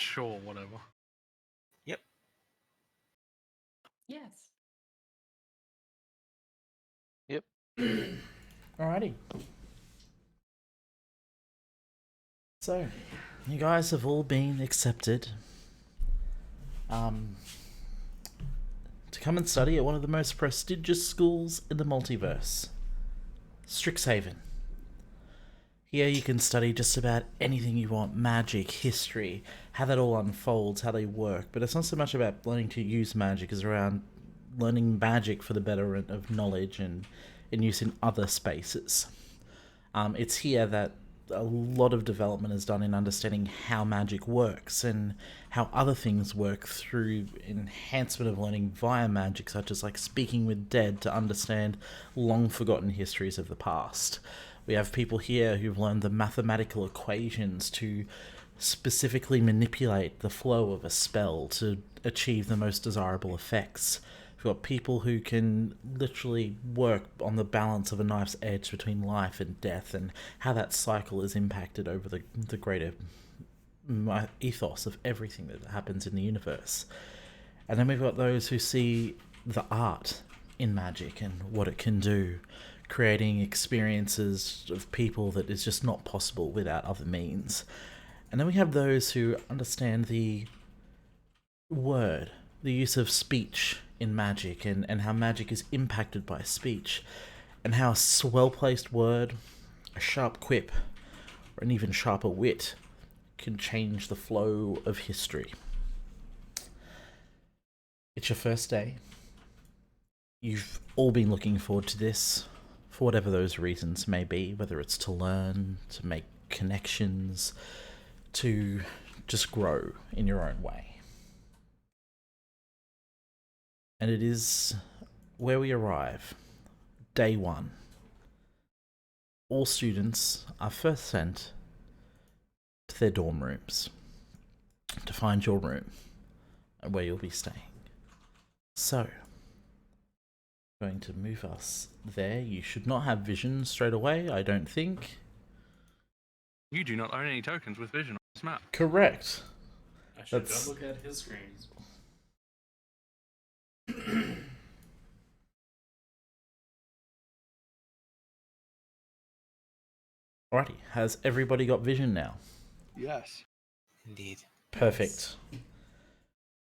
Sure, whatever. Yep. Yes. Yep. Alrighty. So, you guys have all been accepted to come and study at one of the most prestigious schools in the multiverse, Strixhaven. Here you can study just about anything you want, magic, history, how that all unfolds, how they work, but it's not so much about learning to use magic as around learning magic for the betterment of knowledge and in use in other spaces. It's here that a lot of development is done in understanding how magic works and how other things work through enhancement of learning via magic, such as like speaking with dead to understand long forgotten histories of the past. We have people here who've learned the mathematical equations to specifically manipulate the flow of a spell to achieve the most desirable effects. We've got people who can literally work on the balance of a knife's edge between life and death and how that cycle is impacted over the greater ethos of everything that happens in the universe. And then we've got those who see the art in magic and what it can do, creating experiences of people that is just not possible without other means. And then we have those who understand the word, the use of speech in magic, and how magic is impacted by speech, and how a well-placed word, a sharp quip, or an even sharper wit can change the flow of history. It's your first day. You've all been looking forward to this, for whatever those reasons may be, whether it's to learn, to make connections, to just grow in your own way. And it is where we arrive. Day one. All students are first sent to their dorm rooms to find your room and where you'll be staying. So, going to move us there. You should not have vision straight away, I don't think. You do not own any tokens with vision on this map. Correct. I should That's- go look at his screens. Alrighty, has everybody got vision now? Yes. Indeed. Perfect.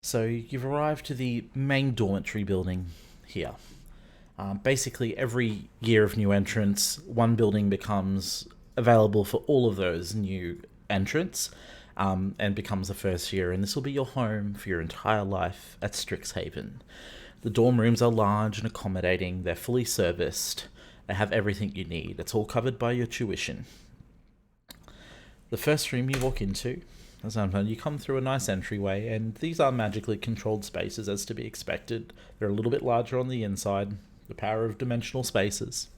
So you've arrived to the main dormitory building here. Basically, every year of new entrants, one building becomes available for all of those new entrants, and becomes the first year, and this will be your home for your entire life at Strixhaven. The dorm rooms are large and accommodating, they're fully serviced, they have everything you need, it's all covered by your tuition. The first room you walk into, you come through a nice entryway, and these are magically controlled spaces as to be expected. They're a little bit larger on the inside, the power of dimensional spaces.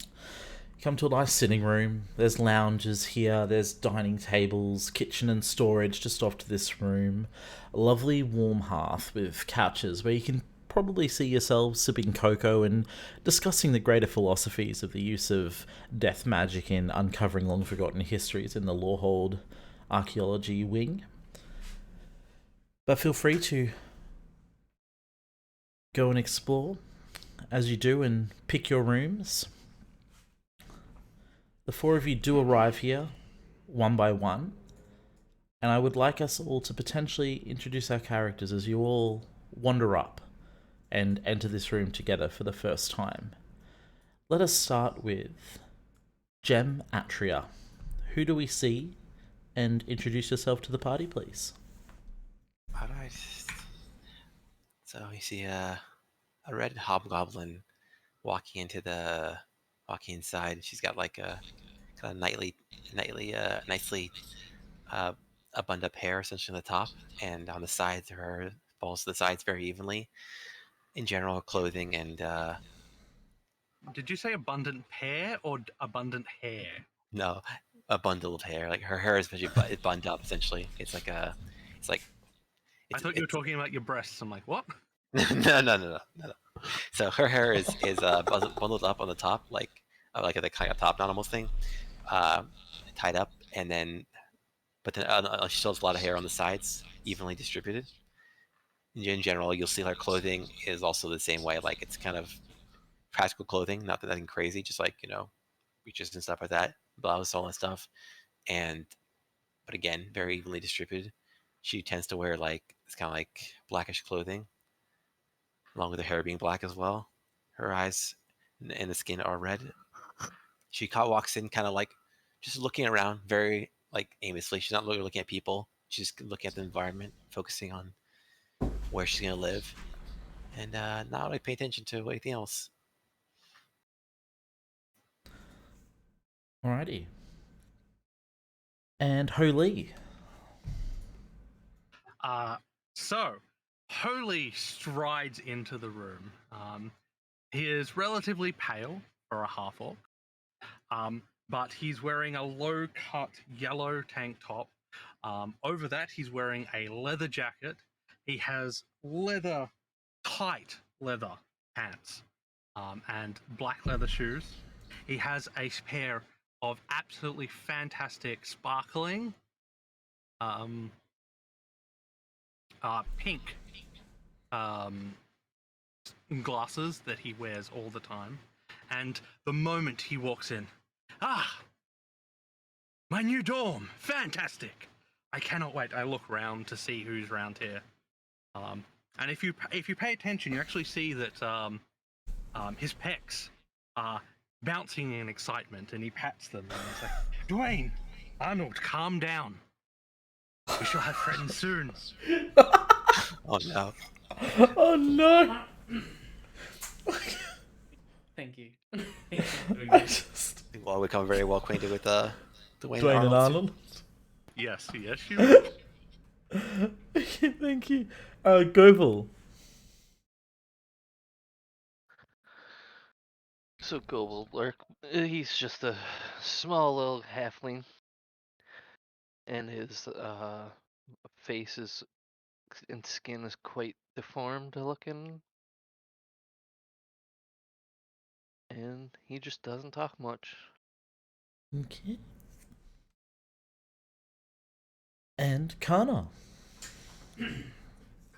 You come to a nice sitting room, there's lounges here, there's dining tables, kitchen and storage just off to this room. A lovely warm hearth with couches where you can probably see yourselves sipping cocoa and discussing the greater philosophies of the use of death magic in uncovering long-forgotten histories in the Lorehold archaeology wing. But feel free to go and explore as you do and pick your rooms. The four of you do arrive here, one by one, and I would like us all to potentially introduce our characters as you all wander up and enter this room together for the first time. Let us start with Gem Atria. Who do we see? And introduce yourself to the party, please. Alright. So we see a red hobgoblin walking inside. She's got like a kind of nicely a bund up hair essentially on the top, and on the sides her falls to the sides very evenly. In general, clothing and Did you say abundant pear or abundant hair? no, a bundle of hair. Like her hair is bunned up essentially. It's like I thought you were talking about your breasts. I'm like, what? no. So her hair is bundled up on the top, like at the kind of top knot almost thing, tied up, and then but then she still has a lot of hair on the sides, evenly distributed. In general, you'll see her clothing is also the same way. Like, it's kind of practical clothing, not that nothing crazy, just like, breeches and stuff like that, blouse, all that stuff. But again, very evenly distributed. She tends to wear it's kind of like blackish clothing, along with her hair being black as well. Her eyes and the skin are red. She walks in kind of like just looking around very aimlessly. She's not really looking at people. She's just looking at the environment, focusing on where she's going to live, and not really pay attention to anything else. Alrighty. And Holy. So, Holy strides into the room. He is relatively pale for a half-orc, but he's wearing a low-cut yellow tank top. Over that, he's wearing a leather jacket. He has tight leather pants, and black leather shoes. He has a pair of absolutely fantastic sparkling pink glasses that he wears all the time. And the moment he walks in, my new dorm, fantastic! I cannot wait. I look round to see who's round here. And if you pay attention, you actually see that his pecs are bouncing in excitement, and he pats them and he's like, Dwayne, Arnold, calm down. We shall have friends soon. Oh no. Oh no! Thank you. I just... Well, we become very well acquainted with Dwayne Dwayne and Arnold. Arnold. Yes, you will. Okay, thank you. Goble. So Goble, he's just a small little halfling, and his face and skin is quite deformed looking, and he just doesn't talk much. Okay. And Kana.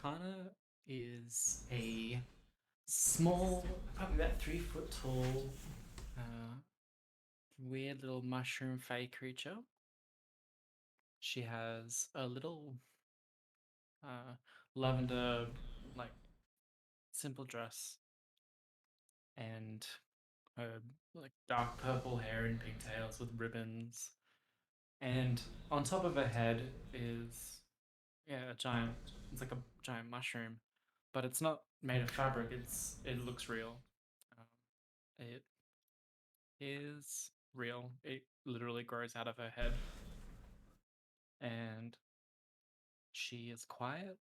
Kana is a small, probably about 3 foot tall, weird little mushroom fey creature. She has a little lavender, simple dress, and her dark purple hair and pigtails with ribbons. And on top of her head is it's like a giant mushroom, but it's not made of fabric. It looks real. It is real. It literally grows out of her head, and she is quiet.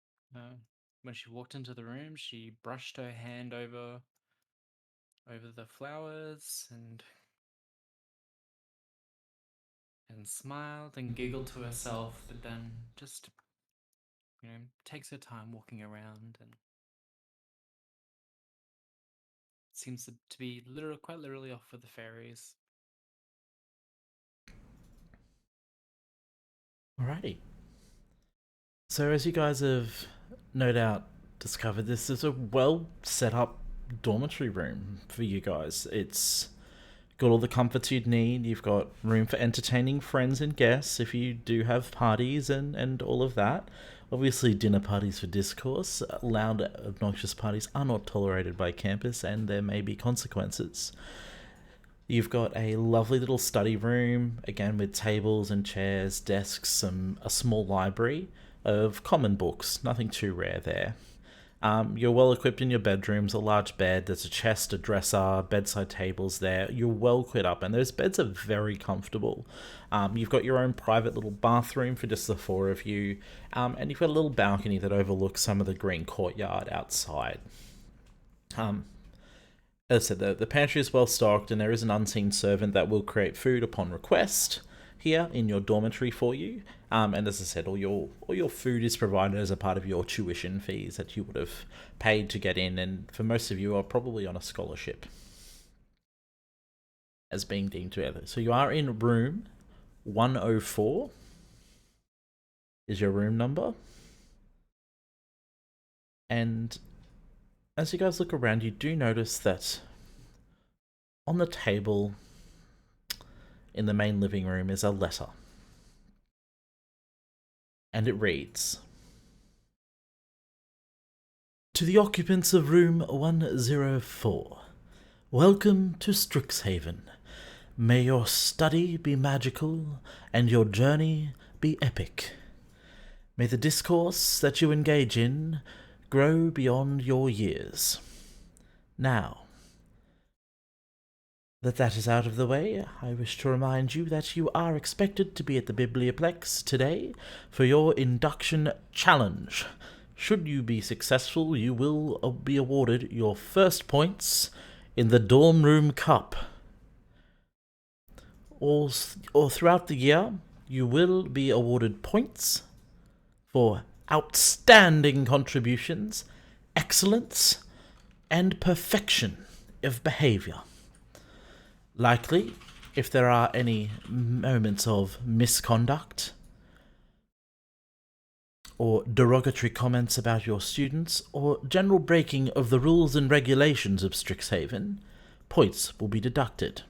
When she walked into the room, she brushed her hand over the flowers and smiled and giggled to herself, but then just takes her time walking around and seems to be quite literally off with the fairies. Alrighty. So as you guys have no doubt discovered, this is a well set up dormitory room for you guys. It's got all the comforts you'd need. You've got room for entertaining friends and guests if you do have parties and all of that. Obviously, dinner parties for discourse. Loud, obnoxious parties are not tolerated by campus, and there may be consequences. You've got a lovely little study room, again with tables and chairs, desks, a small library of common books, nothing too rare there. You're well equipped in your bedrooms, a large bed, there's a chest, a dresser, bedside tables there. You're well equipped up, and those beds are very comfortable. You've got your own private little bathroom for just the 4 of you, and you've got a little balcony that overlooks some of the green courtyard outside. As I said, the pantry is well stocked, and there is an unseen servant that will create food upon request here in your dormitory for you. And as I said, all your food is provided as a part of your tuition fees that you would have paid to get in, and for most of you are probably on a scholarship as being deemed together. So you are in room 104. is your room number. And as you guys look around, you do notice that on the table in the main living room is a letter. And it reads, "To the occupants of room 104, welcome to Strixhaven. May your study be magical and your journey be epic. May the discourse that you engage in grow beyond your years. Now that is out of the way, I wish to remind you that you are expected to be at the Biblioplex today for your Induction challenge. Should you be successful, you will be awarded your first points in the Dorm Room Cup. Or throughout the year, you will be awarded points for outstanding contributions, excellence, and perfection of behavior. Likely, if there are any moments of misconduct or derogatory comments about your students or general breaking of the rules and regulations of Strixhaven, points will be deducted.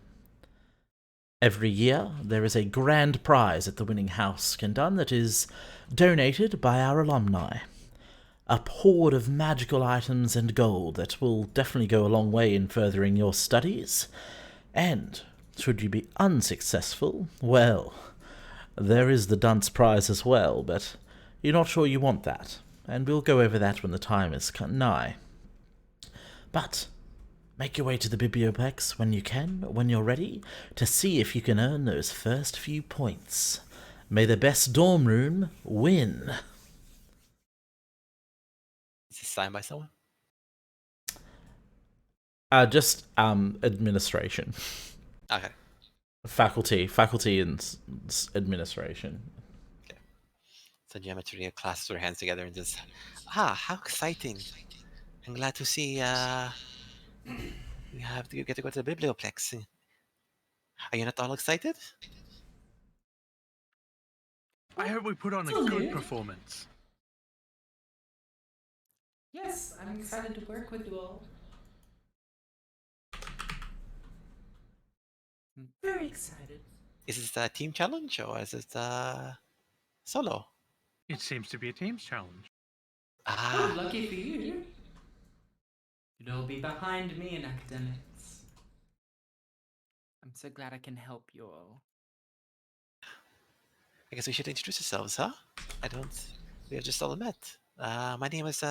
Every year, there is a grand prize at the winning house can done that is donated by our alumni. A hoard of magical items and gold that will definitely go a long way in furthering your studies. And should you be unsuccessful, well, there is the dunce prize as well, but you're not sure you want that, and we'll go over that when the time is nigh. But make your way to the Biblioplex when you can, when you're ready, to see if you can earn those first few points. May the best dorm room win." Is this signed by someone? Just administration. Okay. Faculty and administration. So geometry clasps their hands together and says, how exciting. I'm glad to see you get to go to the Biblioplex. Are you not all excited? I hope we put on a good performance. Yes, I'm excited to work with you all. Very excited. Is this a team challenge or is it solo? It seems to be a team's challenge. Oh, lucky for you. You'd all be behind me in academics. I'm so glad I can help you all. I guess we should introduce ourselves, huh? We have just all met. My name is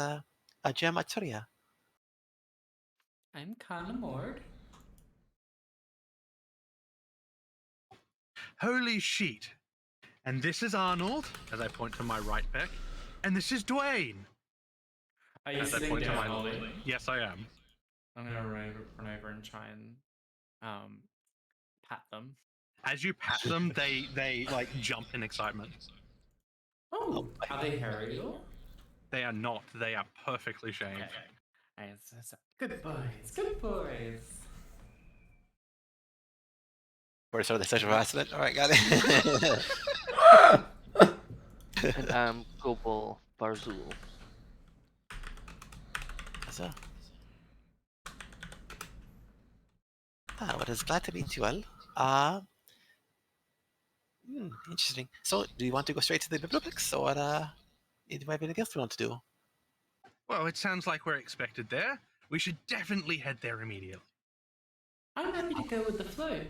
Ajam Achuria. I'm Kana Mord. Holy sheet. And this is Arnold, as I point to my right back. And this is Dwayne. Are you As I sitting point to down, my Ollie? Yes, I am. I'm gonna run over and try and pat them. As you pat them, they like jump in excitement. Oh, are they hairy at all? They are not. They are perfectly shaved. Okay. Good boys, good boys. Or sort of the sexual harassment. All right, got it. And I'm Gobel Barzul. So. Well, it's glad to meet you all. Interesting. So, do you want to go straight to the Biblioplex, or do you have anything else we want to do? Well, it sounds like we're expected there. We should definitely head there immediately. I'm happy to go with the flow.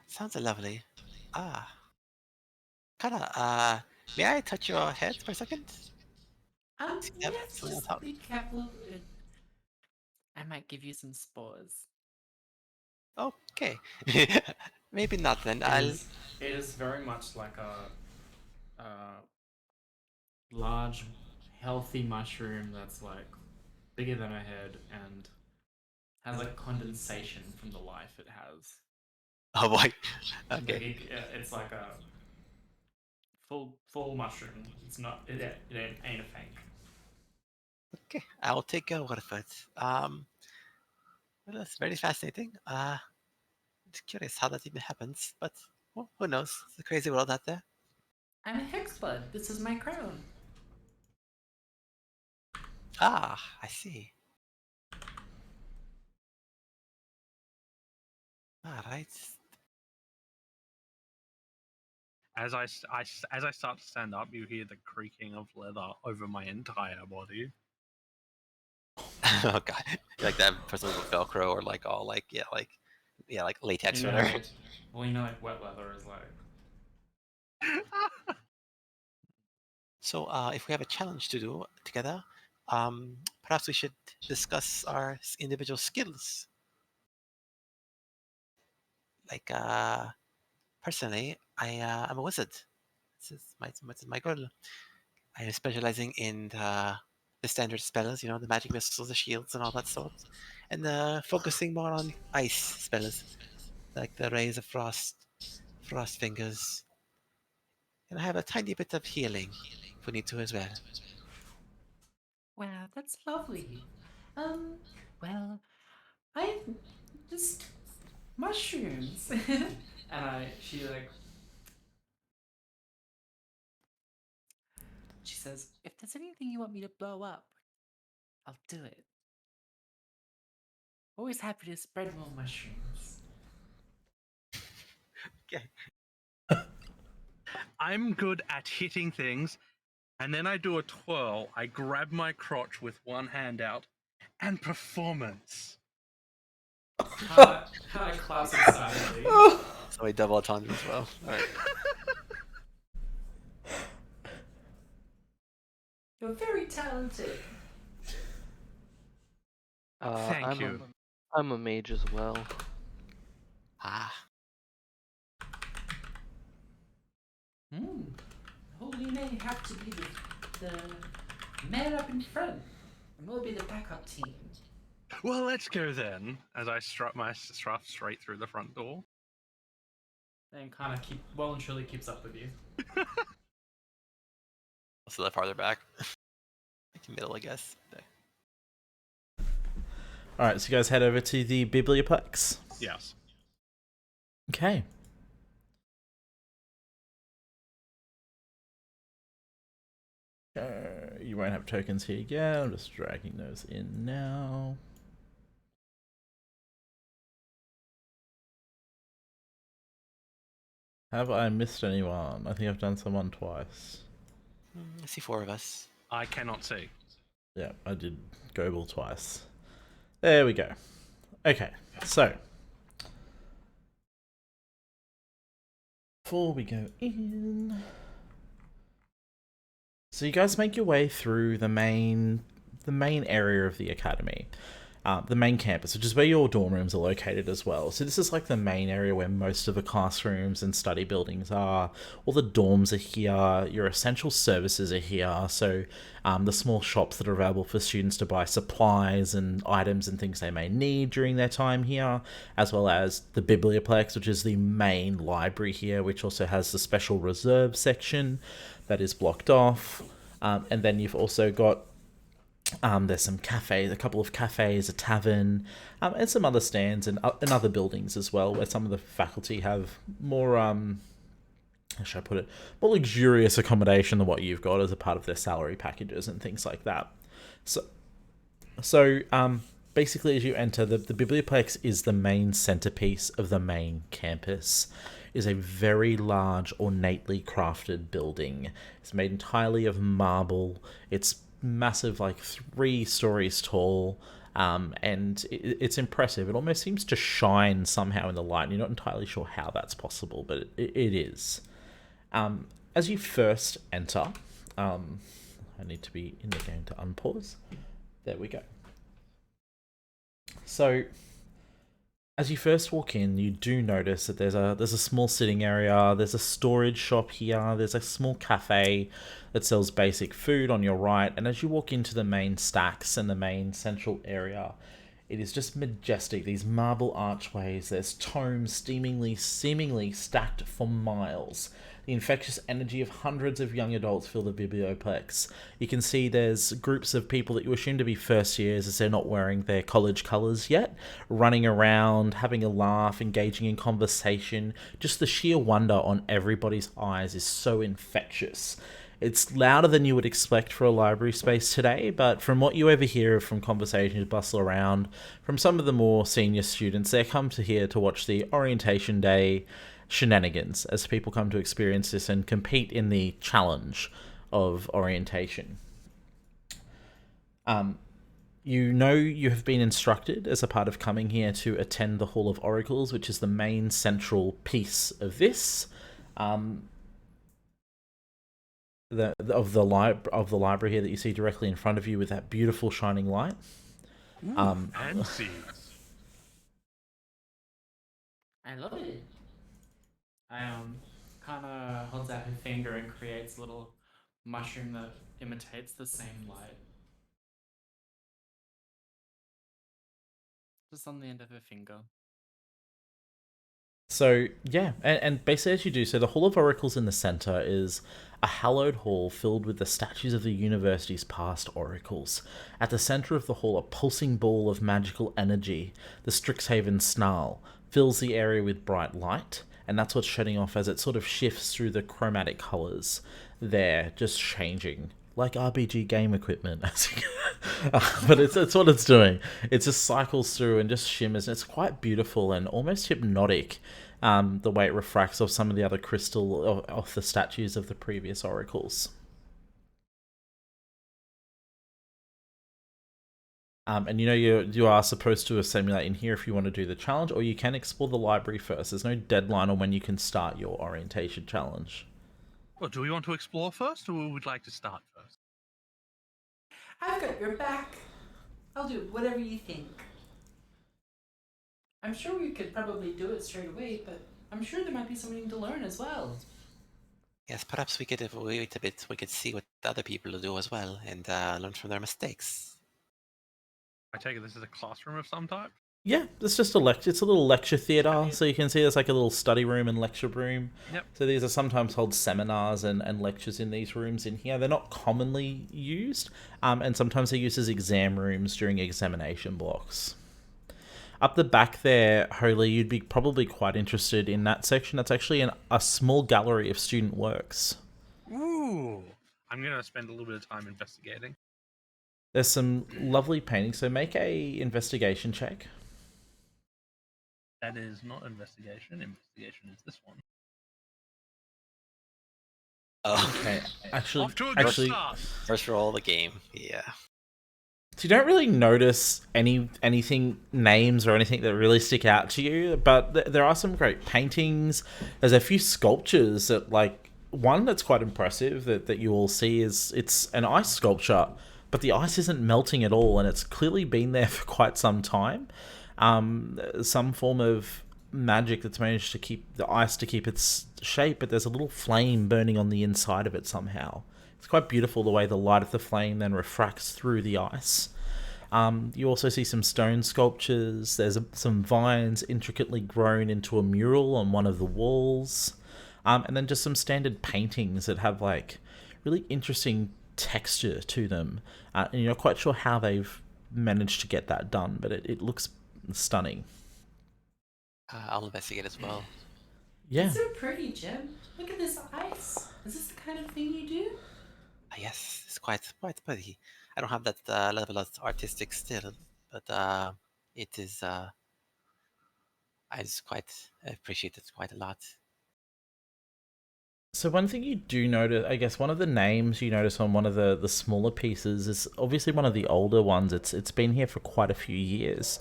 Sounds lovely. May I touch your head for a second? Yes, something on just top. be careful. I might give you some spores. Okay. Maybe not then. It is very much like a large, healthy mushroom that's like bigger than a head and has like condensation from the life it has. Oh boy. Like Okay. it's like a full mushroom. It's not. It ain't a fake. Okay. I'll take your word for it. Well, that's very fascinating. Just curious how that even happens, but well, who knows? It's a crazy world out there. I'm a hexblood. This is my crown. Ah, I see. All right. As as I start to stand up, you hear the creaking of leather over my entire body. Oh god, like that person with Velcro or like all like like latex You or know, whatever. well, you know, like wet leather is like. So if we have a challenge to do together, perhaps we should discuss our individual skills. Like personally, I'm a wizard. This is my goal. I am specializing in the standard spells, you know, the magic missiles, the shields, and all that sort, and focusing more on ice spells, like the rays of frost, frost fingers, and I have a tiny bit of healing if we need to as well. Wow, that's lovely. Well, I just mushrooms. And she says, if there's anything you want me to blow up, I'll do it. Always happy to spread more mushrooms. Okay. I'm good at hitting things, and then I do a twirl. I grab my crotch with one hand out, and performance. Kind of claps excitedly. So a double entendre as well. All right. You're very talented. Thank you. I'm a mage as well. Ah, Holy may have to be the man up in front, and we'll be the backup team. Well, let's go then. As I strut my stuff straight through the front door. And kind of well and truly keeps up with you. so that farther back, like middle, I guess. Alright, so you guys head over to the Biblioplex. Yes. Okay. You won't have tokens here yet. I'm just dragging those in now. Have I missed anyone? I think I've done someone twice. I see 4 of us. I cannot see. Yeah, I did Goebel twice. There we go. Okay, so before we go in, so you guys make your way through the main area of the academy, the main campus, which is where your dorm rooms are located as well. So this is like the main area where most of the classrooms and study buildings are. All the dorms are here. Your essential services are here. So the small shops that are available for students to buy supplies and items and things they may need during their time here, as well as the Biblioplex, which is the main library here, which also has the special reserve section that is blocked off. And then you've also got there's some cafes, a couple of cafes, a tavern, and some other stands and other buildings as well, where some of the faculty have more, how should I put it, more luxurious accommodation than what you've got as a part of their salary packages and things like that. So basically, as you enter, the Biblioplex is the main centerpiece of the main campus. It is a very large, ornately crafted building. It's made entirely of marble. It's massive, like 3 stories tall, and it's impressive. It almost seems to shine somehow in the light, and you're not entirely sure how that's possible, but it is. As you first enter, I need to be in the game to unpause. There we go. So as you first walk in, you do notice that there's a small sitting area, there's a storage shop here, there's a small cafe that sells basic food on your right, and as you walk into the main stacks and the main central area, It is just majestic. These marble archways, there's tomes seemingly stacked for miles. The infectious energy of hundreds of young adults fill the Biblioplex. You can see there's groups of people that you assume to be first years as they're not wearing their college colours yet, running around, having a laugh, engaging in conversation. Just the sheer wonder on everybody's eyes is so infectious. It's louder than you would expect for a library space today, but from what you overhear from conversations bustle around, from some of the more senior students, they come to here to watch the orientation day shenanigans as people come to experience this and compete in the challenge of orientation. You know you have been instructed as a part of coming here to attend the Hall of Oracles, which is the main central piece of this. Of the library here that you see directly in front of you with that beautiful shining light. Fancy. I love it. Kind of holds out her finger and creates a little mushroom that imitates the same light. Just on the end of her finger. So, yeah, and basically as you do so, the Hall of Oracles in the center is a hallowed hall filled with the statues of the university's past oracles. At the center of the hall, a pulsing ball of magical energy, the Strixhaven snarl, fills the area with bright light, and that's what's shutting off as it sort of shifts through the chromatic colors there, just changing. Like RPG game equipment. But it's what it's doing. It just cycles through and just shimmers, and it's quite beautiful and almost hypnotic, the way it refracts off some of the other crystal off the statues of the previous oracles. And you are supposed to assimilate in here if you want to do the challenge, or you can explore the library first. There's no deadline on when you can start your orientation challenge. Well, do we want to explore first, or would we like to start first? I've got your back. I'll do whatever you think. I'm sure we could probably do it straight away, but I'm sure there might be something to learn as well. Yes, perhaps we could, if we wait a bit, we could see what the other people do as well and learn from their mistakes. I take it this is a classroom of some type? Yeah, it's just a lecture. It's a little lecture theatre, so you can see there's like a little study room and lecture room. Yep. So these are sometimes hold seminars and lectures in these rooms in here. They're not commonly used, and sometimes they're used as exam rooms during examination blocks. Up the back there, Holy, you'd be probably quite interested in that section. That's actually a small gallery of student works. Ooh. I'm going to spend a little bit of time investigating. There's some lovely paintings, so make a investigation check. That is not investigation. Investigation is this one. Oh, Okay, Off to a good start. First roll of the game, yeah. So you don't really notice anything, names or anything that really stick out to you, but there are some great paintings. There's a few sculptures that, like, one that's quite impressive that you all see is it's an ice sculpture, but the ice isn't melting at all, and it's clearly been there for quite some time. Some form of magic that's managed to keep the ice to keep its shape, but there's a little flame burning on the inside of it somehow. It's quite beautiful the way the light of the flame then refracts through the ice. You also see some stone sculptures. There's some vines intricately grown into a mural on one of the walls. And then just some standard paintings that have like really interesting texture to them. And you're not quite sure how they've managed to get that done, but it looks stunning. I'll investigate as well. Yeah. It's so pretty, Jim. Look at this ice. Is this the kind of thing you do? Yes, it's quite pretty. I don't have that level of artistic still, but it is. I just quite appreciate it quite a lot. So one thing you do notice, I guess one of the names you notice on one of the smaller pieces is obviously one of the older ones. It's been here for quite a few years,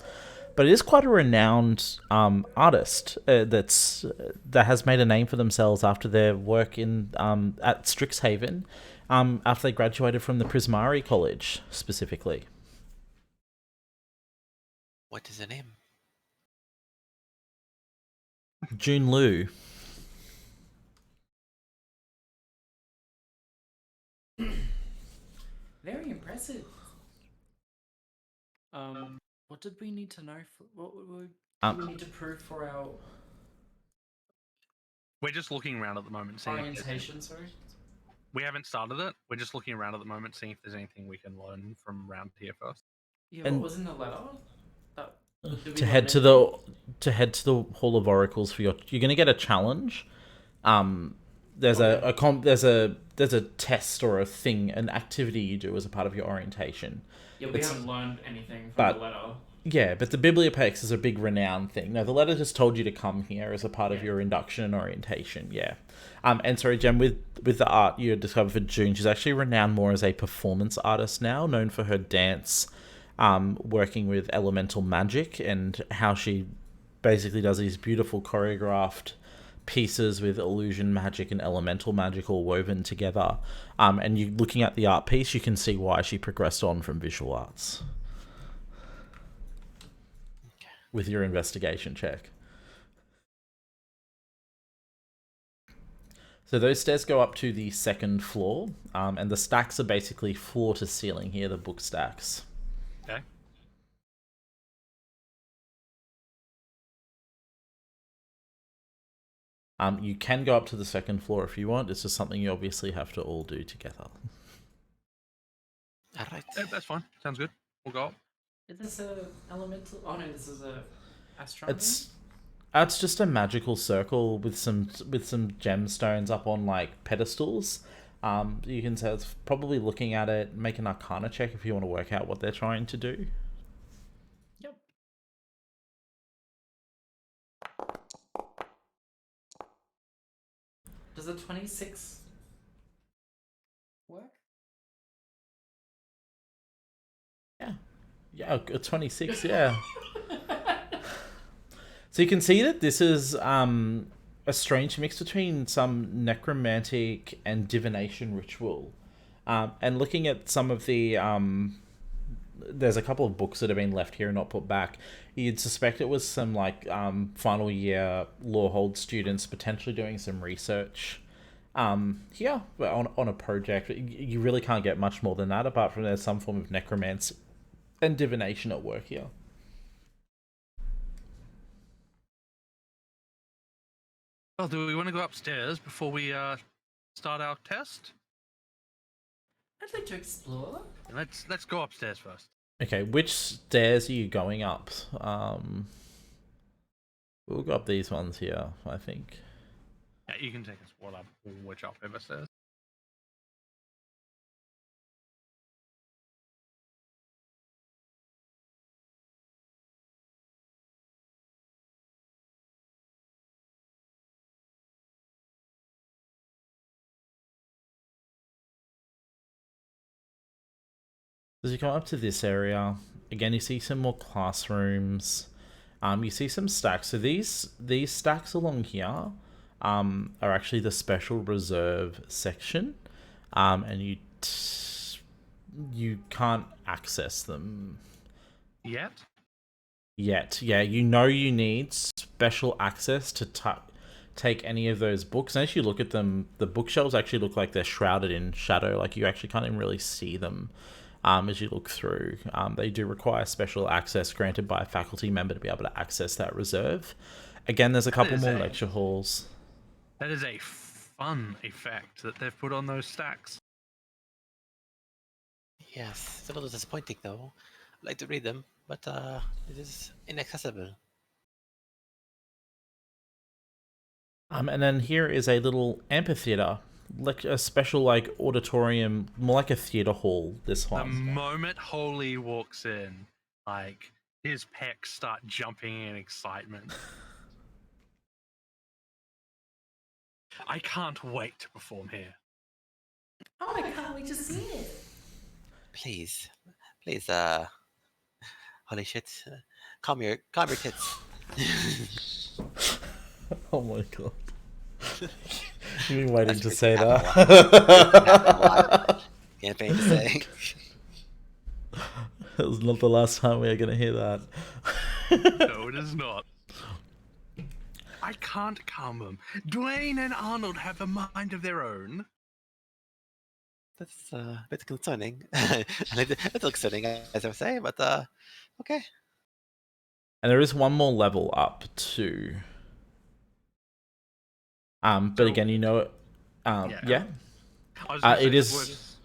but it is quite a renowned artist that has made a name for themselves after their work in at Strixhaven, after they graduated from the Prismari College specifically. What is the name? June Liu. Very impressive. What did we need to know for what do Um, we need to prove for our We're just looking around at the moment, seeing if there's orientation? Sorry. we haven't started it. We're just looking around at the moment, seeing if there's anything we can learn from around here first. Yeah, And- what was in the letter? That did we to learn head to the Hall of Oracles for you're going to get a challenge. There's there's a test or a thing, an activity you do as a part of your orientation. Yeah, we it's- haven't learned anything from but- the letter. Yeah, but the Biblioplex is a big renowned thing. No, the letter just told you to come here as a part of your induction and orientation. Yeah. And sorry, Jem, with the art you discovered for June, she's actually renowned more as a performance artist now, known for her dance, working with elemental magic, and how she basically does these beautiful choreographed pieces with illusion magic and elemental magic all woven together. And you looking at the art piece, you can see why she progressed on from visual arts with your investigation check. So those stairs go up to the second floor, and the stacks are basically floor to ceiling here, the book stacks. Okay. You can go up to the second floor if you want. It's just something you obviously have to all do together. All right. Yeah, that's fine. Sounds good. We'll go up. Is this a elemental? Oh no, this is a astronomy. It's just a magical circle with some gemstones up on like pedestals. You can say it's probably looking at it. Make an Arcana check if you want to work out what they're trying to do. Yep. Does a 26 work? Yeah, a 26. Yeah. So you can see that this is a strange mix between some necromantic and divination ritual. And looking at some of the... there's a couple of books that have been left here and not put back. You'd suspect it was some like final year Lawhold students potentially doing some research here on a project. You really can't get much more than that, apart from there's some form of necromancy and divination at work here. Well, do we want to go upstairs before we start our test? I'd like to explore. Let's go upstairs first. Okay, which stairs are you going up? We'll go up these ones here, I think. Yeah, you can take us whichever stairs. As you come up to this area, again you see some more classrooms. You see some stacks. So these stacks along here are actually the special reserve section, and you can't access them Yet? Yeah, you know you need special access to take any of those books. And as you look at them, the bookshelves actually look like they're shrouded in shadow. Like you actually can't even really see them as you look through. They do require special access granted by a faculty member to be able to access that reserve. Again, there's a couple more lecture halls. That is a fun effect that they've put on those stacks. Yes, it's a little disappointing though. I'd like to read them, but it is inaccessible. And then here is a little amphitheater, like a special like auditorium, more like a theater hall. This The one. moment Holy walks in, like his pecs start jumping in excitement. I can't wait to perform here. Oh, I can't wait to see it. Please, holy shit, calm your tits. Oh my god. You've been waiting to say Happened that. Can't pay to say. That was not the last time we are going to hear that. No, it is not. I can't calm them. Dwayne and Arnold have a mind of their own. That's a bit concerning. A little concerning, as I was saying, but okay. And there is one more level up too. But So- again, you know it. Yeah. I was gonna It say, is.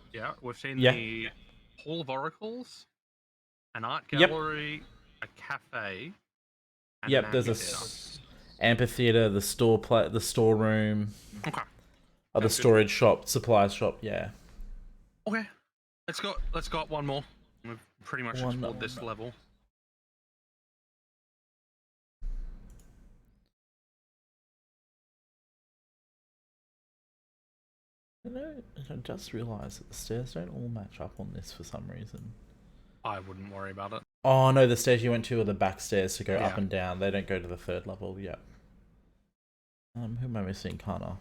we've seen Yeah. the Hall of Oracles, an art Yep. gallery, a cafe, and Yep. an There's a amphitheater, the storeroom, Okay. or the Sounds good. storage shop, supplies shop. Yeah. Okay. Let's got one more. We've pretty much One explored more. this level. You know, I just realised that the stairs don't all match up on this for some reason. I wouldn't worry about it. Oh no, the stairs you went to are the back stairs to go up Yeah. and down. They don't go to the third level. Yep. Who am I missing? Kana.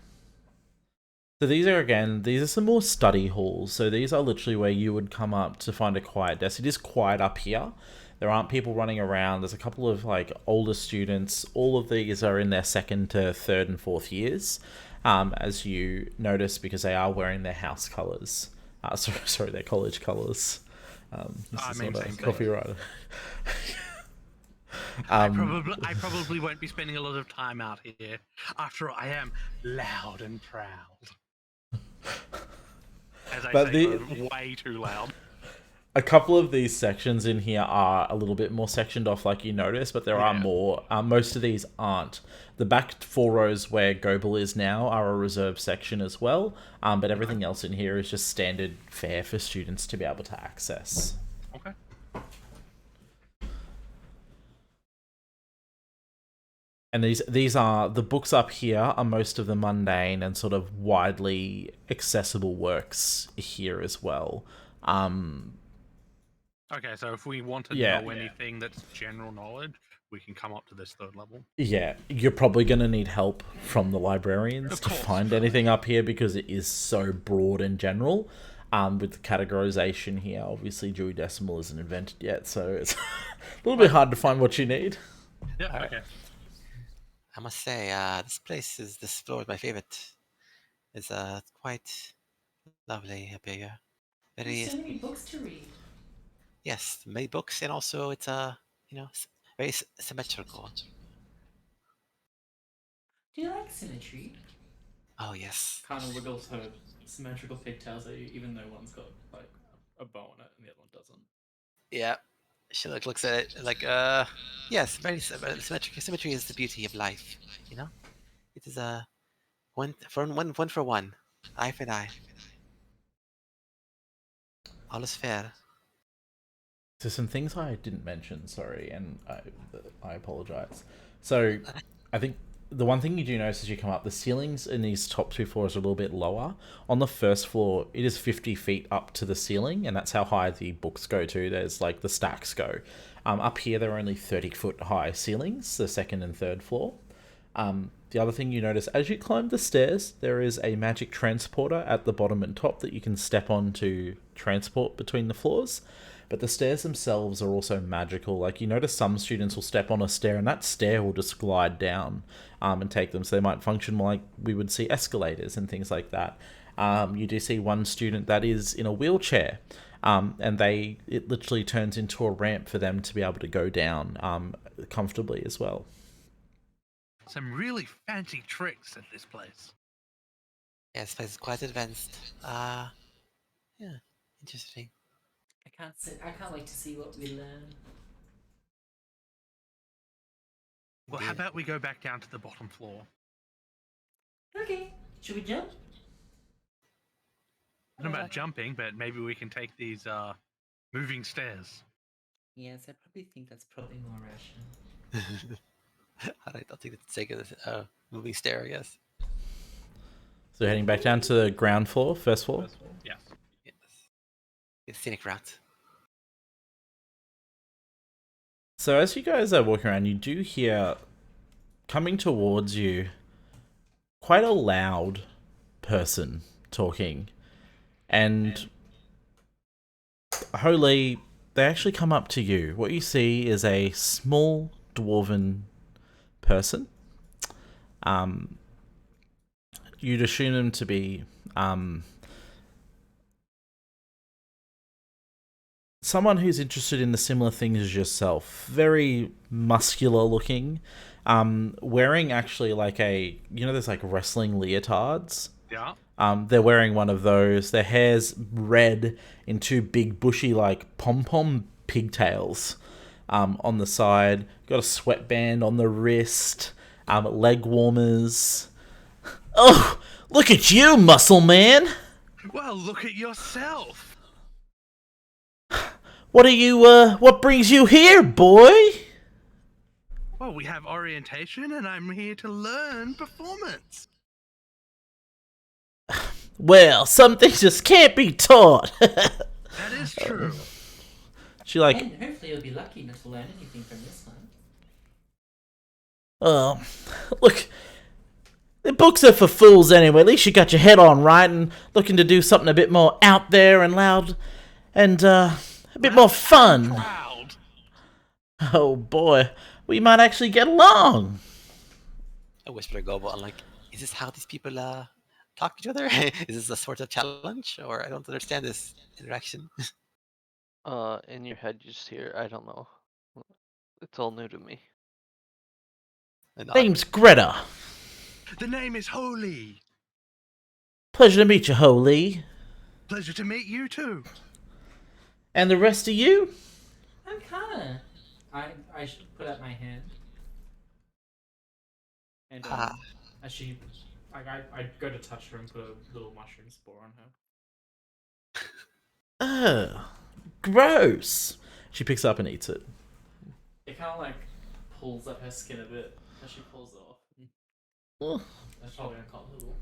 So these are some more study halls. So these are literally where you would come up to find a quiet desk. It is quiet up here. There aren't people running around. There's a couple of like older students. All of these are in their second to third and fourth years, as you notice, because they are wearing their house colours. Sorry, their college colours. This I is mean, not a same thing. copywriter. I probably won't be spending a lot of time out here. After all, I am loud and proud. As I But say, the- way too loud. A couple of these sections in here are a little bit more sectioned off, like you noticed, but there are Yeah. more. Most of these aren't. The back 4 rows where Goebel is now are a reserved section as well, but everything else in here is just standard fare for students to be able to access. Okay. And these are the books up here are most of the mundane and sort of widely accessible works here as well. Okay, so if we want to Yeah. know anything that's general knowledge, we can come up to this third level. Yeah, you're probably going to need help from the librarians Of to course. find anything up here because it is so broad and general. With the categorization here, obviously Dewey Decimal isn't invented yet, so it's a little bit hard to find what you need. Yeah, Alright. okay. I must say, this floor is my favorite. It's quite lovely up here. Very There's so many books to read. yes, many books, and also it's very symmetrical. Do you like symmetry? Oh yes, Kind of wiggles her symmetrical pigtails at you, even though one's got like a bow on it and the other one doesn't. yeah. She looks at it like yes, very symmetrical. Symmetry is the beauty of life. You know, it is one for one, eye for an eye. All is fair. So some things I didn't mention, sorry, and I apologize. So I think the one thing you do notice as you come up, the ceilings in these top 2 floors are a little bit lower. On the first floor, it is 50 feet up to the ceiling, and that's how high the books go to. There's like the stacks go. Up here, there are only 30-foot high ceilings, the second and third floor. The other thing you notice as you climb the stairs, there is a magic transporter at the bottom and top that you can step on to transport between the floors. But the stairs themselves are also magical. Like, you notice some students will step on a stair and that stair will just glide down and take them. So they might function like we would see escalators and things like that. You do see one student that is in a wheelchair, and it literally turns into a ramp for them to be able to go down comfortably as well. Some really fancy tricks at this place. Yeah, this place is quite advanced. Yeah, interesting. I can't wait to see what we learn. Well, how about we go back down to the bottom floor? Okay, should we jump? I don't know about jumping, but maybe we can take these moving stairs. Yes, I probably think that's probably more rational. I'll take the sake of this moving stair, I guess. So heading back down to the ground floor, first floor. Yes. Yes. It's scenic route. So as you guys are walking around, you do hear, coming towards you, quite a loud person talking. And Holy, they actually come up to you. What you see is a small dwarven person. You'd assume them to be someone who's interested in the similar things as yourself. Very muscular looking. Wearing actually like there's like wrestling leotards. Yeah. They're wearing one of those. Their hair's red in two big bushy like pom-pom pigtails on the side. Got a sweatband on the wrist. Leg warmers. Oh, look at you, muscle man! Well, look at yourself. What brings you here, boy? Well, we have orientation, and I'm here to learn performance. Well, some things just can't be taught. That is true. She like, And hopefully you'll be lucky not to learn anything from this one. oh, look, the books are for fools anyway. At least you got your head on right and looking to do something a bit more out there and loud and a bit more fun. Proud. Oh boy, we might actually get along. I whisper to Gobo, I'm like, is this how these people talk to each other? Is this a sort of challenge? Or I don't understand this interaction. In your head, you just hear, I don't know. It's all new to me. I nod. Name's Greta. The name is Holy. Pleasure to meet you, Holy. Pleasure to meet you too. And the rest of you? I'm kinda. I should put out my hand. And Ah. as she, like, I go to touch her and put a little mushroom spore on her. Oh, gross. She picks up and eats it. It kind of like pulls at her skin a bit as she pulls it off. Ugh. That's probably uncomfortable.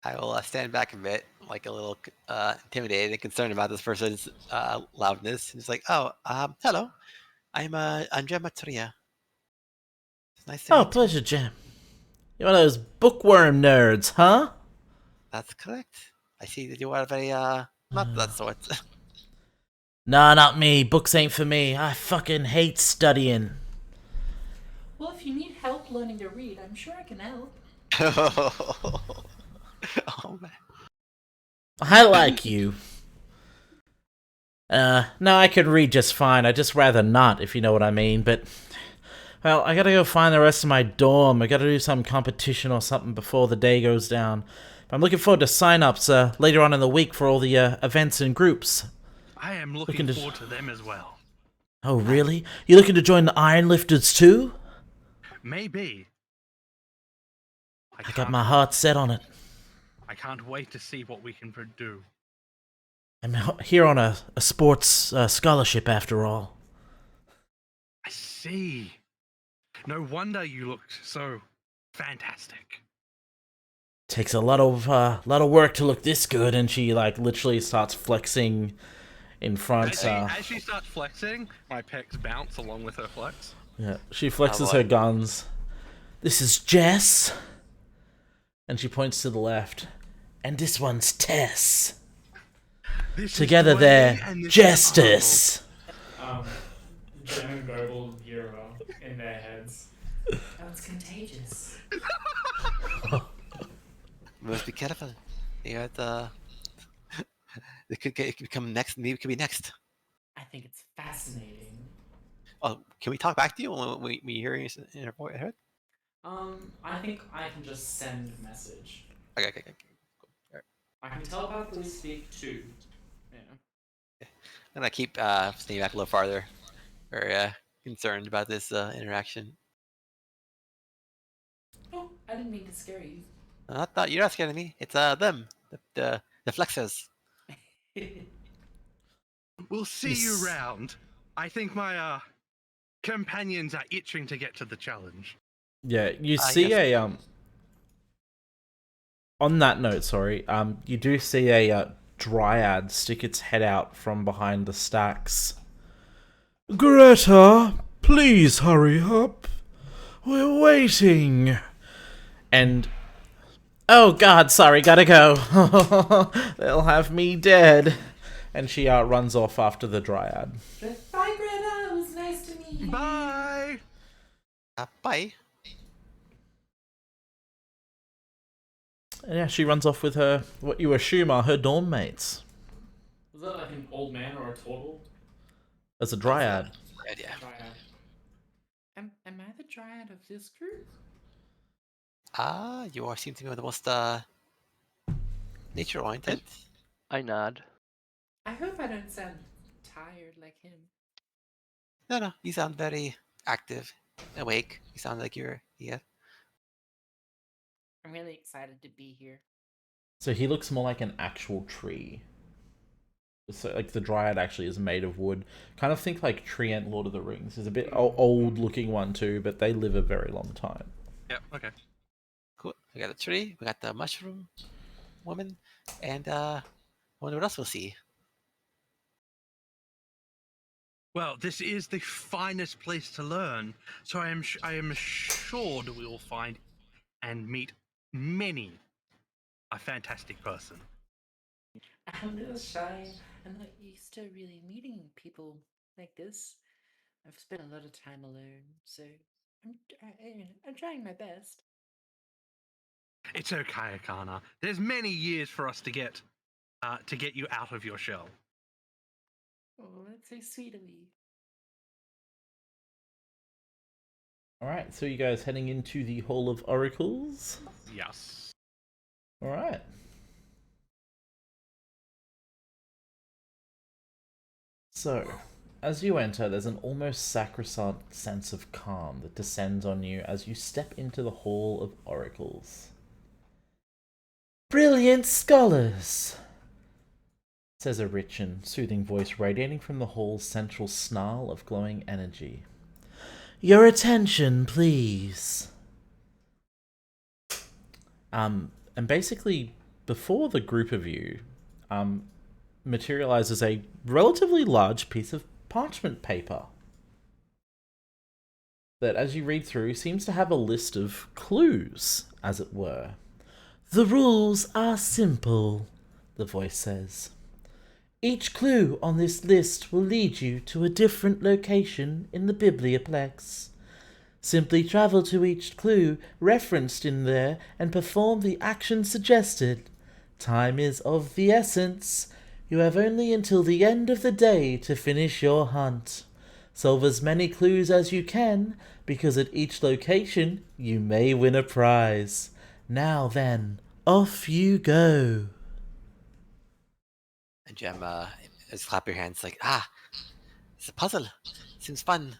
I will stand back a bit, like a little intimidated and concerned about this person's loudness. And it's like, oh, hello. I'm Gemma Tria. It's nice to Oh, meet you. pleasure, Jam. You're one of those bookworm nerds, huh? That's correct. I see that you are very, not that sort. Nah, not me. Books ain't for me. I fucking hate studying. Well, if you need help learning to read, I'm sure I can help. Oh, man. I like you. No, I can read just fine. I'd just rather not, if you know what I mean. But, well, I gotta go find the rest of my dorm. I gotta do some competition or something before the day goes down. I'm looking forward to sign-ups later on in the week for all the events and groups. I am Looking looking to- forward to them as well. Oh, really? You looking to join the Iron Lifters too? Maybe. I got my heart set on it. I can't wait to see what we can do. I'm here on a sports scholarship after all. I see. No wonder you looked so fantastic. Takes a lot of work to look this good, and she like literally starts flexing in front. As she starts flexing, my pecs bounce along with her flex. Yeah, she flexes boy. her guns. This is Jess, and she points to the left. And this one's Tess. This is Together Dwayne they're and this is Justice. Jen and Goble gear up in their heads. Oh, it's contagious. Must be careful. You got, it could become next. Maybe it could be next. I think it's fascinating. Oh, can we talk back to you when we hear you in our head? I think I can just send a message. Okay. I can telepathically speak to. Yeah. I'm gonna keep staying back a little farther. Very concerned about this interaction. Oh, I didn't mean to scare you. I thought you're not scared of me. It's them, the flexers. We'll see you round. I think my companions are itching to get to the challenge. Yeah, you see yes. On that note, sorry, you do see a dryad stick its head out from behind the stacks. Greta, please hurry up. We're waiting. And oh god, sorry, gotta go. They'll have me dead. And she runs off after the dryad. Bye, Greta. It was nice to meet you. Bye. Bye. And yeah, she runs off with her, what you assume are her dorm mates. Was that like an old man or a turtle? As a dryad. Yeah. Dryad. Am I the dryad of this group? You seem to be the most nature-oriented. I nod. I hope I don't sound tired like him. No, you sound very active, awake. You sound like you're here. I'm really excited to be here. So he looks more like an actual tree. So, like, the dryad actually is made of wood. Kind of think like Treant, Lord of the Rings. He's a bit old looking one too, but they live a very long time. Yep. Okay. Cool. We got a tree. We got the mushroom woman, and I wonder what else we'll see. Well, this is the finest place to learn, so I am assured we will find and meet many a fantastic person. I'm a little shy. I'm not used to really meeting people like this. I've spent a lot of time alone, so I'm trying my best. It's okay, Akana. There's many years for us to get you out of your shell. Oh, that's so sweet of you. Alright, so you guys heading into the Hall of Oracles? Yes. Alright. So, as you enter, there's an almost sacrosanct sense of calm that descends on you as you step into the Hall of Oracles. Brilliant scholars! Says a rich and soothing voice radiating from the hall's central snarl of glowing energy. Your attention, please. And basically, before the group of you, materializes a relatively large piece of parchment paper that, as you read through, seems to have a list of clues, as it were. The rules are simple, the voice says. Each clue on this list will lead you to a different location in the Biblioplex. Simply travel to each clue referenced in there and perform the action suggested. Time is of the essence. You have only until the end of the day to finish your hunt. Solve as many clues as you can, because at each location you may win a prize. Now then, off you go. And Jem, just clap your hands like, it's a puzzle. Seems fun.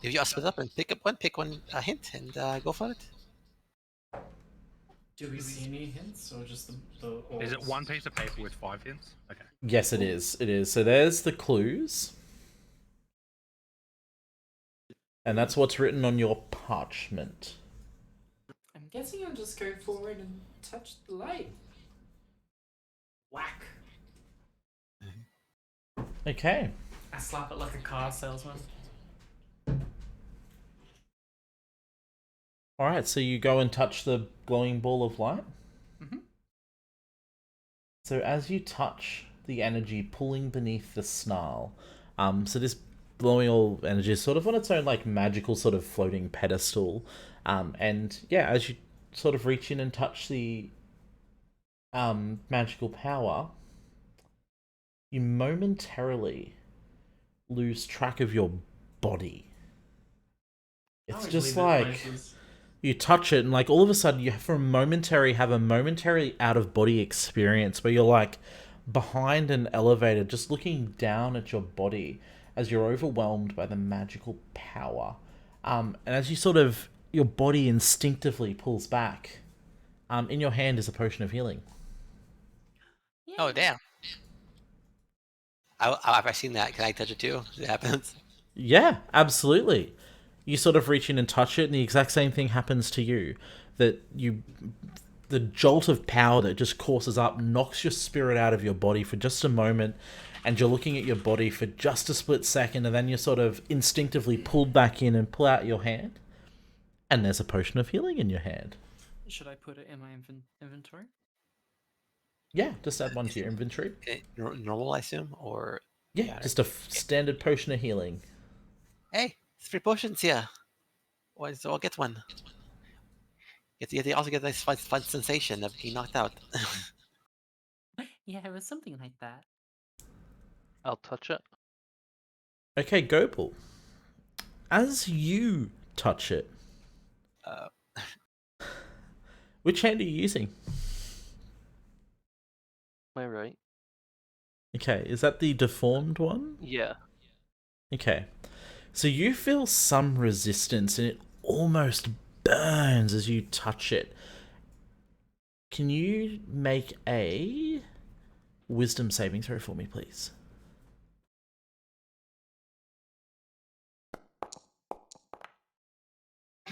If you all split up and pick one hint and go for it. Do we see any hints or just the Is it orbs? one piece of paper with 5 hints? Okay. Yes, it is. It is. So there's the clues. And that's what's written on your parchment. I'm guessing I'll just go forward and touch the light. Whack. Okay. I slap it like a car salesman. Alright, so you go and touch the glowing ball of light. Mm-hmm. So as you touch the energy pulling beneath the snarl, so this glowing ball energy is sort of on its own like magical sort of floating pedestal. And yeah, as you sort of reach in and touch the magical power, you momentarily lose track of your body. It's just like you touch it and like all of a sudden you have a momentary out of body experience where you're like behind an elevator just looking down at your body as you're overwhelmed by the magical power. And as you sort of your body instinctively pulls back, in your hand is a potion of healing. Yeah. Oh, damn. Have I seen that? Can I touch it too? It happens. Yeah, absolutely. You sort of reach in and touch it, and the exact same thing happens to you. The jolt of power that just courses up knocks your spirit out of your body for just a moment, and you're looking at your body for just a split second, and then you're sort of instinctively pulled back in and pull out your hand, and there's a potion of healing in your hand. Should I put it in my inventory? Yeah, just add one to your inventory. Normal, I assume, or Yeah, just a standard potion of healing. hey, it's free potions here. Why so I'll get one. You also get a nice fun sensation of being knocked out. Yeah, it was something like that. I'll touch it. Okay, Gopal. As you touch it, Uh, which hand are you using? My right. Okay, is that the deformed one? Yeah. Okay. So you feel some resistance and it almost burns as you touch it. Can you make a wisdom saving throw for me, please?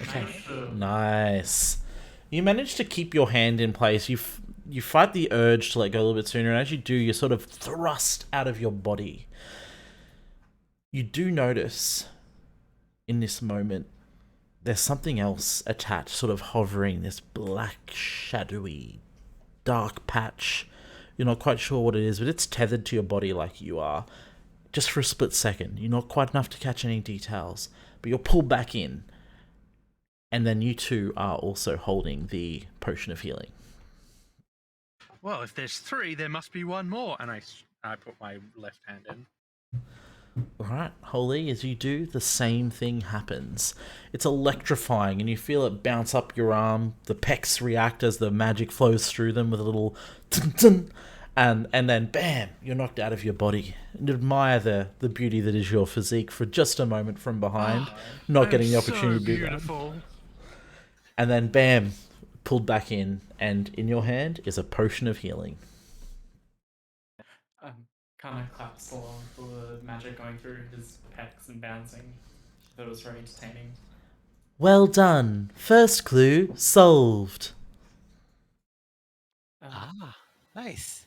Okay. Nice. You manage to keep your hand in place. You fight the urge to let go a little bit sooner, and as you do, you're sort of thrust out of your body. You do notice in this moment there's something else attached, sort of hovering, this black, shadowy, dark patch. You're not quite sure what it is, but it's tethered to your body like you are. Just for a split second. You're not quite enough to catch any details, but you're pulled back in. And then you two are also holding the potion of healing. Well, if there's 3, there must be one more. And I put my left hand in. Alright, Holy, as you do, the same thing happens. It's electrifying, and you feel it bounce up your arm. The pecs react as the magic flows through them with a little tun-tun, and then bam, you're knocked out of your body. And admire the beauty that is your physique for just a moment from behind, not getting the opportunity to do that. And then bam, pulled back in, and in your hand is a potion of healing. Kind of claps along for the magic going through his pecs and bouncing. That was very entertaining. Well done. First clue solved. Nice.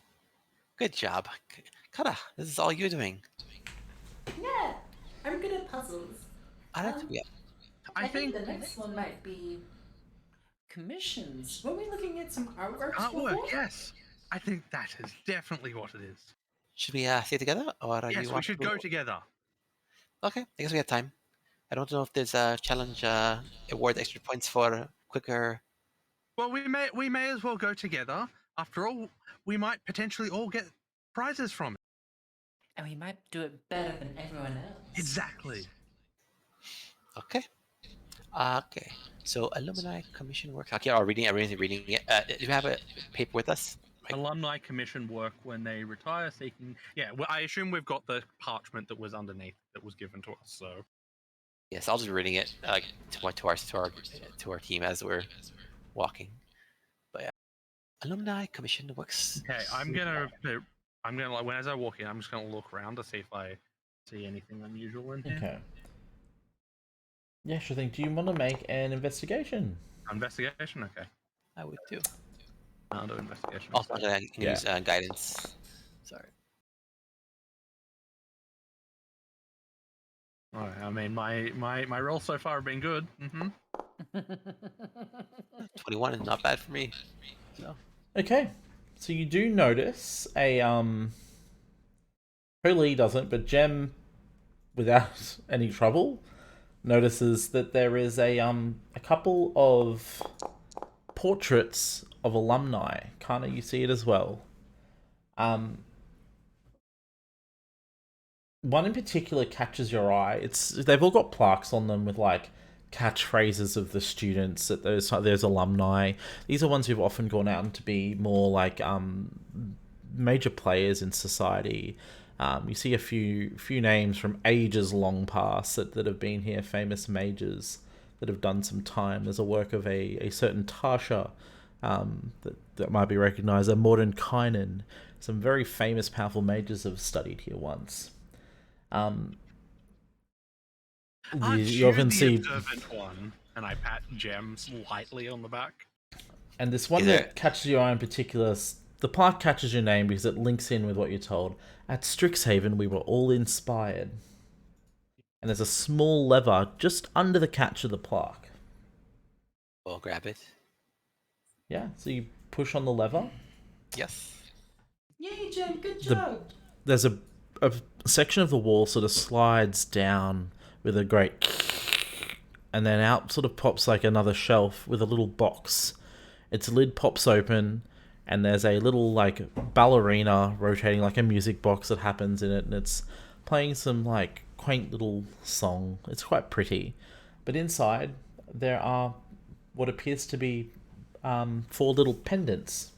Good job. Kara, this is all you're doing. Yeah, I'm good at puzzles. Yeah. I think the next one might be commissions. Were we looking at some artworks before? Artwork, yes. I think that is definitely what it is. Should we stay together, or Yes, we should go together. Okay, I guess we have time. I don't know if there's a challenge award extra points for quicker. Well, we may as well go together. After all, we might potentially all get prizes from it. And we might do it better than everyone else. Exactly. Okay. Okay. So alumni commission work. Okay, I'm reading it. Do you have a paper with us? Right. Alumni commission work when they retire, seeking. Yeah, well, I assume we've got the parchment that was underneath that was given to us. So. Yes, I'll just be reading it to our team as we're walking. But yeah, alumni commission works. Okay, I'm gonna like as I walk in, I'm just gonna look around to see if I see anything unusual in here. Okay. Yeah, sure thing. Do you want to make an investigation? Investigation, okay. I would too. I'll do investigation. Also, I can use guidance. Sorry. Alright, I mean, my rolls so far have been good. 21 is not bad for me. So. Okay. So you do notice a Holy doesn't, but Gem, without any trouble, notices that there is a couple of portraits of alumni. Kana, you see it as well. One in particular catches your eye. They've all got plaques on them with like catchphrases of the students at those alumni. These are ones who've often gone out to be more like major players in society. You see a few names from ages long past that have been here, famous mages that have done some time. There's a work of a certain Tasha that might be recognised, a Morden Kynan. Some very famous, powerful mages have studied here once. You often see observant one, and I pat Gem lightly on the back. And this one that catches your eye in particular, the plaque catches your name because it links in with what you're told. At Strixhaven, we were all inspired. And there's a small lever just under the catch of the plaque. We'll grab it. Yeah, so you push on the lever. Yes. Yay, Jen, good job. There's a section of the wall sort of slides down with a great, and then out sort of pops like another shelf with a little box. Its lid pops open, and there's a little like ballerina rotating like a music box that happens in it, and it's playing some like quaint little song. It's quite pretty, but inside there are what appears to be 4 little pendants.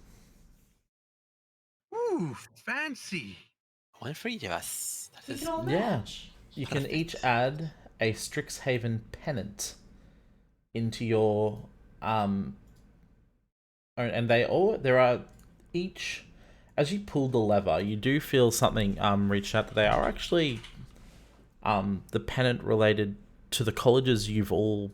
Ooh, fancy. One for each of us. That We is can all Yeah, match. you can Perfect. each add a Strixhaven pennant into your and there are each, as you pull the lever, you do feel something reach out that they are actually the pennant related to the colleges you've all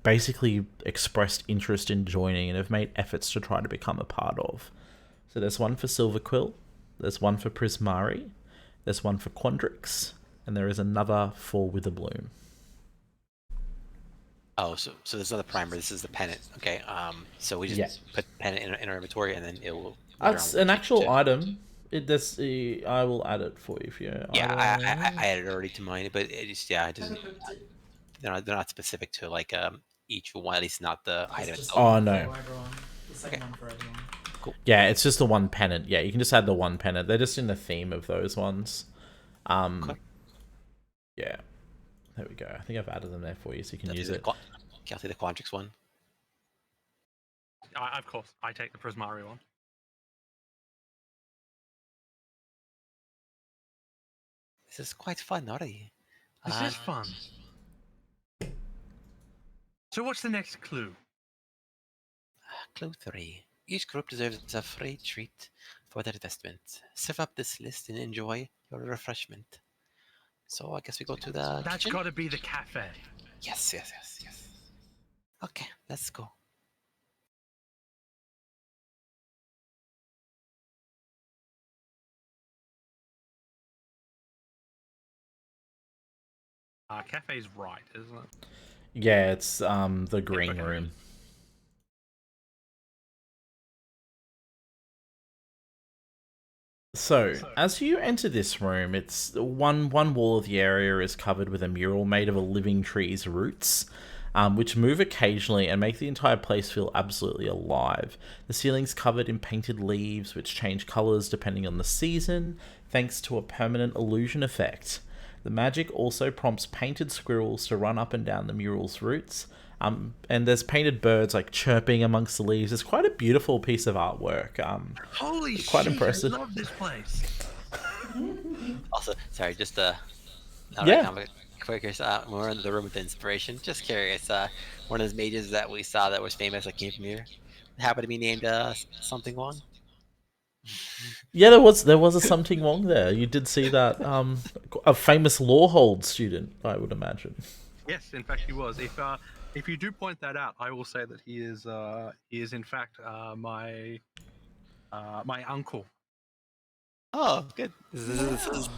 basically expressed interest in joining and have made efforts to try to become a part of. So there's one for Silverquill, there's one for Prismari, there's one for Quandrix, and there is another for Witherbloom. Oh, so there's another primer. This is the pennant. Okay. So we just Yeah. put pennant in our inventory, and then it will. That's an actual item. I will add it for you if you. Yeah, I added it already to mine, but it just it doesn't. They're not specific to like each one. At least not the item Just itself. Oh, one no. for everyone. The same Okay. one for everyone. Yeah, it's just the one pennant. Yeah, you can just add the one pennant. They're just in the theme of those ones. Okay. Yeah. There we go. I think I've added them there for you so you can I'll use do it. I'll take the Quandrix one. Of course, I take the Prismari one. This is quite fun already. This is fun. So what's the next clue? Clue 3. Each group deserves a free treat for their investment. Serve up this list and enjoy your refreshment. So I guess we go to the That's kitchen? got to be the cafe. Yes. Okay, let's go. Cafe's right, isn't it? Yeah, it's the green okay. room. So, as you enter this room, it's one wall of the area is covered with a mural made of a living tree's roots, which move occasionally and make the entire place feel absolutely alive. The ceiling's covered in painted leaves, which change colours depending on the season, thanks to a permanent illusion effect. The magic also prompts painted squirrels to run up and down the mural's roots, and there's painted birds like chirping amongst the leaves. It's quite a beautiful piece of artwork. Holy quite shit, impressive. I love this place. Also, sorry, just Yeah. quick, we're in the room with the inspiration. Just curious, one of those mages that we saw that was famous that came from here happened to be named something Wong. Yeah, there was a something wrong there. You did see that a famous Lawhold student, I would imagine. Yes, in fact he was. If you do point that out, I will say that he is in fact my uncle. Oh, good. This is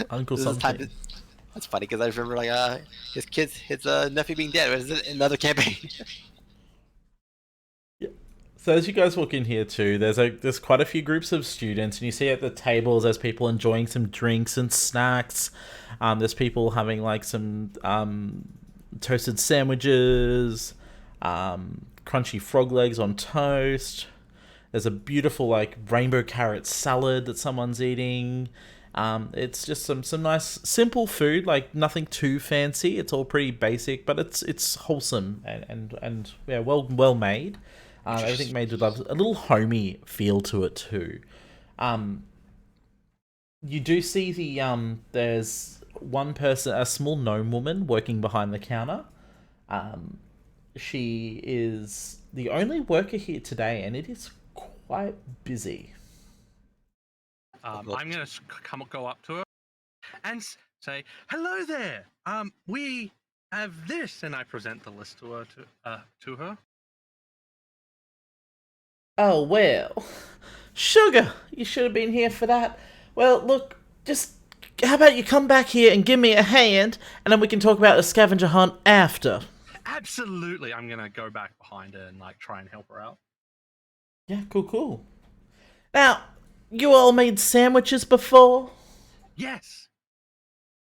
Uncle this is time something. that's funny because I remember like his nephew being dead. Was it another campaign? So as you guys walk in here too, there's quite a few groups of students, and you see at the tables there's people enjoying some drinks and snacks. There's people having like some toasted sandwiches, crunchy frog legs on toast. There's a beautiful like rainbow carrot salad that someone's eating. It's just some nice simple food, like nothing too fancy. It's all pretty basic, but it's wholesome and yeah, well made. Everything made with love. A little homey feel to it too. You do see there's one person, a small gnome woman working behind the counter. She is the only worker here today, and it is quite busy. I'm gonna go up to her and say, "Hello there. We have this," and I present the list to her. Oh, well. Sugar, you should have been here for that. Well, look, just how about you come back here and give me a hand, and then we can talk about the scavenger hunt after. Absolutely, I'm gonna go back behind her and like try and help her out. Yeah, cool. Now, you all made sandwiches before? Yes.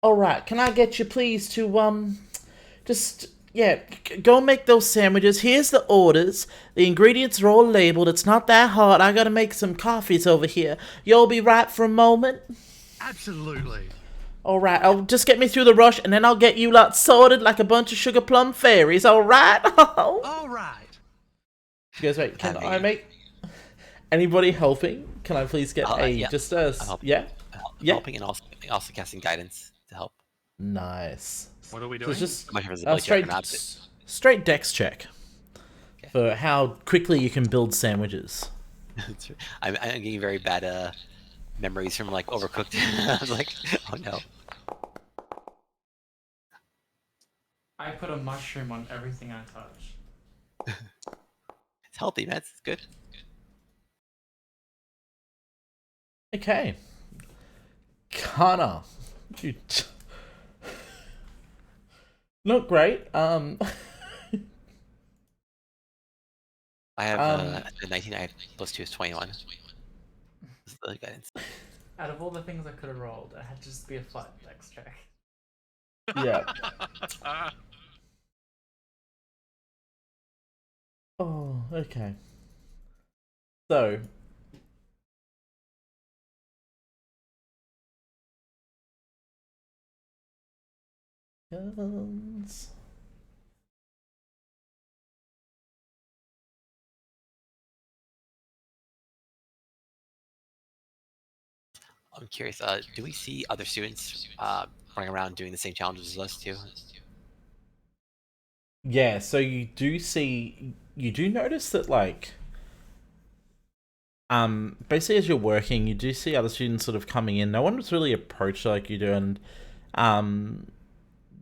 Alright, can I get you please to, just Yeah, go and make those sandwiches. Here's the orders. The ingredients are all labeled. It's not that hard. I gotta make some coffees over here. You'll be right for a moment? Absolutely. Alright, I'll just get me through the rush, and then I'll get you lot sorted like a bunch of sugar plum fairies, alright? All right. She goes, wait, can I Megan. make... Anybody helping? Can I please get yeah. just a... I'm helping. Yeah? Yeah. Helping and also casting guidance to help. Nice. What are we So doing? it's just How much of a visibility check or not? straight dex check. Okay. For how quickly you can build sandwiches. I'm getting very bad memories from like Overcooked. I was like, oh no. I put a mushroom on everything I touch. It's healthy, man. It's good. Okay. Kana. You not great. I have a 19. I have +2 is 21. This is the guidance. Out of all the things I could have rolled, it had to just be a flat dex check. Yeah. Oh, okay. So. Guns. I'm curious. Do we see other students running around doing the same challenges as us too? Yeah, so you do notice that, like, basically as you're working, you do see other students sort of coming in. No one was really approached like you do, and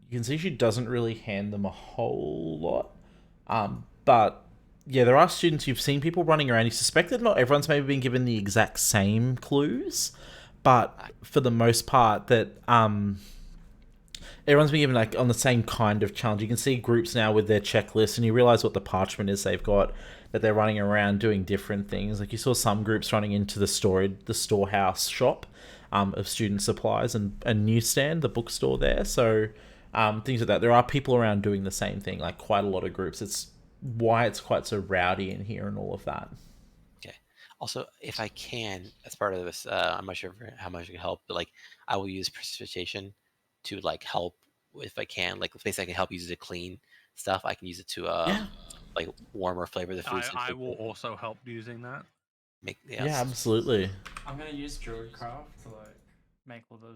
you can see she doesn't really hand them a whole lot. But yeah, there are students, you've seen people running around. You suspect that not everyone's maybe been given the exact same clues, but for the most part that everyone's been given like on the same kind of challenge. You can see groups now with their checklist, and you realize what the parchment is they've got, that they're running around doing different things. Like you saw some groups running into the storehouse shop of student supplies and newsstand, the bookstore there. So things like that. There are people around doing the same thing, like quite a lot of groups. It's why it's quite so rowdy in here and all of that. Okay. Also, if I can, as part of this, I'm not sure how much it can help, but like I will use precipitation to like help if I can. Like, if I can help use it to clean stuff, I can use it to like warm or flavor the food. I will also help using that. Yeah, absolutely. I'm gonna use Druidcraft to like make all the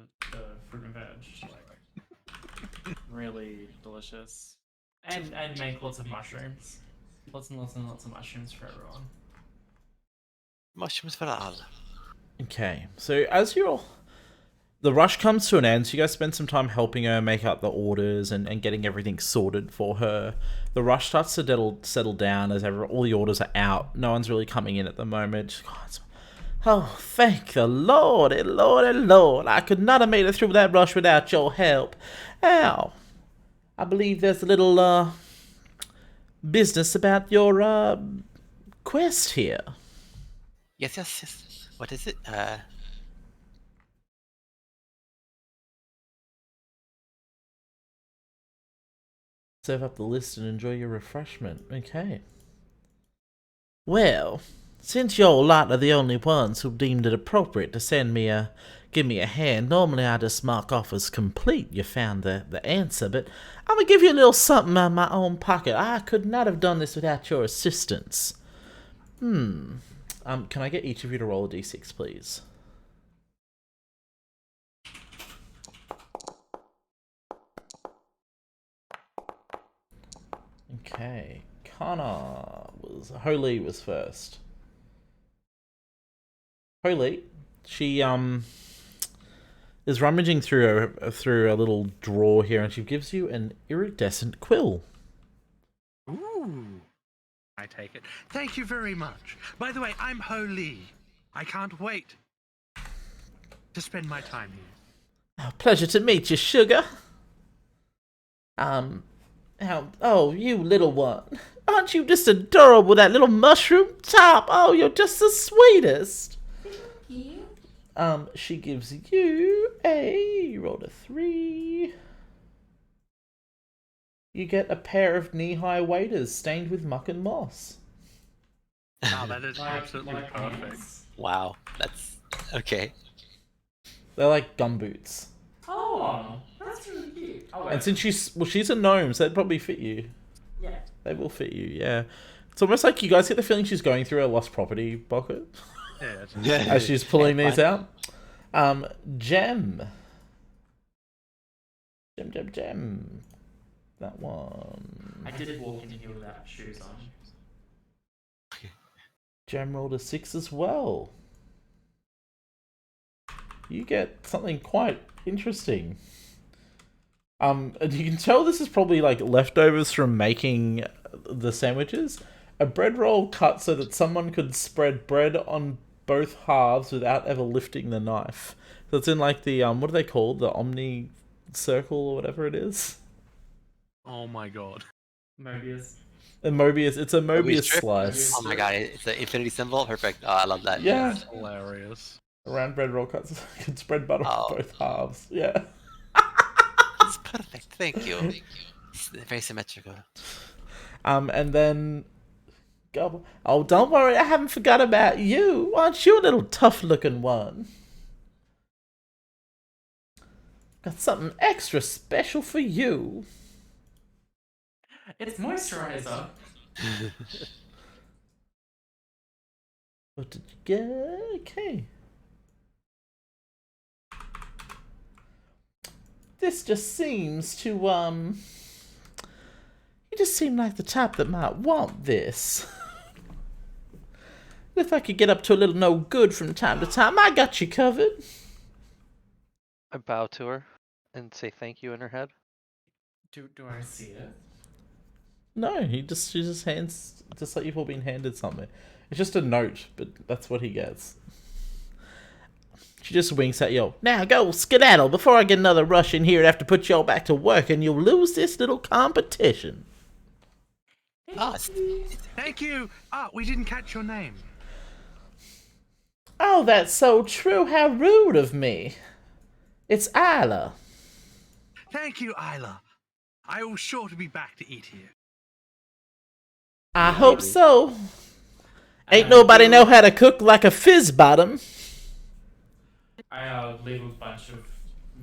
fruit and veg like really delicious, and make lots of mushrooms, lots and lots and lots of mushrooms for everyone. Mushrooms for all. Okay, so as the rush comes to an end, so you guys spend some time helping her make up the orders and getting everything sorted for her. The rush starts to settle down as all the orders are out. No one's really coming in at the moment. Oh, thank the Lord, and Lord, and Lord. I could not have made it through that rush without your help. Ow. I believe there's a little business about your quest here. Yes. What is it? Serve up the list and enjoy your refreshment. Okay. Well, since your lot are the only ones who deemed it appropriate to give me a hand, normally I just mark off as complete you found the answer, but I'm gonna give you a little something out of my own pocket. I could not have done this without your assistance. Can I get each of you to roll a d6, please? Okay, Holy was first. Holy, she is rummaging through a little drawer here, and she gives you an iridescent quill. Ooh. I take it. Thank you very much. By the way, I'm Holy. I can't wait to spend my time here. Oh, pleasure to meet you, sugar. Oh, you little one. Aren't you just adorable, that little mushroom top? Oh, you're just the sweetest. You? She gives you you rolled a 3. you get a pair of knee-high waders stained with muck and moss. Wow, that is absolutely perfect. pants? Wow, that's okay. They're like gumboots. Oh, that's really cute. Oh, wait. And since she's a gnome, so they'd probably fit you. Yeah. They will fit you, yeah. It's almost like you guys get the feeling she's going through a lost property bucket Yeah, as she's pulling Yeah, these out. Gem. Gem. That one. I did walk in here without shoes on. Gem rolled a 6 as well. You get something quite interesting. And you can tell this is probably like leftovers from making the sandwiches. A bread roll cut so that someone could spread bread on both halves without ever lifting the knife. So it's in like the what are they called? The Omni circle or whatever it is. Oh my god. Mobius. It's a Mobius strip? slice. Oh my god, it's the infinity symbol. Perfect. Oh, I love that. Yeah. That's hilarious. A round bread roll cuts so you can spread butter on Oh. both halves. Yeah. It's perfect. Thank you. It's very symmetrical. And then Gobble. Oh, don't worry, I haven't forgot about you. Aren't you a little tough-looking one? Got something extra special for you. It's moisturizer. What did you get? Okay. This just seems to, you just seem like the type that might want this. If I could get up to a little no good from time to time, I got you covered. I bow to her and say thank you in her head. Do I see it? No, she just hands, just like you've all been handed something. It's just a note, but that's what he gets. She just winks at you. Now go skedaddle before I get another rush in here and have to put you all back to work and you'll lose this little competition. Oh, Thank you. We didn't catch your name. Oh, that's so true. How rude of me. It's Isla. Thank you, Isla. I was sure to be back to eat here. I hope so. Ain't nobody know how to cook like a fizz bottom. I leave a bunch of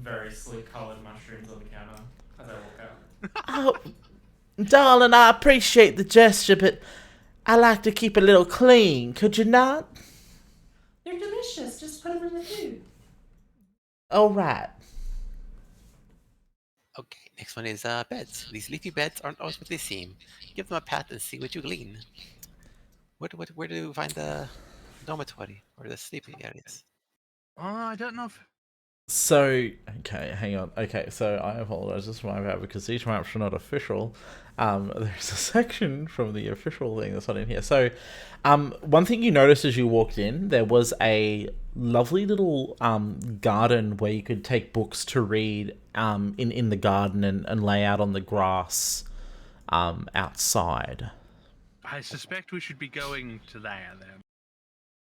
very sleek coloured mushrooms on the counter as I walk out. Oh, darling, I appreciate the gesture, but I like to keep a little clean. Could you not? They're delicious. Just put them in the food. All right. okay. Next one is beds. These leafy beds aren't always what they seem. Give them a pat and see what you glean. Where do you find the dormitory or the sleeping areas? I don't know if... So, okay, hang on. Okay, so I apologize. This is my bad because these maps are not official. There's a section from the official thing that's not in here. So, one thing you noticed as you walked in, there was a lovely little garden where you could take books to read in the garden and lay out on the grass outside. I suspect we should be going to there then.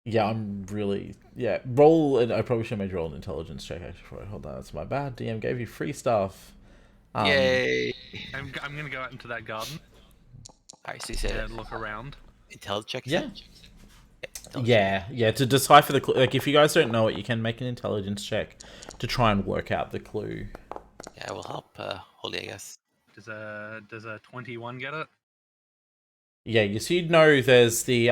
Yeah, roll, and I probably should have made you roll an intelligence check actually. Hold on, that's my bad. DM gave you free stuff. Yay! I'm going to go out into that garden Alright, so you said and look around. intelligence check? Yeah. Intelligence. Yeah, to decipher the clue. Like, if you guys don't know it, you can make an intelligence check to try and work out the clue. Yeah, it will help Holy, I guess. Does a 21 get it? Yeah, you so you'd know there's the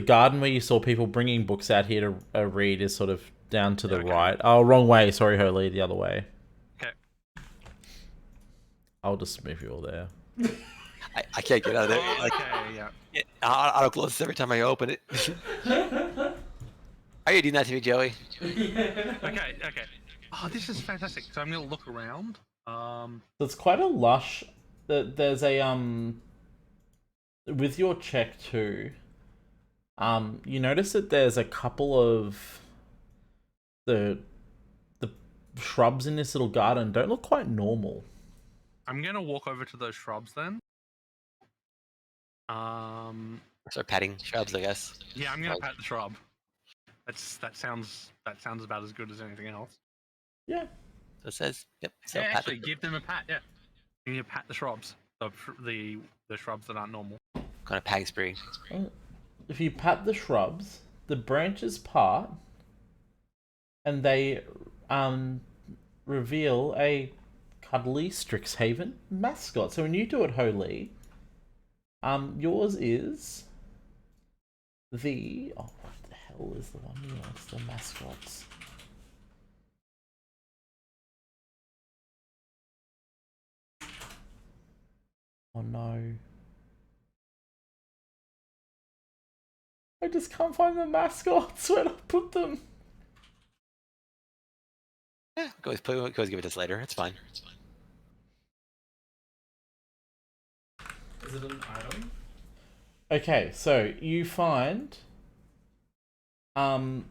garden where you saw people bringing books out here to read is sort of down to the Okay. right. Oh, wrong way. Sorry, Holy, the other way. Okay. I'll just move you all there. I can't get out of there. Like, Okay, yeah. I'll close this every time I open it. Are you doing that to me, Joey? Okay. Oh, this is fantastic. So I'm going to look around. So it's quite a lush. There's a with your check too. You notice that there's a couple of the shrubs in this little garden don't look quite normal. I'm going to walk over to those shrubs then. Start patting shrubs, I guess. Yeah, I'm going to pat the shrub. That sounds about as good as anything else. Yeah. So it says, yep. So Yeah, pat actually, the- give them a pat. Yeah. You need to pat the shrubs. The shrubs that aren't normal. Kind of pag spree. If you pat the shrubs, the branches part, and they reveal a cuddly Strixhaven mascot. So when you do it, Holy, yours is the what the hell is the one you want? It's the mascots. Oh no. I just can't find the mascots. Where did I put them? Yeah, go give it to us later. It's fine. Is it an item? Okay, so you find Yeah,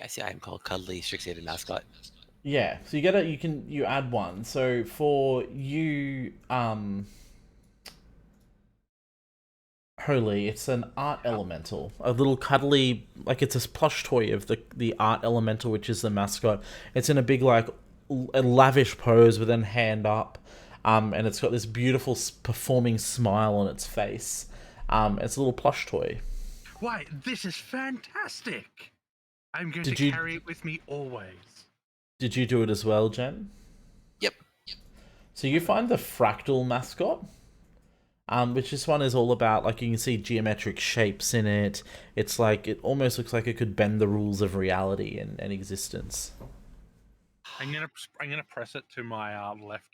I see. I'm called Cuddly Strixhaven Mascot. yeah, so you add one. So for you Holy, it's an art elemental. A little cuddly, like it's a plush toy of the art elemental, which is the mascot. It's in a big, like, a lavish pose with a hand up. And it's got this beautiful performing smile on its face. It's a little plush toy. Why, this is fantastic! I'm going Did to you- carry it with me always. Did you do it as well, Jen? Yep. So you find the Fractal Mascot, which this one is all about, like, you can see geometric shapes in it. It's like, it almost looks like it could bend the rules of reality and existence. I'm gonna press it to my left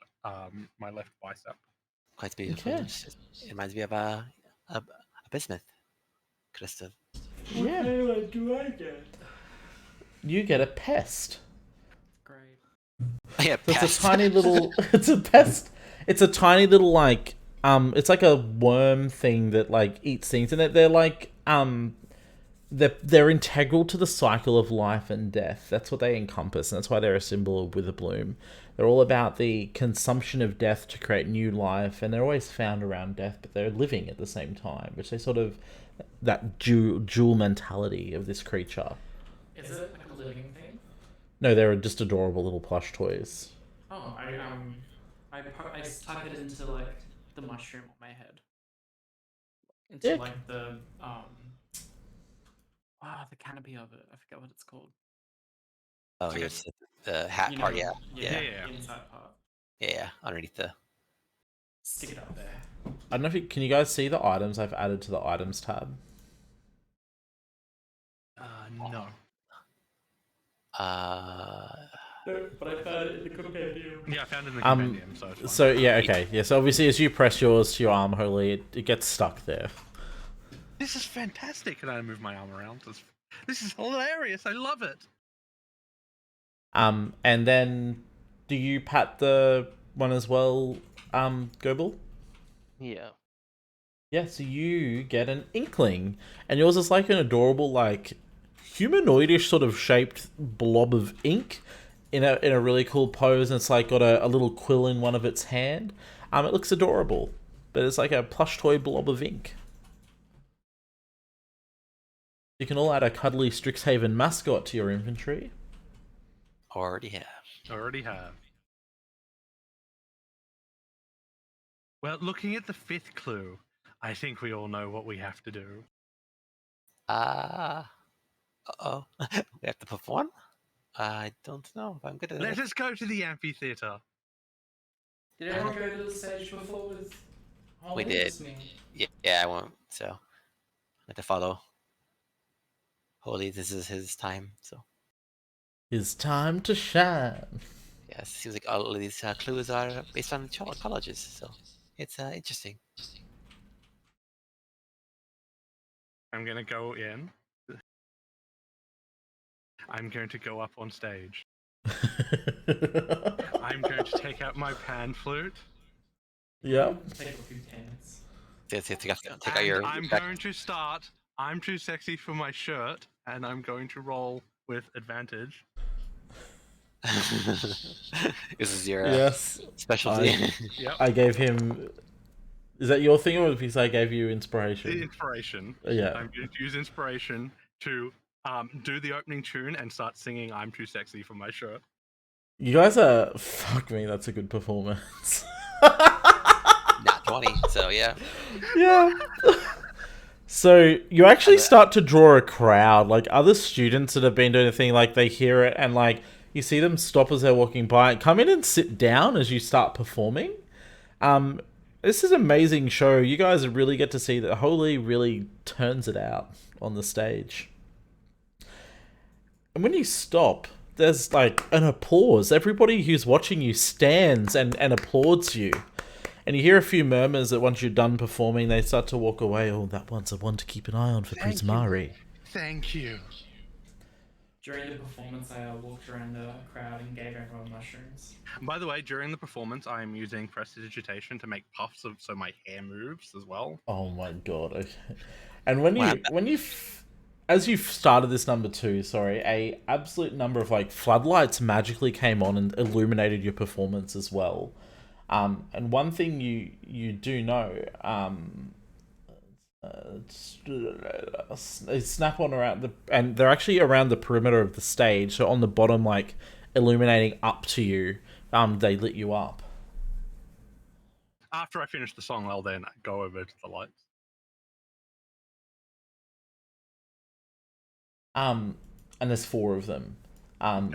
bicep. Quite beautiful. Okay. It reminds me of a bismuth crystal. Yeah. What do I get? You get a pest. Great. Yeah, So it's pest. a tiny little. It's a pest. It's a tiny little, like, it's like a worm thing that, like, eats things, and they're like they're integral to the cycle of life and death. That's what they encompass, and that's why they're a symbol of Witherbloom. They're all about the consumption of death to create new life, and they're always found around death, but they're living at the same time, which they sort of that dual mentality of this creature. Is it like a living thing? No, they're just adorable little plush toys. Oh, I type it into like the mushroom on my head. Into Yeah. like the the canopy of it. I forget what it's called. Oh, Okay. yes, the hat You part. know, Yeah, Yeah. The inside part. yeah. Underneath the. Stick it up there. I don't know if can you guys see the items I've added to the items tab? No. No, but I found it in the compendium. Yeah, I found it in the compendium, so it's fine. So yeah, okay, yeah. So obviously, as you press yours to your arm, Holy, it gets stuck there. This is fantastic, and I move my arm around. This is hilarious. I love it. And then, do you pat the one as well, Goebel? Yeah. Yeah. So you get an inkling, and yours is like an adorable, like, humanoidish sort of shaped blob of ink in a really cool pose, and it's like got a little quill in one of its hand. It looks adorable, but it's like a plush toy blob of ink. You can all add a cuddly Strixhaven mascot to your inventory. Already have. Already have. Well, looking at the fifth clue, I think we all know what we have to do. Uh-oh. We have to perform? I don't know if I'm good at Let it. us go to the amphitheater. Did everyone go to the stage before with Holly? We did. Just me? Yeah, I won't. So I have to follow. Holy, this is his time. So It's time to shine. yes, seems like all of these clues are based on colleges. So it's interesting. I'm going to go in. I'm going to go up on stage. I'm going to take out my pan flute. Yep. Take a few pens. Take out And your. I'm going to start. I'm too sexy for my shirt, and I'm going to roll with advantage. This is your Yes. specialty. Yep. I gave him. Is that your thing, or because I gave you The inspiration? inspiration. Yeah. I'm going to use inspiration to do the opening tune and start singing "I'm Too Sexy for My Shirt." You guys are... Fuck me, that's a good performance. Not 20, so yeah. Yeah. So you actually start to draw a crowd, like other students that have been doing the thing, like they hear it and like you see them stop as they're walking by and come in and sit down as you start performing. This is an amazing show. You guys really get to see that Holy really turns it out on the stage. And when you stop, there's like an applause. Everybody who's watching you stands and applauds you. And you hear a few murmurs that once you're done performing, they start to walk away. Oh, that one's a one to keep an eye on for Prince Mari. Thank you. During the performance, I walked around the crowd and gave everyone mushrooms. By the way, during the performance, I am using prestidigitation to make puffs so my hair moves as well. Oh my god. Okay. And as you started this number 2, sorry, a absolute number of like floodlights magically came on and illuminated your performance as well. And one thing you do know, they snap on around and they're actually around the perimeter of the stage. So on the bottom, like illuminating up to you, they lit you up. After I finish the song, I'll then go over to the lights. And there's 4 of them.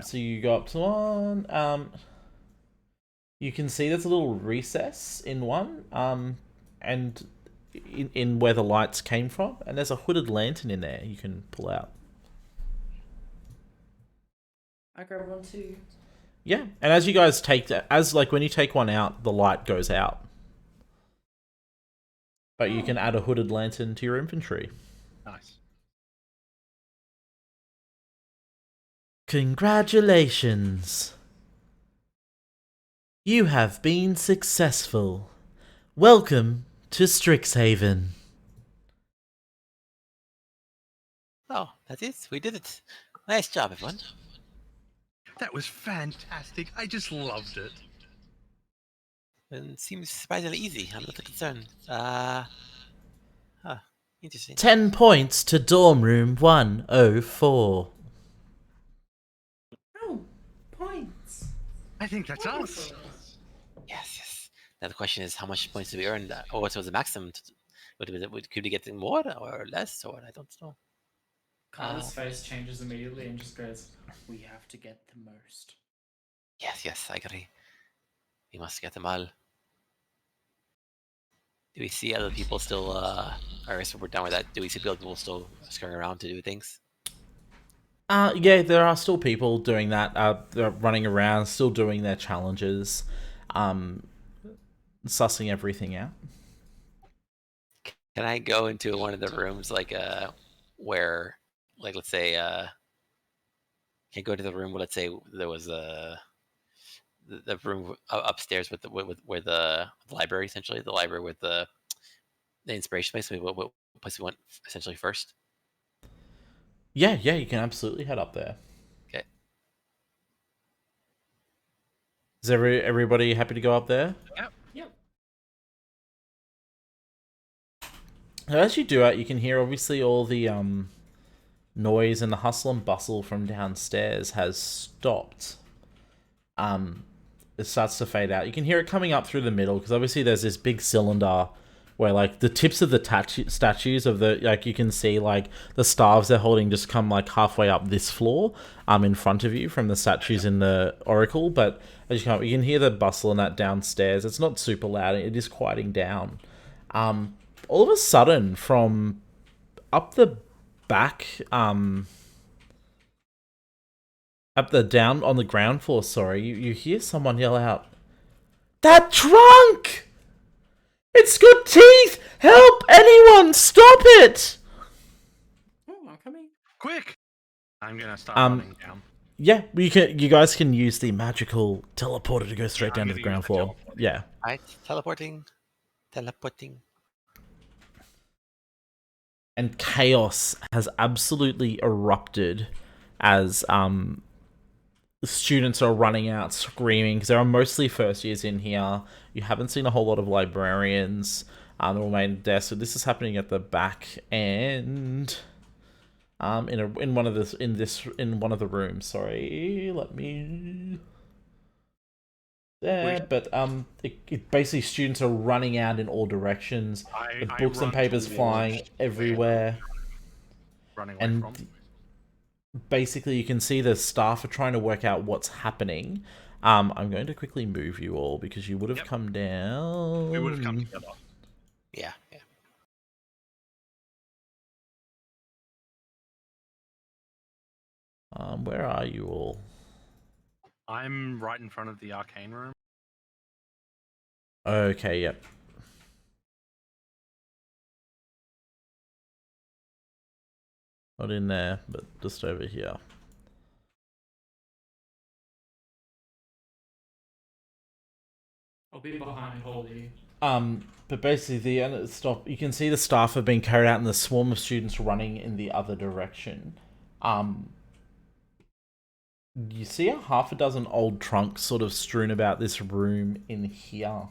So you go up to one. You can see there's a little recess in one. And in where the lights came from, and there's a hooded lantern in there you can pull out. I grab one too. Yeah, and as you guys take that, when you take one out, the light goes out. But you can add a hooded lantern to your inventory. Nice. Congratulations! You have been successful. Welcome to Strixhaven. Oh, that's it. We did it. Nice job, everyone. That was fantastic. I just loved it. And it seems surprisingly easy. I'm a little concerned. Interesting. 10 points to dorm room 104. Oh, points. I think that's us. Yes. Now the question is, how much points do we earn? Or what was the maximum? Could we get more or less? Or I don't know. Carter's face changes immediately and just goes, "We have to get the most." Yes, I agree. We must get them all. Do we see other people still, I guess we're done with that. Do we see other people still scurrying around to do things? Yeah, there are still people doing that. They're running around, still doing their challenges, sussing everything out. Can I go into one of the rooms, where, let's say, can I go to the room where, let's say, there was the room upstairs with where the library, essentially, the library with the inspiration place. What place we went essentially first? Yeah, you can absolutely head up there. Okay. Is everybody happy to go up there? Yep. As you do it, you can hear obviously all the noise and the hustle and bustle from downstairs has stopped. It starts to fade out. You can hear it coming up through the middle because obviously there's this big cylinder where like the tips of the statues of the, like you can see like the staves they're holding just come like halfway up this floor in front of you from the statues in the oracle. But as you come up, you can hear the bustle and that downstairs. It's not super loud. It is quieting down. All of a sudden from up the back, up the down on the ground floor, sorry, you hear someone yell out, "That trunk! It's got teeth! Help! Anyone! Stop it!" Oh, I'm coming. Quick! I'm gonna start running down. Yeah, you guys can use the magical teleporter to go straight down to the I'm ground using the floor. Yeah. Alright, teleporting. And chaos has absolutely erupted as students are running out screaming because there are mostly first years in here. You haven't seen a whole lot of librarians. They're all made there. So this is happening at the back end. In one of the rooms. Sorry, let me there, but basically students are running out in all directions. With I books and run papers towards flying where everywhere. running away And from. basically you can see the staff are trying to work out what's happening. I'm going to quickly move you all because you would have come down. We would have come together. Yeah. Where are you all? I'm right in front of the Arcane Room. Okay, yep. Not in there, but just over here. I'll be behind Holy. But basically, you can see the staff have been carried out and the swarm of students running in the other direction. You see a half a dozen old trunks sort of strewn about this room in here.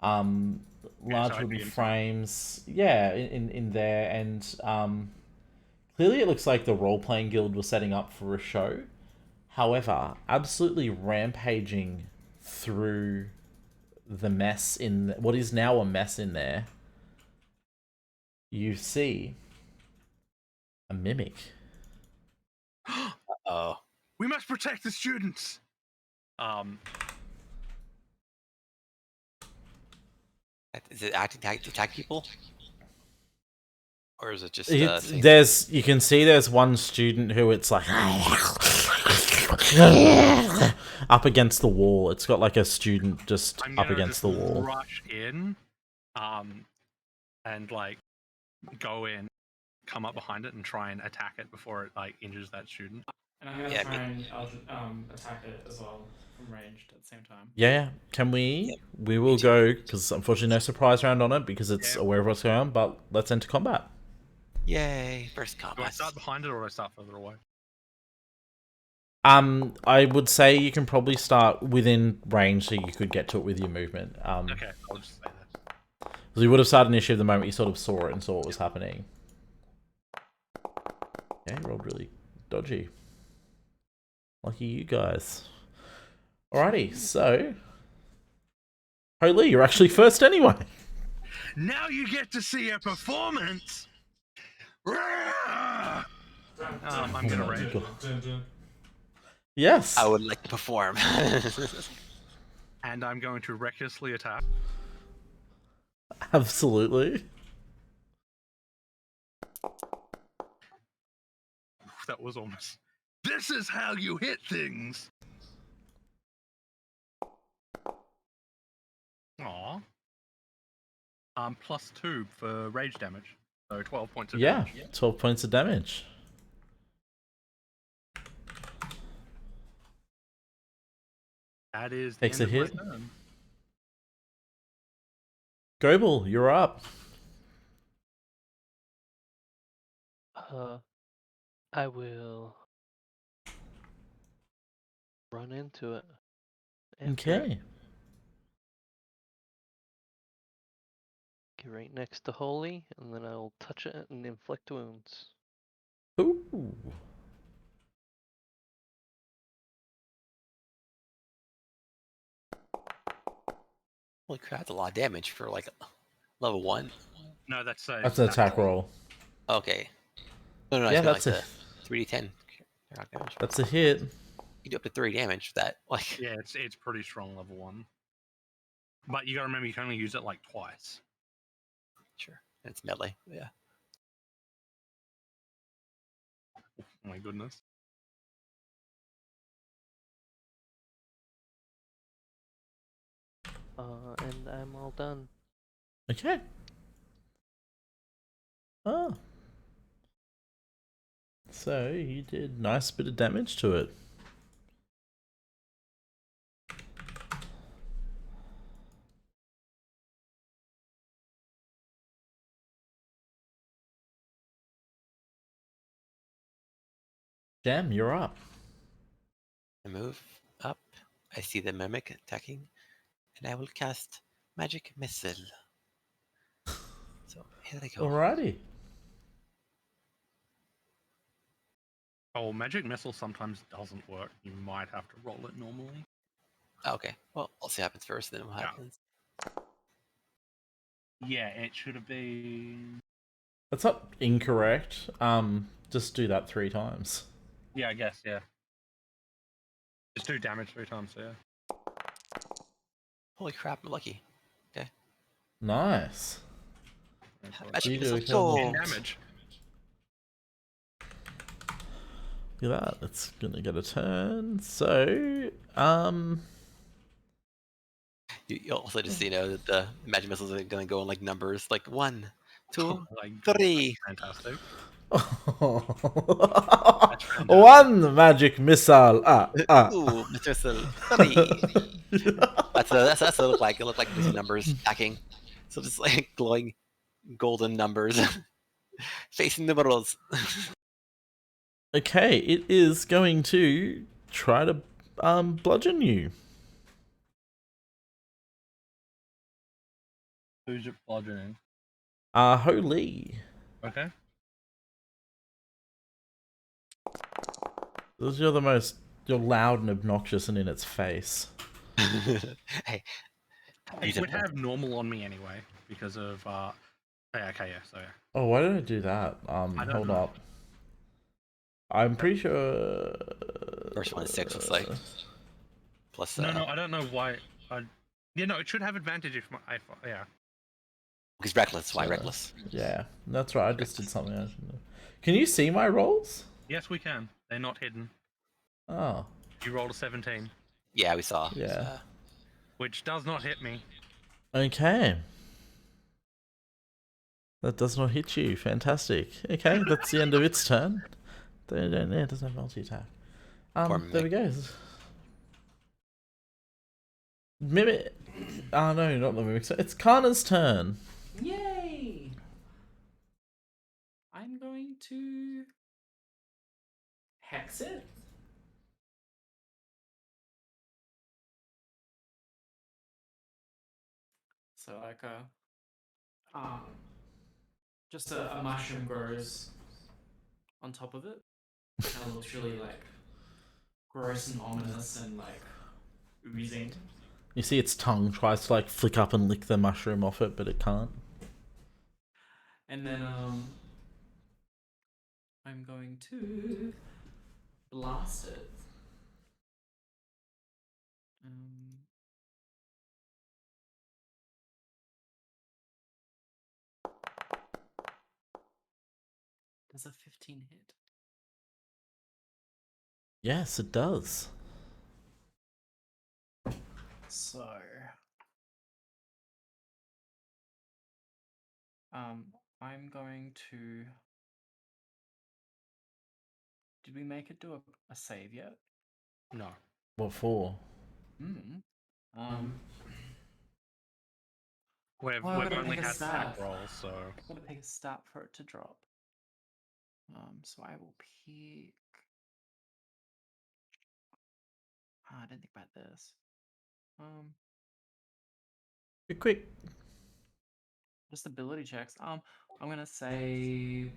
Large wooden frames, yeah, in there, and clearly it looks like the role-playing guild was setting up for a show. However, absolutely rampaging through the mess in what is now a mess in there, you see a mimic. Oh. We must protect the students. Is it acting to attack people? Or is it just you can see there's one student who it's like up against the wall. It's got like a student just up against the wall. Rush in, and like go in, come up behind it and try and attack it before it like injures that student. And I'm gonna try and attack it as well from ranged at the same time. Yeah, can we? Yeah. We will go, because unfortunately no surprise round on it because it's aware of what's going on, but let's enter combat. Yay, first combat. Do I start behind it or do I start further away? I would say you can probably start within range so you could get to it with your movement. Okay, I'll just say that. So you would have started initiative the moment you sort of saw it and saw what was happening. Yeah, you rolled really dodgy. Lucky you guys. Alrighty, so Holy, you're actually first anyway. Now you get to see a performance. I'm gonna rage. Yes. I would like to perform. And I'm going to recklessly attack. Absolutely. That was almost. This is how you hit things. Aw. +2 for rage damage. So 12 points of damage. Yeah, 12 points of damage. That is Takes a hit. turn. Goebel, you're up. I will run into it. Okay. Get right next to Holy, and then I'll touch it and inflict wounds. Ooh. Holy crap, that's a lot of damage for like level 1. No, that's an attack roll. Okay. No, yeah, that's like a 3d10 damage. That's a hit. You do up to 3 damage for that. Like, yeah, it's pretty strong level 1. But you gotta remember you can only use it like twice. Sure. It's melee. Yeah. Oh my goodness. And I'm all done. Okay. Oh. So you did a nice bit of damage to it. Jam, you're up. I move up. I see the mimic attacking, and I will cast Magic Missile. So here they go. Alrighty. Oh, Magic Missile sometimes doesn't work. You might have to roll it normally. Okay. Well, I'll see what happens first, then what Yeah. happens. Yeah, it should have been. That's not incorrect. Just do that 3 times. Yeah, I guess. Yeah. Just do damage 3 times. So yeah. Holy crap! I'm lucky. Nice. Magic You missile do Jolt. 10 damage. Look at that. It's gonna get a turn. So, You also just that the magic missiles are going to go in like numbers, like 1, 2, Like 3. fantastic. one magic missile. Ooh, missile 3. That's what it looked like. It looked like these numbers stacking. So just like glowing golden numbers facing the middles. Okay, it is going to try to bludgeon you. Who's it bludgeoning? Holy. Okay. Because you're loud and obnoxious and in its face. Hey, It would have normal on me anyway because of yeah, okay, yeah, so yeah. Oh, why did I do that? I don't Hold know. up. I'm pretty sure. First one is 6, looks like. Plus, No, I don't know why. Yeah, no, it should have advantage if yeah. Because reckless. Why So, reckless? Yeah, that's right. I just did something I shouldn't have. Can you see my rolls? Yes, we can. They're not hidden. Oh, You rolled a 17, Yeah, we saw. Yeah. which does not hit me. okay. That does not hit you. Fantastic. Okay, that's the end of its turn. It doesn't have multi-attack. Poor There we go. Mimic. Oh no, not the mimic. It's Kana's turn. Yay! I'm going to hex it. So like just a mushroom grows on top of it. And it looks really like gross and ominous and like oozing. You see its tongue tries to like flick up and lick the mushroom off it, but it can't. And then I'm going to blast it. Does a 15 hit? Yes, it does. So I'm going to. Did we make it do a save yet? No. What for? We've Well, I've gotta only pick a had stat. attack rolls, so. I've got to pick a stat for it to drop. So I will pick. I didn't think about this. Quick. Just ability checks. I'm gonna say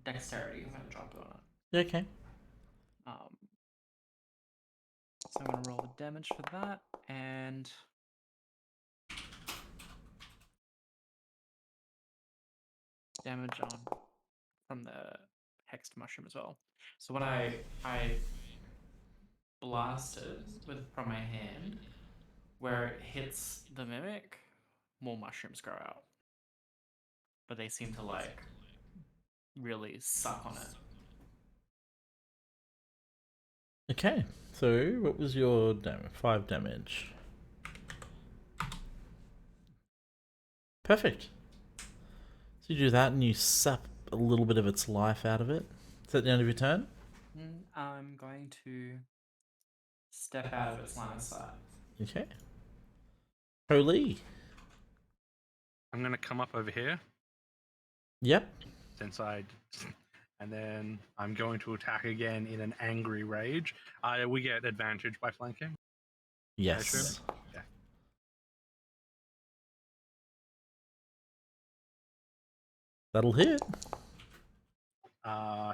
dexterity. I'm gonna drop it on it. Okay. So I'm gonna roll the damage for that and. Damage on from the hexed mushroom as well. So when I blast it from my hand, where it hits the mimic, more mushrooms grow out. But they seem to like really suck on it. Okay. So what was your damage? 5 damage. Perfect. So you do that and you sap a little bit of its life out of it. Is that the end of your turn? I'm going to step out of its line of sight. Okay. Holy. I'm going to come up over here. Yep. And then I'm going to attack again in an angry rage. We get advantage by flanking. Yes. Yeah. That'll hit.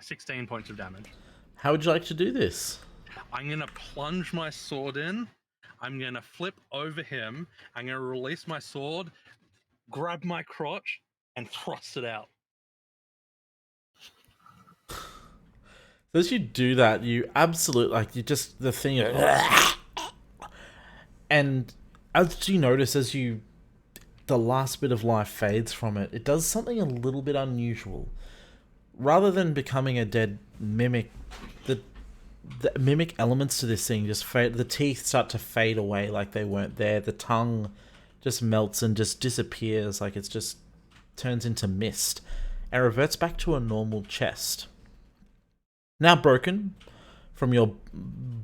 16 points of damage. How would you like to do this? I'm going to plunge my sword in. I'm going to flip over him. I'm going to release my sword, grab my crotch, and thrust it out. As you do that, you absolutely, like, you just, the thing, and as you notice, the last bit of life fades from it, it does something a little bit unusual. Rather than becoming a dead mimic, the mimic elements to this thing just fade. The teeth start to fade away like they weren't there. The tongue just melts and just disappears, like it's just turns into mist, and reverts back to a normal chest. Now broken from your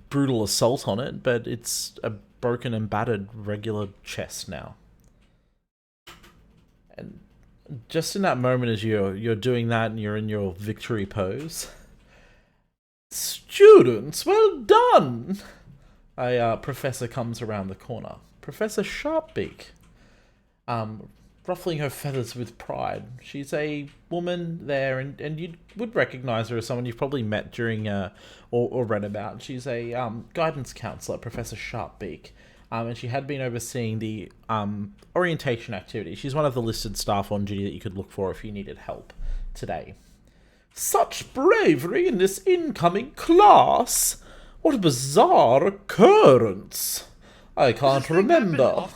brutal assault on it, but it's a broken and battered regular chest now. And just in that moment, as you're doing that and you're in your victory pose, students, well done! A professor comes around the corner. Professor Sharpbeak, ruffling her feathers with pride. She's a woman there, and you would recognize her as someone you've probably met during or read about. She's a guidance counselor, Professor Sharpbeak, and she had been overseeing the orientation activity. She's one of the listed staff on duty that you could look for if you needed help today. Such bravery in this incoming class! What a bizarre occurrence! I can't remember.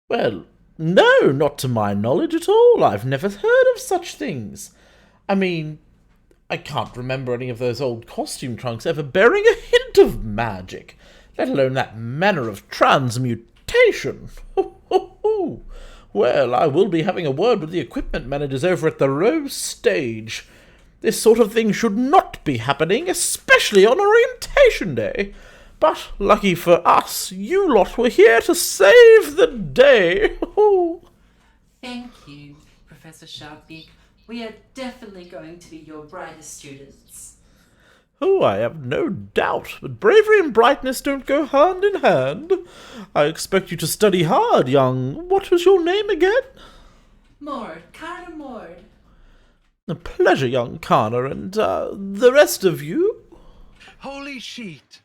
Well, no, not to my knowledge at all. I've never heard of such things. I mean, I can't remember any of those old costume trunks ever bearing a hint of magic, let alone that manner of transmutation. Well, I will be having a word with the equipment managers over at the Rose Stage. This sort of thing should not be happening, especially on Orientation Day. But lucky for us, you lot were here to save the day. Thank you, Professor Sharpbeak. We are definitely going to be your brightest students. Oh, I have no doubt, but bravery and brightness don't go hand in hand. I expect you to study hard, young... What was your name again? Mord, Carter Mord. A pleasure, young Kana, and the rest of you? Holy sheet!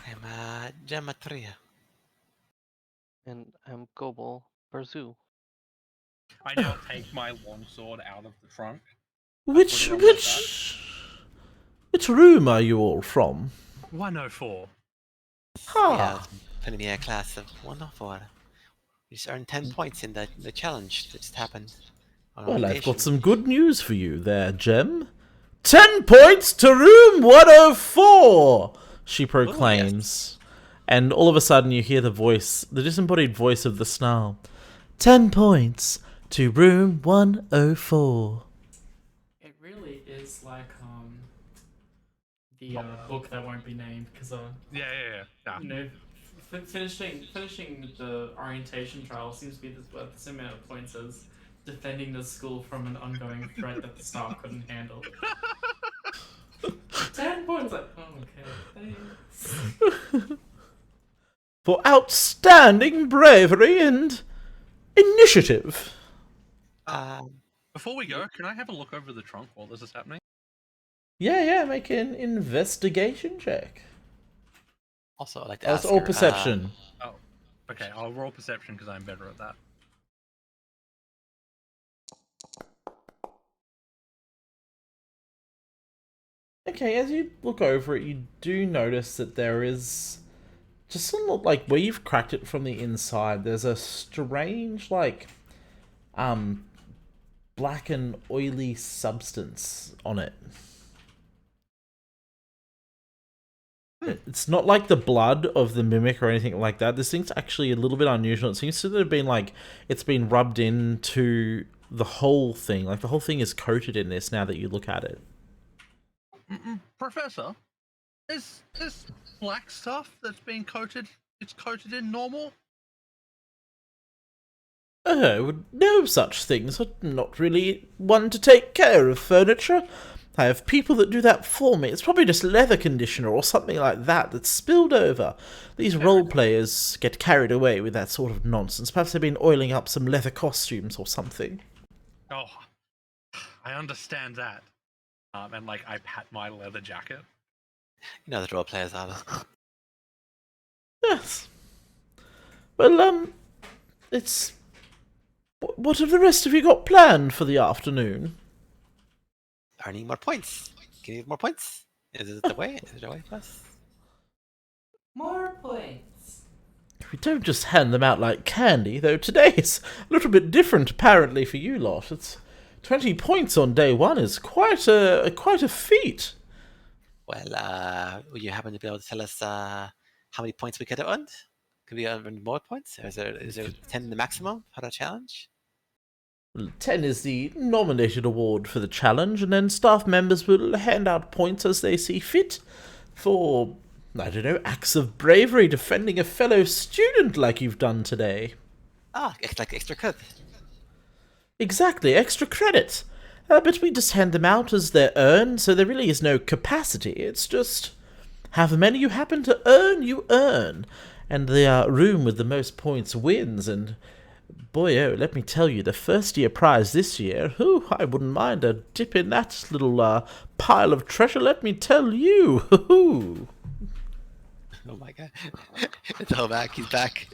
I'm Gematria. And I'm Gobel Barzu. I now take my longsword out of the trunk. Which room are you all from? 104. Yeah, it's gonna be a class of 104. We just earned 10 points in the challenge that just happened. Well, I've got some good news for you there, Gem. 10 points to room 104! She proclaims. And all of a sudden you hear the disembodied voice of the Snarl. 10 points to room 104. It really is like the book that won't be named because Yeah. you know, finishing the orientation trial seems to be the same amount of points as defending the school from an ongoing threat that the staff couldn't handle. 10 points, like, oh, okay, thanks. For outstanding bravery and initiative. Before we go, can I have a look over the trunk while this is happening? Yeah, make an investigation check. Also, I'd like to That's ask all her, perception. Oh, okay. I'll roll perception because I'm better at that. Okay, as you look over it, you do notice that there is just some, like, where you've cracked it from the inside, there's a strange, like, black and oily substance on it. It's not like the blood of the mimic or anything like that. This thing's actually a little bit unusual. It seems to have been, like, it's been rubbed into the whole thing. Like, the whole thing is coated in this now that you look at it. Professor, is this black stuff that's being coated, it's coated in normal? Oh, no such things. I'm not really one to take care of furniture. I have people that do that for me. It's probably just leather conditioner or something like that that's spilled over. These role players get carried away with that sort of nonsense. Perhaps they've been oiling up some leather costumes or something. Oh, I understand that. And like I pat my leather jacket. You know the role players are. Yes. Well, it's... What have the rest of you got planned for the afternoon? Earning more points. Can you get more points? Is it the way? Is it a way for us? More points. We don't just hand them out like candy, though today is a little bit different apparently for you lot. It's 20 points on day one is quite a feat. Well, will you happen to be able to tell us how many points we could have earned? Could we earn more points? Or is there 10 the maximum for the challenge? Well, 10 is the nominated award for the challenge, and then staff members will hand out points as they see fit for, I don't know, acts of bravery defending a fellow student like you've done today. Ah, it's like extra credit. Exactly, extra credit. But we just hand them out as they're earned, so there really is no capacity. It's just however many you happen to earn, you earn. And the room with the most points wins, and boy, oh, let me tell you, the first year prize this year, I wouldn't mind a dip in that little pile of treasure, let me tell you. Oh my god. It's all back. He's back.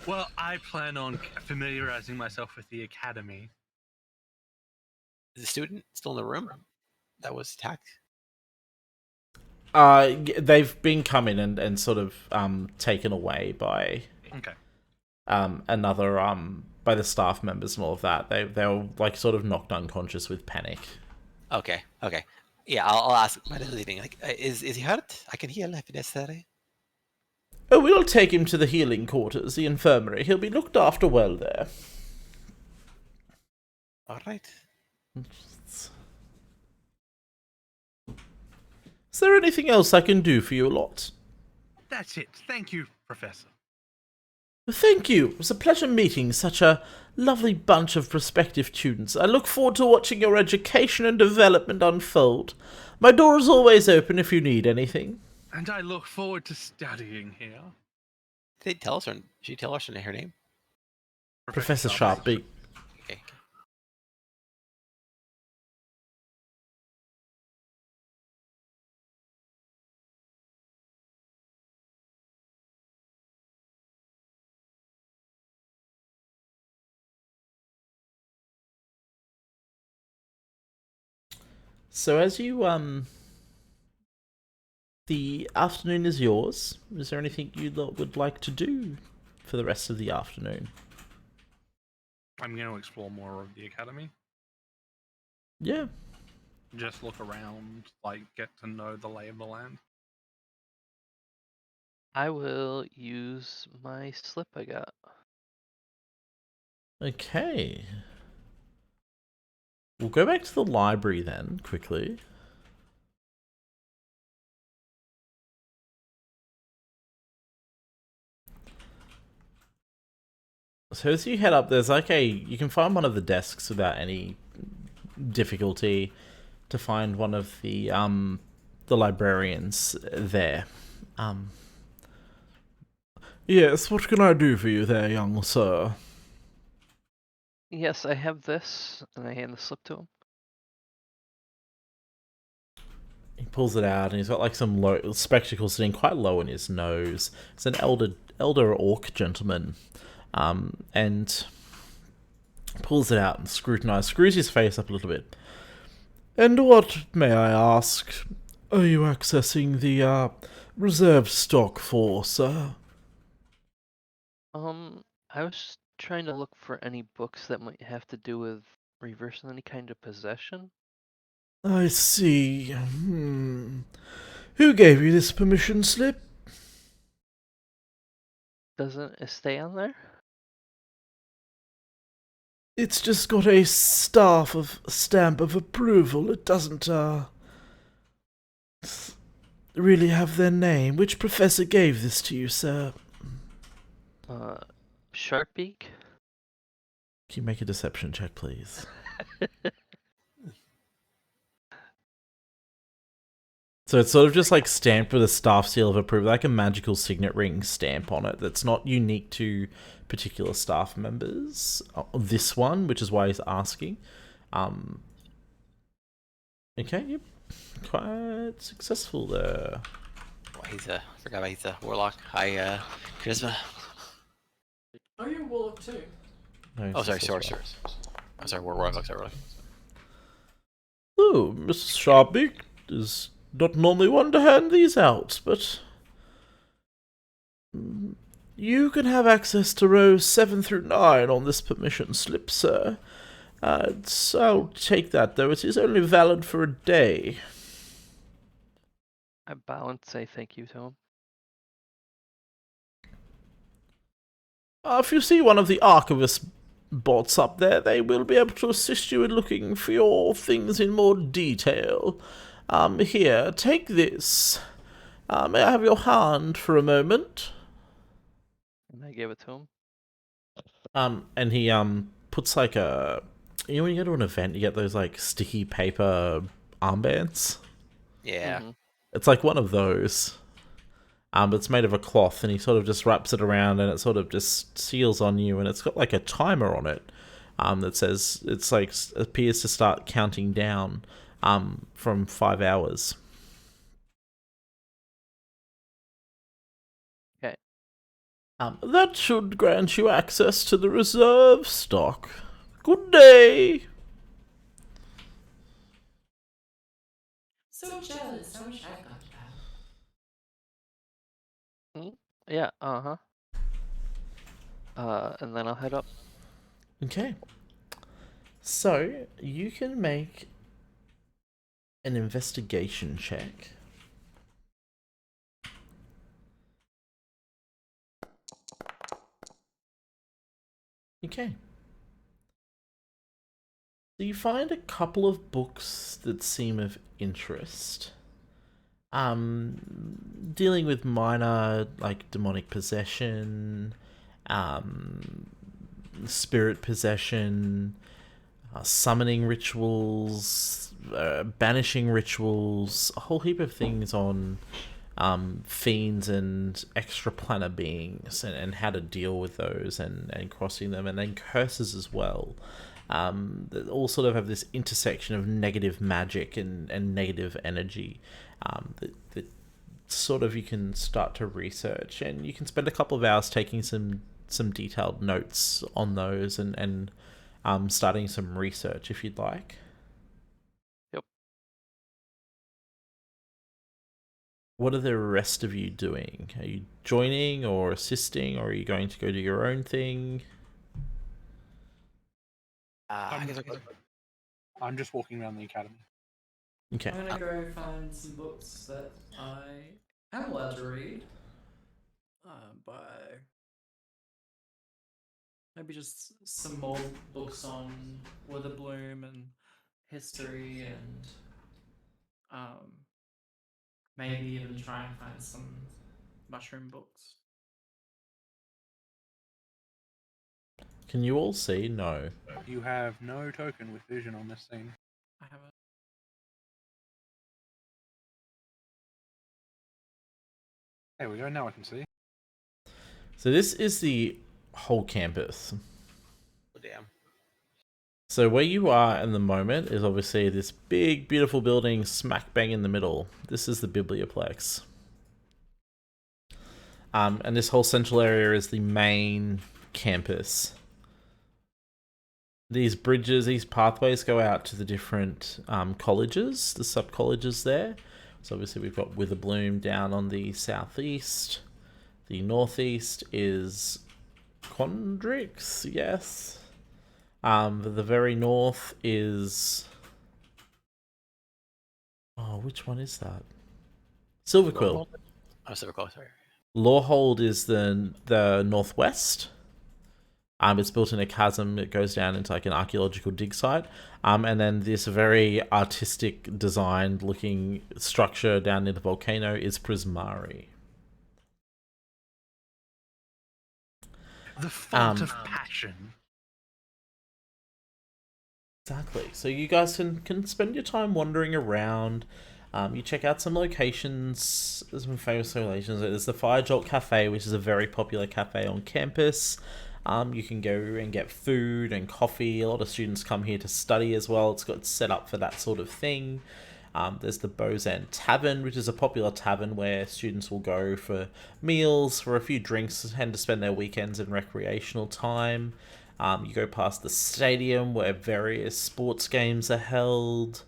Well, I plan on familiarizing myself with the academy. Is the student still in the room that was attacked? They've been coming and sort of taken away by Okay. another by the staff members and all of that. They were like sort of knocked unconscious with panic. Okay. Yeah, I'll ask by the leaving. Like, is he hurt? I can heal if necessary. Oh, we'll take him to the healing quarters, the infirmary. He'll be looked after well there. All right. Is there anything else I can do for you lot? That's it. Thank you, Professor. Thank you. It was a pleasure meeting such a lovely bunch of prospective students. I look forward to watching your education and development unfold. My door is always open if you need anything. And I look forward to studying here. Did they tell us, or did she tell us her name? Professor Sharpbeak. Okay. So as you, the afternoon is yours. Is there anything you lot would like to do for the rest of the afternoon? I'm going to explore more of the academy. Yeah. Just look around, like, get to know the lay of the land. I will use my slip I got. Okay. We'll go back to the library then, quickly. So as you head up, there's like you can find one of the desks without any difficulty to find one of the librarians there. Yes, what can I do for you there, young sir? Yes, I have this, and I hand the slip to him. He pulls it out, and he's got like some low spectacles sitting quite low in his nose. It's an elder orc gentleman, and pulls it out and screws his face up a little bit. And what, may I ask, are you accessing the reserved stock for, sir? I was just trying to look for any books that might have to do with reversing any kind of possession. I see. Who gave you this permission slip? Doesn't it stay on there? It's just got a stamp of approval. It doesn't, really have their name. Which professor gave this to you, sir? Sharpbeak? Can you make a deception check, please? So it's sort of just like stamped with a staff seal of approval, like a magical signet ring stamp on it that's not unique to particular staff members. This one, which is why he's asking. Okay, yep. Quite successful there. He's a warlock. High charisma. Oh, you're a warlock too. No, Oh, it's a sorry. sorcerer. I'm sorry, warlock. Oh, Mrs. Sharpbeak is not normally one to hand these out, but you can have access to rows 7 through 9 on this permission slip, sir. I'll take that, though it is only valid for a day. I bow and say thank you to him. If you see one of the archivist bots up there, they will be able to assist you in looking for your things in more detail. Here, take this. May I have your hand for a moment? And I gave it to him. And he puts like a, you know when you go to an event, you get those like sticky paper armbands. Yeah. Mhm. It's like one of those. But it's made of a cloth, and he sort of just wraps it around, and it sort of just seals on you, and it's got like a timer on it, that says it's like appears to start counting down, from 5 hours. Okay. That should grant you access to the reserve stock. Good day. So jealous. I wish I got that. Yeah, and then I'll head up. Okay. So you can make an investigation check. Okay. So you find a couple of books that seem of interest. Dealing with minor, like, demonic possession, spirit possession, summoning rituals, banishing rituals, a whole heap of things on fiends and extraplanar beings, and how to deal with those and crossing them, and then curses as well. That all sort of have this intersection of negative magic and negative energy, that sort of you can start to research, and you can spend a couple of hours taking some detailed notes on those, and starting some research if you'd like. Yep. What are the rest of you doing? Are you joining or assisting, or are you going to go do your own thing? I guess I'm just walking around the academy. Okay. I'm gonna go find some books that I am allowed to read. By maybe just some more books on Witherbloom and history, and maybe even try and find some mushroom books. Can you all see? No. You have no token with vision on this scene. I have a There we go, now I can see. So this is the whole campus. Oh, damn. So where you are in the moment is obviously this big, beautiful building smack bang in the middle. This is the Biblioplex. And this whole central area is the main campus. These bridges, these pathways go out to the different colleges, the sub-colleges there. So obviously we've got Witherbloom down on the southeast. The northeast is Quandrix, yes. The very north is... Oh, which one is that? Silverquill. Oh, Silverquill, sorry. Lawhold is the northwest. It's built in a chasm. It goes down into like an archaeological dig site. And then this very artistic designed looking structure down near the volcano is Prismari. The font of passion. Exactly. So you guys can spend your time wandering around. You check out some locations. There's some famous locations. There's the Fire Jolt Cafe, which is a very popular cafe on campus. You can go and get food and coffee. A lot of students come here to study as well. It's got set up for that sort of thing. There's the Bosan Tavern, which is a popular tavern where students will go for meals, for a few drinks, and to spend their weekends in recreational time. You go past the stadium where various sports games are held.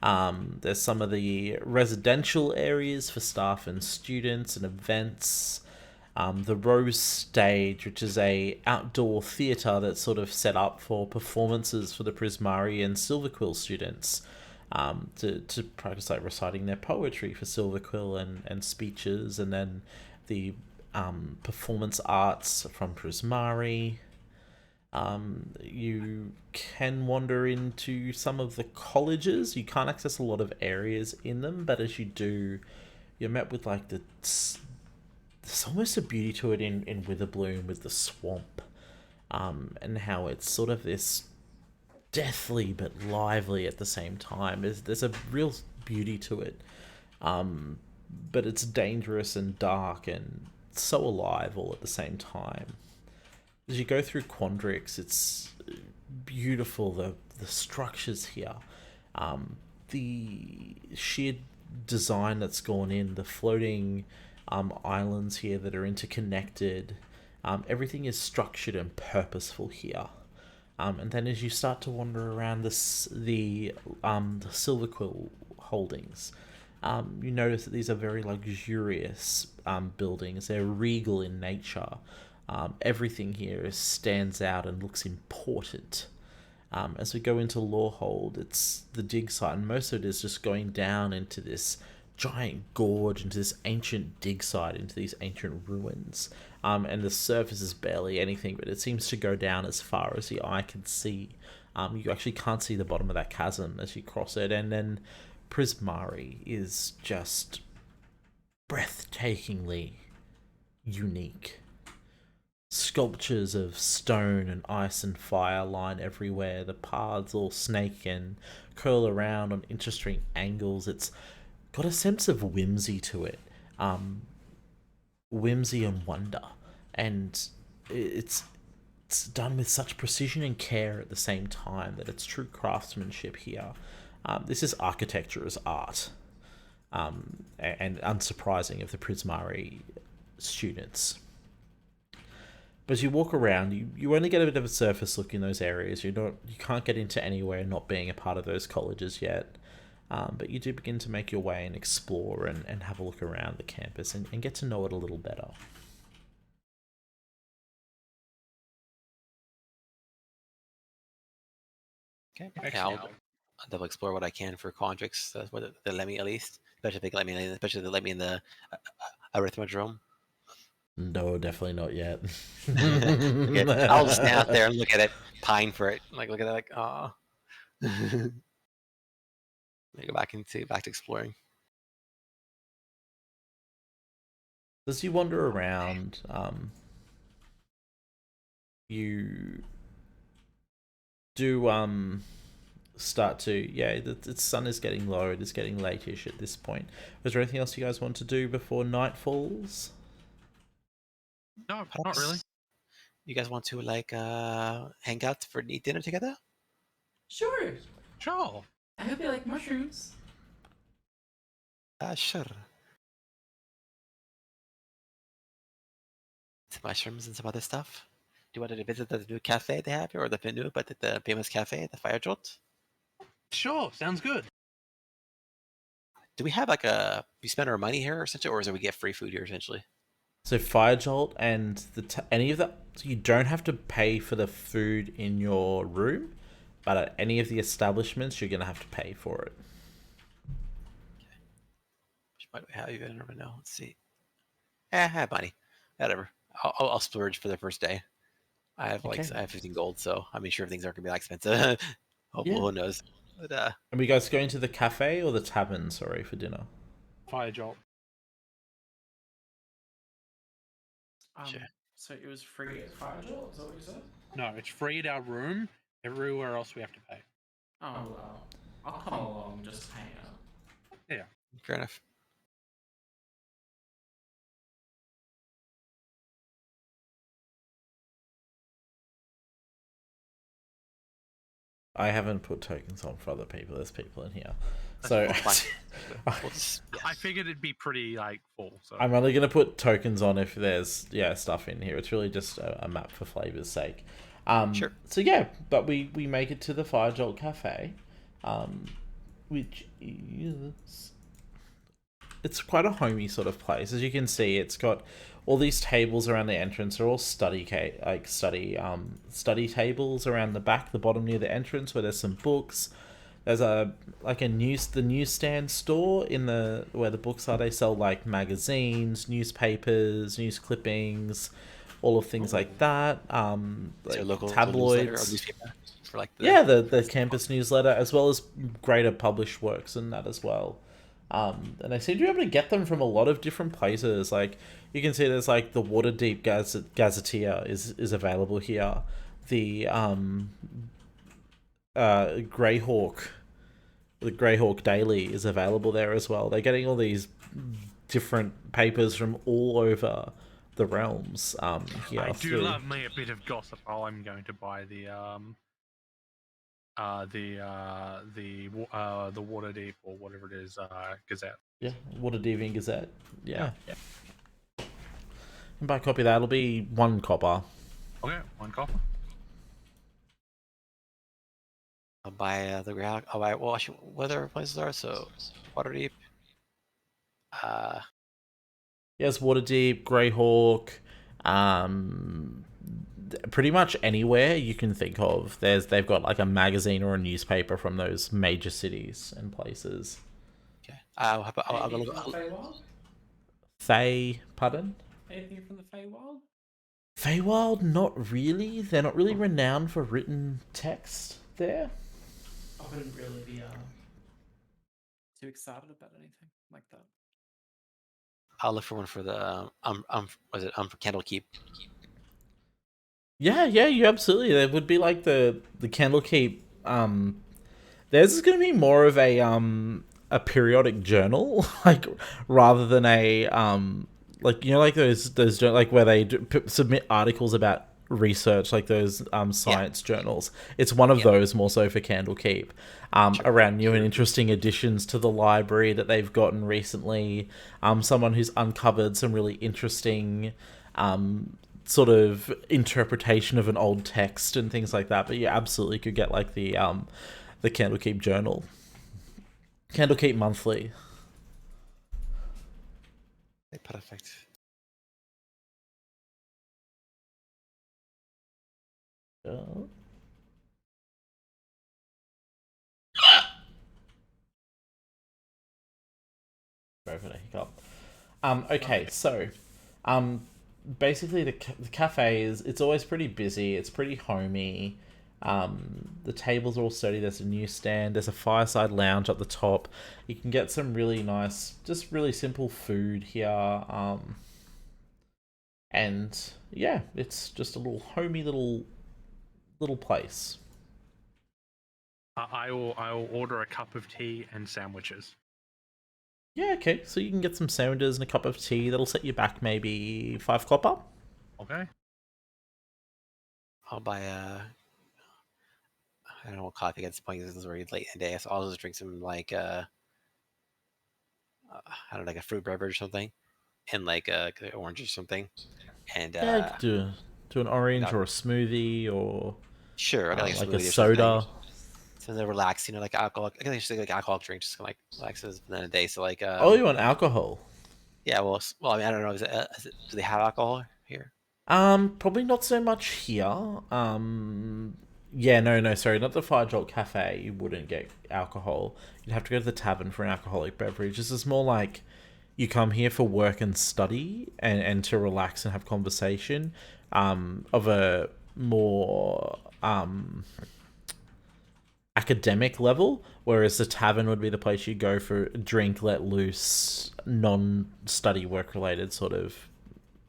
There's some of the residential areas for staff and students and events. The Rose Stage, which is a outdoor theatre that's sort of set up for performances for the Prismari and Silverquill students, to practice like reciting their poetry for Silverquill and speeches, and then the performance arts from Prismari. You can wander into some of the colleges. You can't access a lot of areas in them, but as you do, you're met with like there's almost a beauty to it in Witherbloom with the swamp, and how it's sort of this deathly but lively at the same time. There's a real beauty to it, but it's dangerous and dark and so alive all at the same time. As you go through Quandrix, it's beautiful, the structures here, the sheer design that's gone in, the floating islands here that are interconnected. Everything is structured and purposeful here. And then as you start to wander around the Silverquill holdings, you notice that these are very luxurious buildings. They're regal in nature. Everything here stands out and looks important. As we go into Lorehold, it's the dig site, and most of it is just going down into this giant gorge, into this ancient dig site, into these ancient ruins. And the surface is barely anything, but it seems to go down as far as the eye can see. You actually can't see the bottom of that chasm as you cross it, and then Prismari is just breathtakingly unique. Sculptures of stone and ice and fire line everywhere. The paths all snake and curl around on interesting angles. It's got a sense of whimsy to it. Whimsy and wonder. And it's done with such precision and care at the same time that it's true craftsmanship here. This is architecture as art. And unsurprising of the Prismari students. But as you walk around, you only get a bit of a surface look in those areas. You can't get into anywhere not being a part of those colleges yet. But you do begin to make your way and explore and have a look around the campus and get to know it a little better. Okay, I'll double explore what I can for Quandrix. What they let me at least, especially if they let me, especially if they let me in the Arithmodrome. No, definitely not yet. Okay, I'll just stand out there and look at it, pine for it, like look at it, like ah. Go back to exploring. As you wander around, you do start to the sun is getting low. It is getting late-ish at this point. Was there anything else you guys want to do before night falls? No, not really. You guys want to like hang out for eat dinner together? Sure. Sure. I hope you like mushrooms. Sure. Some mushrooms and some other stuff. Do you want to visit the new cafe they have here, or the famous cafe, the Fire Jolt? Sure, sounds good. Do we have we spend our money here essentially, or is it we get free food here essentially? So Fire Jolt and any of that, so you don't have to pay for the food in your room, but at any of the establishments, you're gonna have to pay for it. Okay. Which might we have? You never know. Let's see. I have money. Whatever. I'll splurge for the first day. I have Okay. I have 15 gold, so I mean, sure, things aren't gonna be that expensive. Who knows? But Are we guys going to the cafe or the tavern? Sorry, for dinner. Fire Jolt. Sure. So it was free at Fire Jolt, is that what you said? No, it's free at our room. Everywhere else we have to pay. Oh, well. I'll come along just to hang out. Yeah. Fair enough. I haven't put tokens on for other people. There's people in here. So Fine. We'll just, I figured it'd be pretty like full. So I'm only gonna put tokens on if there's stuff in here. It's really just a map for flavor's sake. Sure. So yeah, but we make it to the Fire Jolt Cafe, which is it's quite a homey sort of place. As you can see, it's got all these tables around the entrance. Are all study tables around the back, the bottom near the entrance, where there's some books. There's the newsstand store where the books are. They sell like magazines, newspapers, news clippings, all of things like that. Is there a local tabloids. newsletter or newspaper for like the campus newsletter, as well as greater published works and that as well. And they seem to be able to get them from a lot of different places. Like you can see, there's like the Waterdeep Gazetteer is available here. The Greyhawk Daily is available there as well. They're getting all these different papers from all over the realms. Here. I do love me a bit of gossip. Oh, I'm going to buy the Waterdeep or whatever it is Gazette. Yeah, Waterdeep Gazette. Yeah. And buy a copy of that. It'll be 1 copper. Okay, 1 copper. I'll buy the Greyhawk. I'll buy, well, actually, what other places are? So, Waterdeep. Yes, Waterdeep, Greyhawk, pretty much anywhere you can think of. They've got like a magazine or a newspaper from those major cities and places. Okay. I'll go Anything look. from the Feywild? Pardon? Anything from the Feywild? Feywild, not really. They're not really renowned for written text there. I wouldn't really be too excited about anything like that. I'll look for one for the for Candlekeep. Yeah, you absolutely. There would be like the Candlekeep. Theirs is going to be more of a periodic journal, like rather than a like like those like where they submit articles about research, like those science journals. It's one of those more so for Candlekeep, around new and interesting additions to the library that they've gotten recently. Someone who's uncovered some really interesting sort of interpretation of an old text and things like that. But you absolutely could get like the Candlekeep journal, Candlekeep monthly. Perfect. Over a hiccup. Okay, so basically the cafe it's always pretty busy. It's pretty homey. The tables are all sturdy. There's a newsstand. There's a fireside lounge at the top. You can get some really nice, just really simple food here. And yeah, it's just a little homey little place. I will order a cup of tea and sandwiches. Yeah, okay. So you can get some sandwiches and a cup of tea. That'll set you back maybe 5 copper. Okay. I'll buy I don't know what coffee gets the point. This is already late in the day, so I'll just drink some like I don't know, like a fruit beverage or something, and like an orange or something. And yeah, do an orange or a smoothie or sure, I got like a soda. So they relax, like alcohol. I can actually like alcohol drink, just kind of like relaxes the end of the day. So like, oh, you want alcohol? Yeah, well, I mean, I don't know. Do they have alcohol here? Probably not so much here. Yeah, no, sorry, not the Fire Jolt Cafe. You wouldn't get alcohol. You'd have to go to the tavern for an alcoholic beverage. This is more like you come here for work and study and to relax and have conversation. Of a more academic level, whereas the tavern would be the place you go for drink, let loose, non-study work related sort of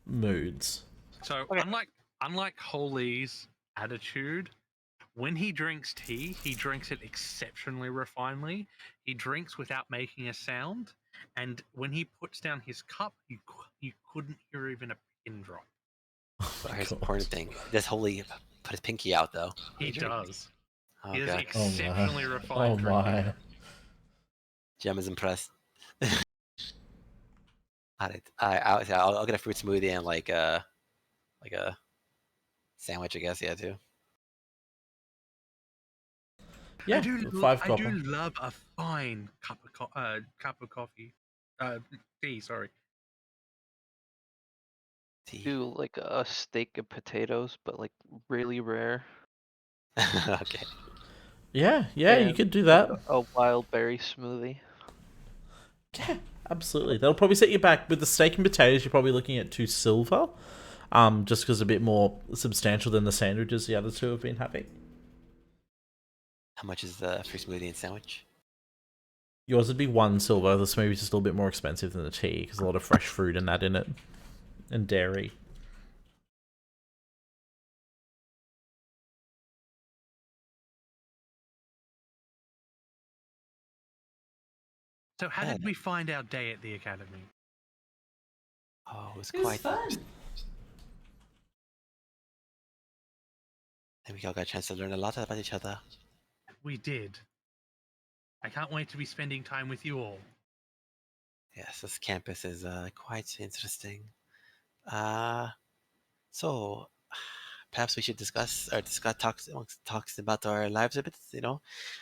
moods. So unlike Holy's attitude, when he drinks tea, he drinks it exceptionally refinedly. He drinks without making a sound, and when he puts down his cup, you couldn't hear even a pin drop. But here's the important thing: does Holy put his pinky out though? He does. Oh, He is God. exceptionally refined. Oh my! drinking. Gem is impressed. Alright, I'll get a fruit smoothie and like a sandwich, I guess. Yeah, too. Yeah, I do 5 copper. love a fine cup of coffee. Tea, sorry. Tea. Do like a steak and potatoes, but like really rare. Okay. Yeah, you and, could do like, that. a wild berry smoothie. Yeah, absolutely. That'll probably set you back with the steak and potatoes. You're probably looking at 2 silver, just because a bit more substantial than the sandwiches the other two have been having. How much is the fruit smoothie and sandwich? Yours would be 1 silver. The smoothie's just a little bit more expensive than the tea because a lot of fresh fruit and that in it, and dairy. So how did we find our day at the academy? Oh, it was It was quite. fun. And we all got a chance to learn a lot about each other. We did. I can't wait to be spending time with you all. Yes, this campus is quite interesting. So perhaps we should discuss talks about our lives a bit. You know,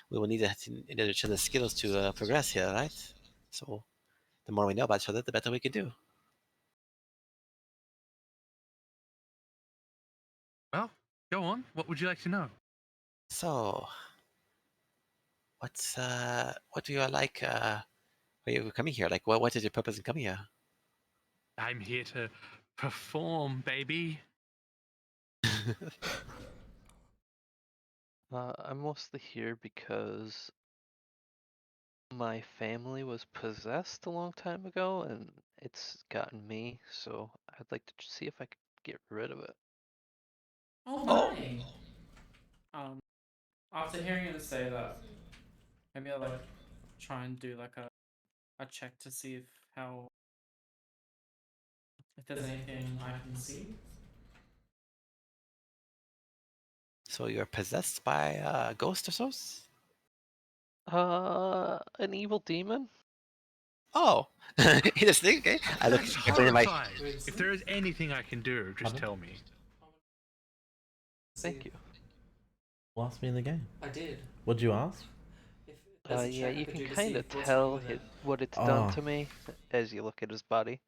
we will need each other's skills to progress here, right? So the more we know about each other, the better we can do. Well, go on. What would you like to know? So, what do you like? Are you coming here? Like, what is your purpose in coming here? I'm here to perform, baby. I'm mostly here because my family was possessed a long time ago, and it's gotten me. So I'd like to see if I could get rid of it. Oh Oh. my! After hearing him say that, maybe I'll like try and do like a check to see if there's anything I can see. So you're possessed by a ghost or so? An evil demon? Oh, interesting. Okay, I look. That's Definitely my. horrifying. If there is anything I can do, just Pardon? tell me. Thank you. Last me in the game. I did. What'd you ask? If there's a Yeah, check I you could can do to kind see of what's tell wrong with it. what it's done Oh. to me as you look at his body.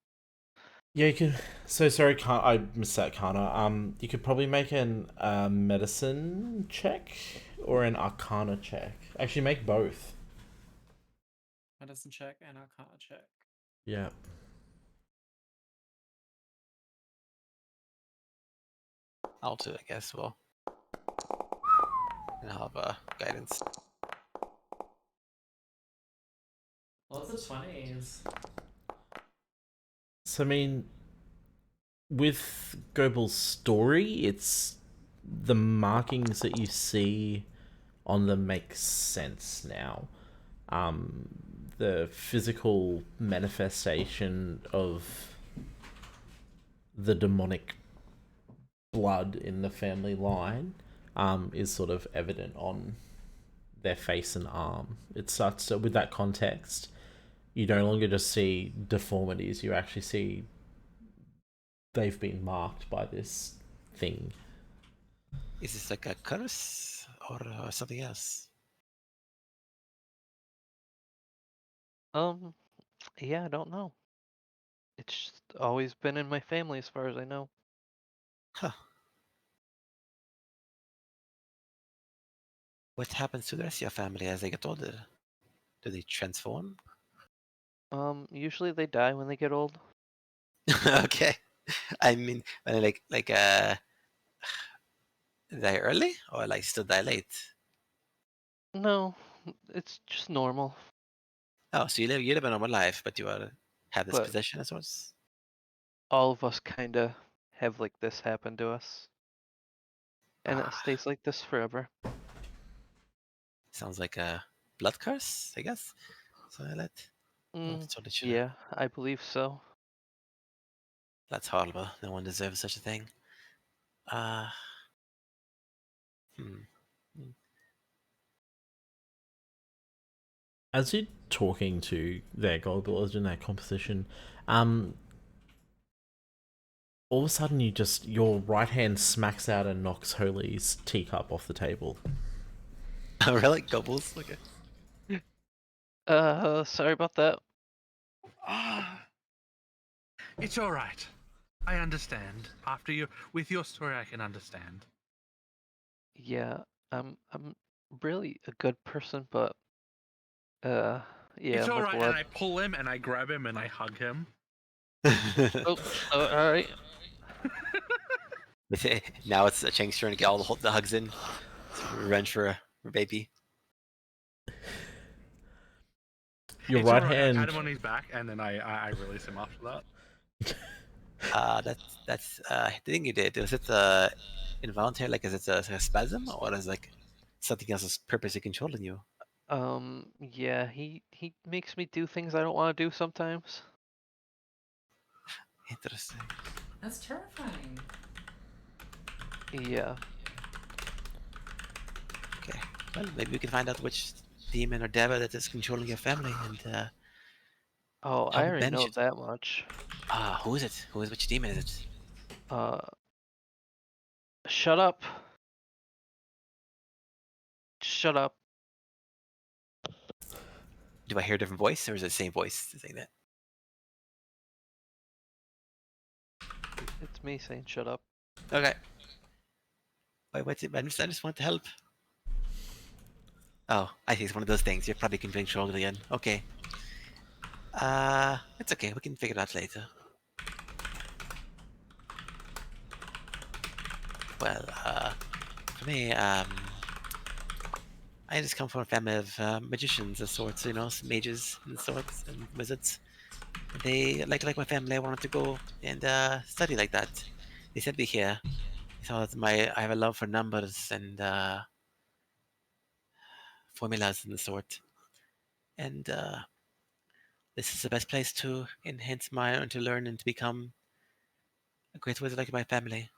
Yeah, you could. So sorry, I missed that, Kana. You could probably make an medicine check or an arcana check. Actually, make both. Medicine check and Arcana check. Yeah. I'll do, I guess. Well, and I'll have guidance. Lots of 20s. So I mean, with Goebel's story, it's the markings that you see on them make sense now. The physical manifestation of the demonic blood in the family line is sort of evident on their face and arm. It starts to, with that context, you no longer just see deformities, you actually see they've been marked by this thing. Is this like a curse or something else? Yeah, I don't know. It's just always been in my family as far as I know. Huh. What happens to the rest of your family as they get older? Do they transform? Usually they die when they get old. Okay. I mean, die early or like still die late? No, it's just normal. Oh, so you live a normal life, but you have this But possession as well. all of us kind of have like this happen to us. And it Ah, stays like this forever. sounds like a blood curse, I guess. So that's totally true. Yeah, I believe so. That's horrible. No one deserves such a thing. Uh, hmm. As you talking to their gargoyles in their composition. All of a sudden, your right hand smacks out and knocks Holy's teacup off the table. Oh, really? Gobbles? Okay. Sorry about that. Ah, it's all right. I understand. With your story, I can understand. Yeah, I'm really a good person, but yeah, It's all my right, blood. and I pull him and I grab him and I hug him. Oh, all right. Now it's Chang's turn to get all the hugs in. It's revenge for baby. Your It's right all right. hand. I pat him on his back and then I release him after that. That's the thing you did. Was it involuntary? Like, is it a spasm, or is like something else is purposely controlling you? Yeah, he makes me do things I don't want to do sometimes. Interesting. That's terrifying. Yeah. Okay. Well, maybe we can find out which demon or devil that is controlling your family, and Oh, I help already banish know it. that much. Who is it? Which demon is it? Shut up. Shut up. Do I hear a different voice, or is it the same voice saying that? It's me saying shut up. Okay. Wait, what's it? I just want to help. Oh, I see. It's one of those things. You're probably controlling it again. Okay. It's okay. We can figure it out later. Well, for me, I just come from a family of magicians of sorts, some mages and sorts and wizards. They like my family. I wanted to go and study like that. They sent me here. They thought I have a love for numbers and formulas and the sort. And this is the best place to enhance and to learn and to become a great wizard like my family.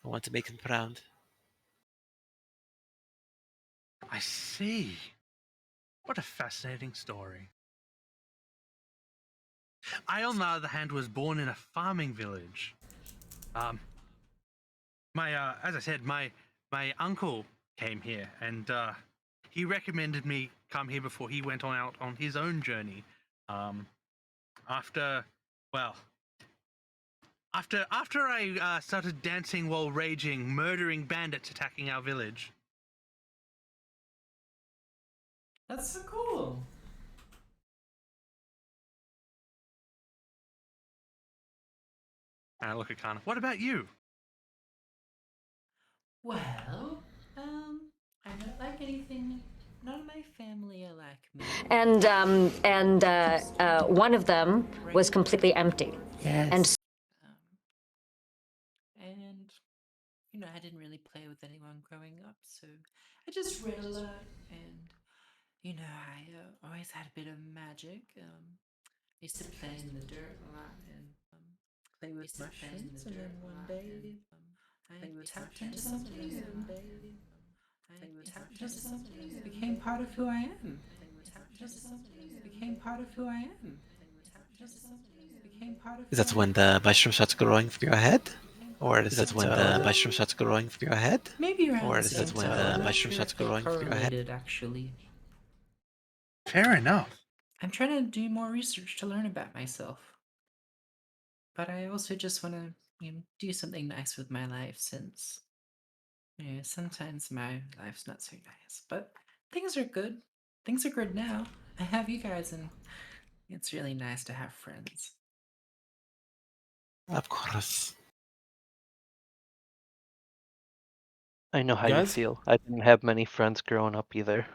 I want to make them proud. I see. What a fascinating story. I, on the other hand, was born in a farming village. As I said, my uncle came here, and he recommended me come here before he went out on his own journey. After I started dancing while raging, murdering bandits attacking our village. That's so cool. And I look at Kana. What about you? Well, I don't like anything. None of my family are like me. And one of them was completely empty. Yes. And I didn't really play with anyone growing up, so I just read a lot, and I always had a bit of magic. I used to play in the dirt a lot and play with mushrooms, and then one day I tapped into something, and it became part of who I am. Became part of who I am. Became part of. Is that when the mushroom starts growing from your head? Or is that when the mushroom starts growing from your head? Maybe around Or the is same that when time. the I'm not mushroom sure starts if they growing from your head? correlated, actually. Fair enough. I'm trying to do more research to learn about myself. But I also just want to, do something nice with my life, since, sometimes my life's not so nice. But things are good. Things are good now. I have you guys, and it's really nice to have friends. Of course. I know how you Guys? feel. I didn't have many friends growing up either.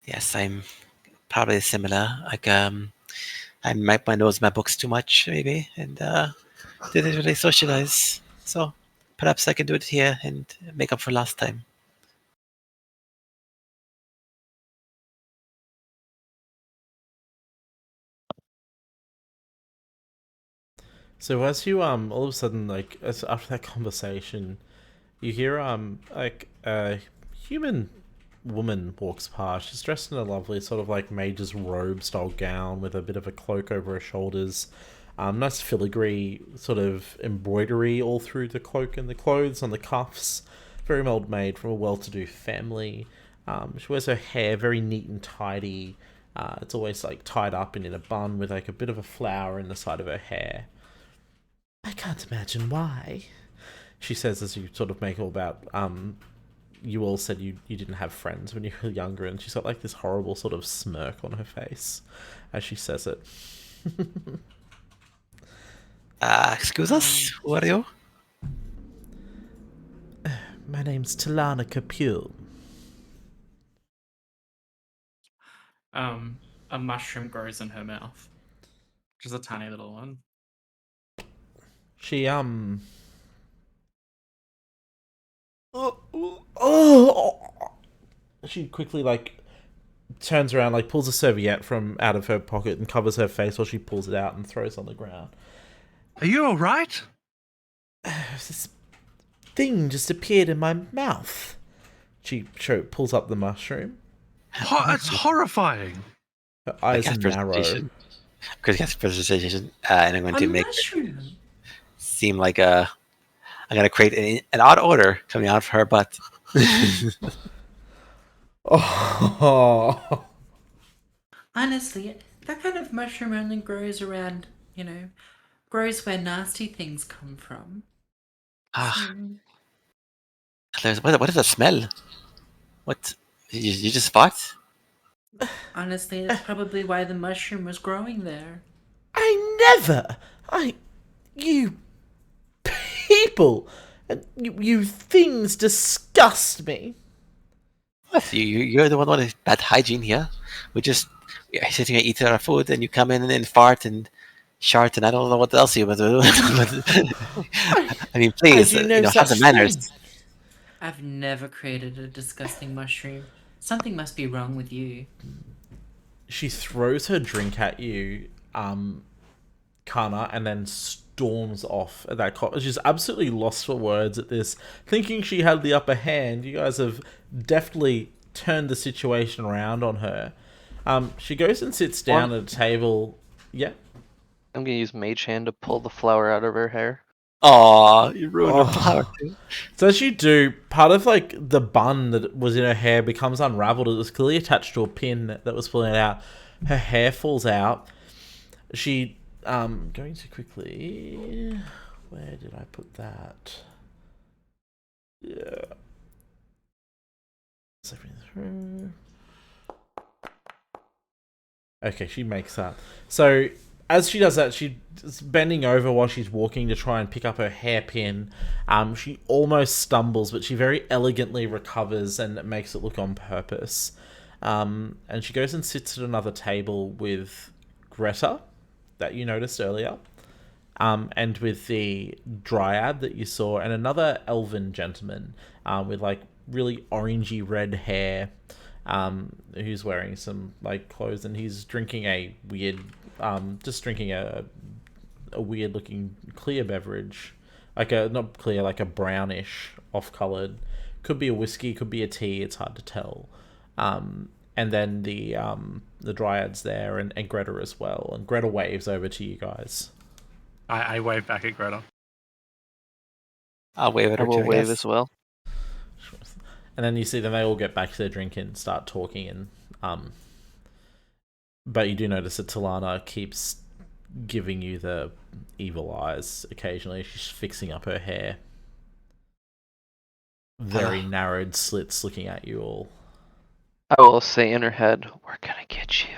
Yes, I'm probably similar. Like, I might my nose in my books too much, maybe, and didn't really socialize. So perhaps I can do it here and make up for last time. So as you all of a sudden, like, after that conversation, you hear like a human woman walks past. She's dressed in a lovely sort of like mage's robe style gown with a bit of a cloak over her shoulders. Nice filigree sort of embroidery all through the cloak and the clothes on the cuffs. Very well made from a well-to-do family. She wears her hair very neat and tidy. It's always like tied up and in a bun with like a bit of a flower in the side of her hair. I can't imagine why, she says as you sort of make all about, you all said you didn't have friends when you were younger, and she's got like this horrible sort of smirk on her face as she says it. Excuse us, who are you? My name's Talana Capule. A mushroom grows in her mouth. Just a tiny little one. She she quickly like turns around, like pulls a serviette from out of her pocket and covers her face while she pulls it out and throws it on the ground. Are you all right? This thing just appeared in my mouth. She pulls up the mushroom. It's horrifying. Her eyes cast narrow. presentation. Because cast presentation, and I'm going to make mushroom. it seem like I'm going to create an odd odor coming out of her butt. Oh. Honestly, that kind of mushroom only grows around, grows where nasty things come from. Ah, So, what is the smell? What? You just fought? honestly, that's probably why the mushroom was growing there. You people, you things disgust me. What? You're the one with bad hygiene here. We're sitting and eating our food, and you come in and fart and shart, and I don't know what else you would do. I mean, please, How do you know have the such manners. things? I've never created a disgusting mushroom. Something must be wrong with you. She throws her drink at you, Kana, and then storms off at that cop. She's absolutely lost for words at this, thinking she had the upper hand. You guys have deftly turned the situation around on her. She goes and sits down at a table. Yeah. I'm gonna use Mage Hand to pull the flower out of her hair. Aw, you ruined her flower too. So as you do, part of like the bun that was in her hair becomes unraveled. It was clearly attached to a pin that was pulling it out. Her hair falls out. She going to quickly. Where did I put that? Yeah. Slipping through. Okay, she makes that. So as she does that, she's bending over while she's walking to try and pick up her hairpin. She almost stumbles, but she very elegantly recovers and makes it look on purpose. And she goes and sits at another table with Greta, that you noticed earlier, and with the dryad that you saw, and another elven gentleman with like really orangey red hair, who's wearing some like clothes, and he's drinking a weird, drinking a weird looking clear beverage, like not clear, like a brownish off colored. Could be a whiskey, could be a tea. It's hard to tell. And then the Dryad's there, and Greta as well. And Greta waves over to you guys. I wave back at Greta. I'll wave at I her will too, wave guess. as well. And then you see them, they all get back to their drink and start talking. And but you do notice that Talana keeps giving you the evil eyes occasionally. She's fixing up her hair. Very narrowed slits looking at you all. I will say in her head, "We're gonna get you."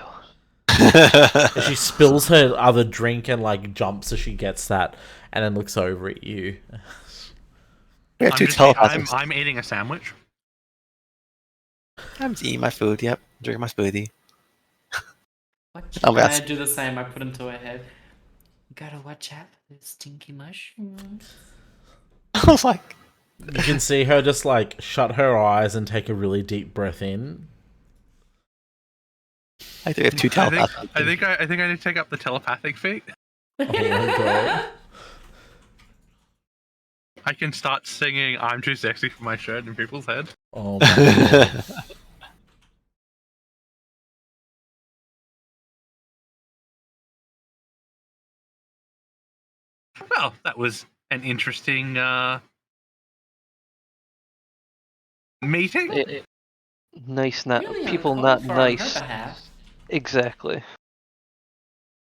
She spills her other drink and like jumps as she gets that, and then looks over at you. We have two telepathics. I'm eating a sandwich. I'm eating my food, yep. Drinking my smoothie. Watch that's- I do the same. I put them to her head. You gotta watch out for those stinky mushrooms. I was like, You can see her just like shut her eyes and take a really deep breath in. I think we have two telepathics. I think I need to take up the telepathic feat. Oh my god. I can start singing "I'm too sexy for my shirt" in people's head. Oh my god. Well, that was an interesting meeting. Nice, not Really people, uncalled not for on her nice. behalf. Exactly.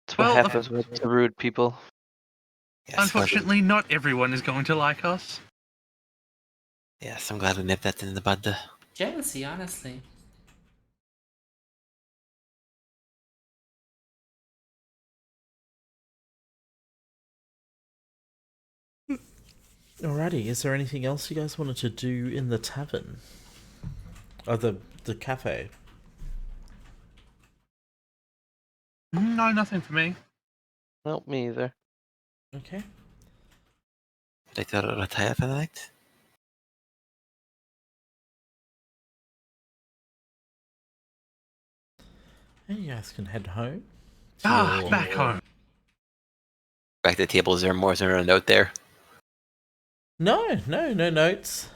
That's what Well, happens with the rude people. Yes, glad Unfortunately, not everyone is going to like us. I'm glad we nipped that in the bud. Jealousy, honestly. Alrighty, is there anything else you guys wanted to do in the tavern? Or the cafe? No, nothing for me. Nope, me either. Okay. Like to retire for the night? And you guys can head home. Back home. Back to the table. Is there more? Is there a note there? No notes.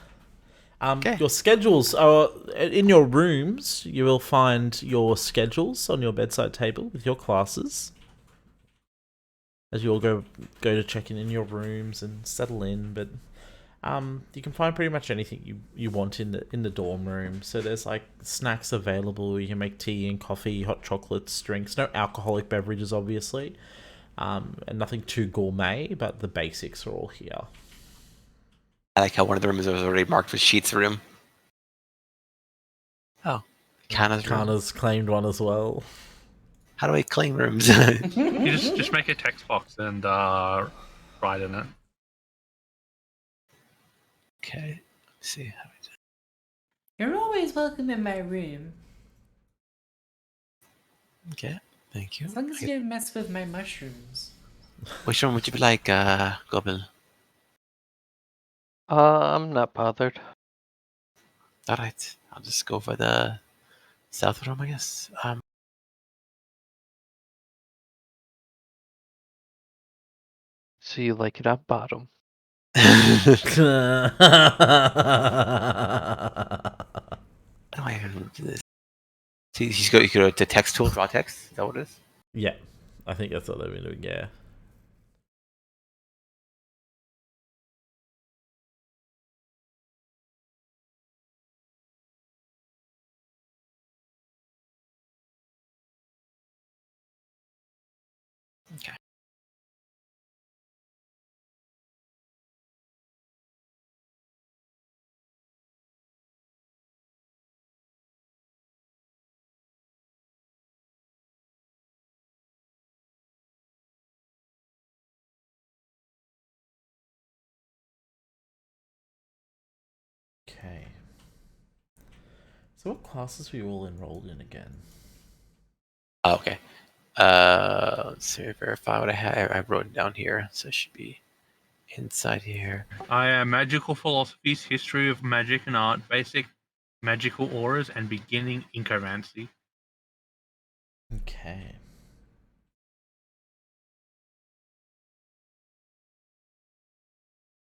Okay. Your schedules are in your rooms. You will find your schedules on your bedside table with your classes. As you all go to check in your rooms and settle in, but you can find pretty much anything you want in the dorm room. So there's like snacks available. You can make tea and coffee, hot chocolates, drinks. No alcoholic beverages, obviously, and nothing too gourmet. But the basics are all here. I like how one of the rooms was already marked with Sheet's room. Oh, Kana's room. Kana's claimed one as well. How do I claim rooms? You just make a text box and write in it. Okay. Let's see how I do. You're always welcome in my room. Okay. Thank you. As long as you don't mess with my mushrooms. Which one would you like, Goblin? I'm not bothered. All right. I'll just go for the south room, I guess. So you like it on bottom. How do I even do this? See, you go to text tool, draw text. Is that what it is? Yeah, I think that's what they've been doing. Yeah. Okay. Okay. So what classes were you all enrolled in again? Oh, okay. Let's see, verify what I have. I wrote it down here, so it should be inside here. I am magical philosophies, history of magic and art, basic magical auras, and beginning incomancy. Okay.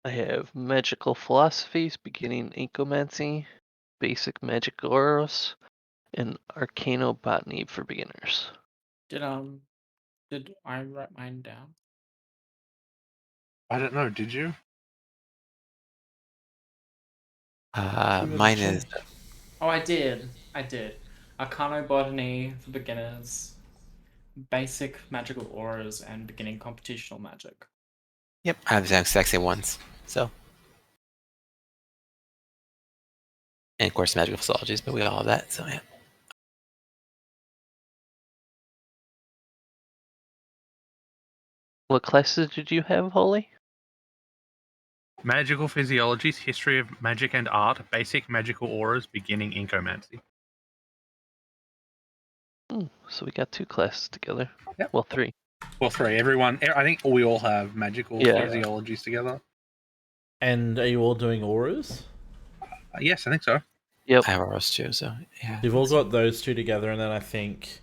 I have magical philosophies, beginning incomancy, basic magic auras, and arcanobotany for beginners. Did I write mine down? I don't know. Did you? Mine is. Oh, I did. Arcanobotany for beginners, basic magical auras, and beginning computational magic. Yep, I have the exact same ones. So. And of course, magical philosophies, but we all have that, so yeah. What classes did you have, Holly? Magical physiologies, history of magic and art, basic magical auras, beginning incomancy. So we got 2 classes together. Yep. Well, 3. Well, 3. Everyone. I think we all have magical Yeah. physiologies together. And are you all doing auras? Yes, I think so. Yep. I have ours too, so yeah. You've all got those two together, and then I think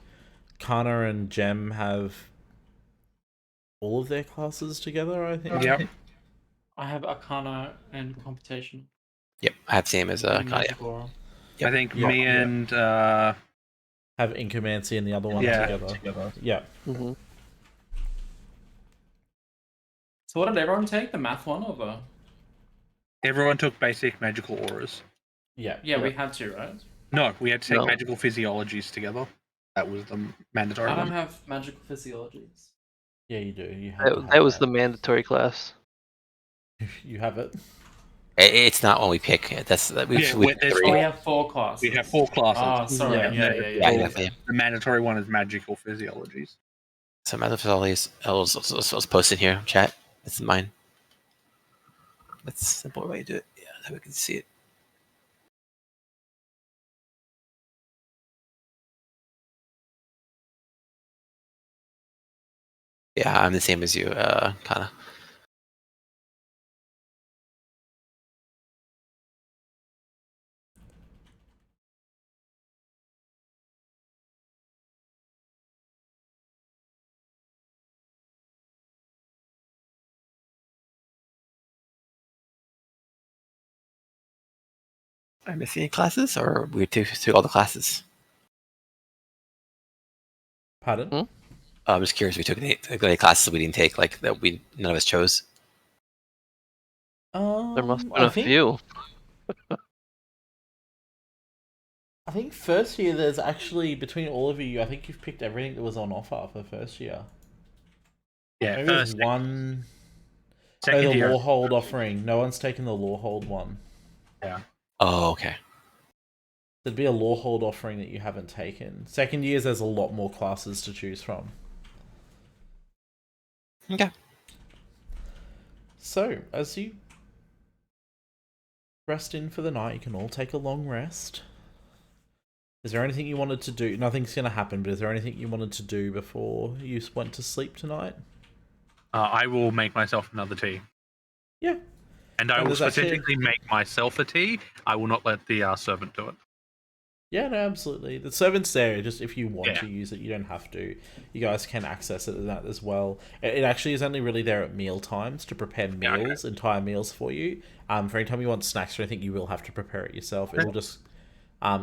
Kana and Gem have all of their classes together, I think. Yep. I have Arcana and computation. Yep, I have same as Kaya. Magic aura. Yep. I think Yep. me and Have Incomancy and the other one Yeah. together. Yeah. Mm-hmm. So what did everyone take? The math one or the? Everyone took basic magical auras. Yeah. Yeah, we had to, right? No, we had to take No. magical physiologies together. That was the mandatory I don't one. have magical physiologies. Yeah, you do. You have to have That was the mandatory class. You have it. It's not when we pick. That's Yeah, there's there's Oh, we three. have 4 classes. We have 4 classes. Oh, sorry. Yeah. Yeah. Yeah, exactly. The mandatory one is magical physiologies. So metaphysiologies. I'll post it here in chat. This is mine. That's a simple way to do it. Yeah, that we can see it. Yeah, I'm the same as you, kind of. Am I missing any classes, or we took all the classes? Pardon? Hmm? I'm just curious. We took any classes we didn't take, like that none of us chose. There must have been I a think, few. I think first year there's actually, between all of you, I think you've picked everything that was on offer for first year. Yeah, Maybe there's first, one. second the year. law hold offering. No one's taken the law hold one. Yeah. Oh, okay. There'd be a law hold offering that you haven't taken. Second years, there's a lot more classes to choose from. Okay. So, as you rest in for the night, you can all take a long rest. Is there anything you wanted to do? Nothing's going to happen, but is there anything you wanted to do before you went to sleep tonight? I will make myself another tea. Yeah. And I And will there's actually- specifically make myself a tea. I will not let the servant do it. Yeah, no, absolutely. The servant's there, just if you want Yeah. to use it, you don't have to. You guys can access it and that as well. It actually is only really there at meal times to prepare Yeah, okay. meals, entire meals for you. For any time you want snacks or anything, you will have to prepare it yourself. It'll just...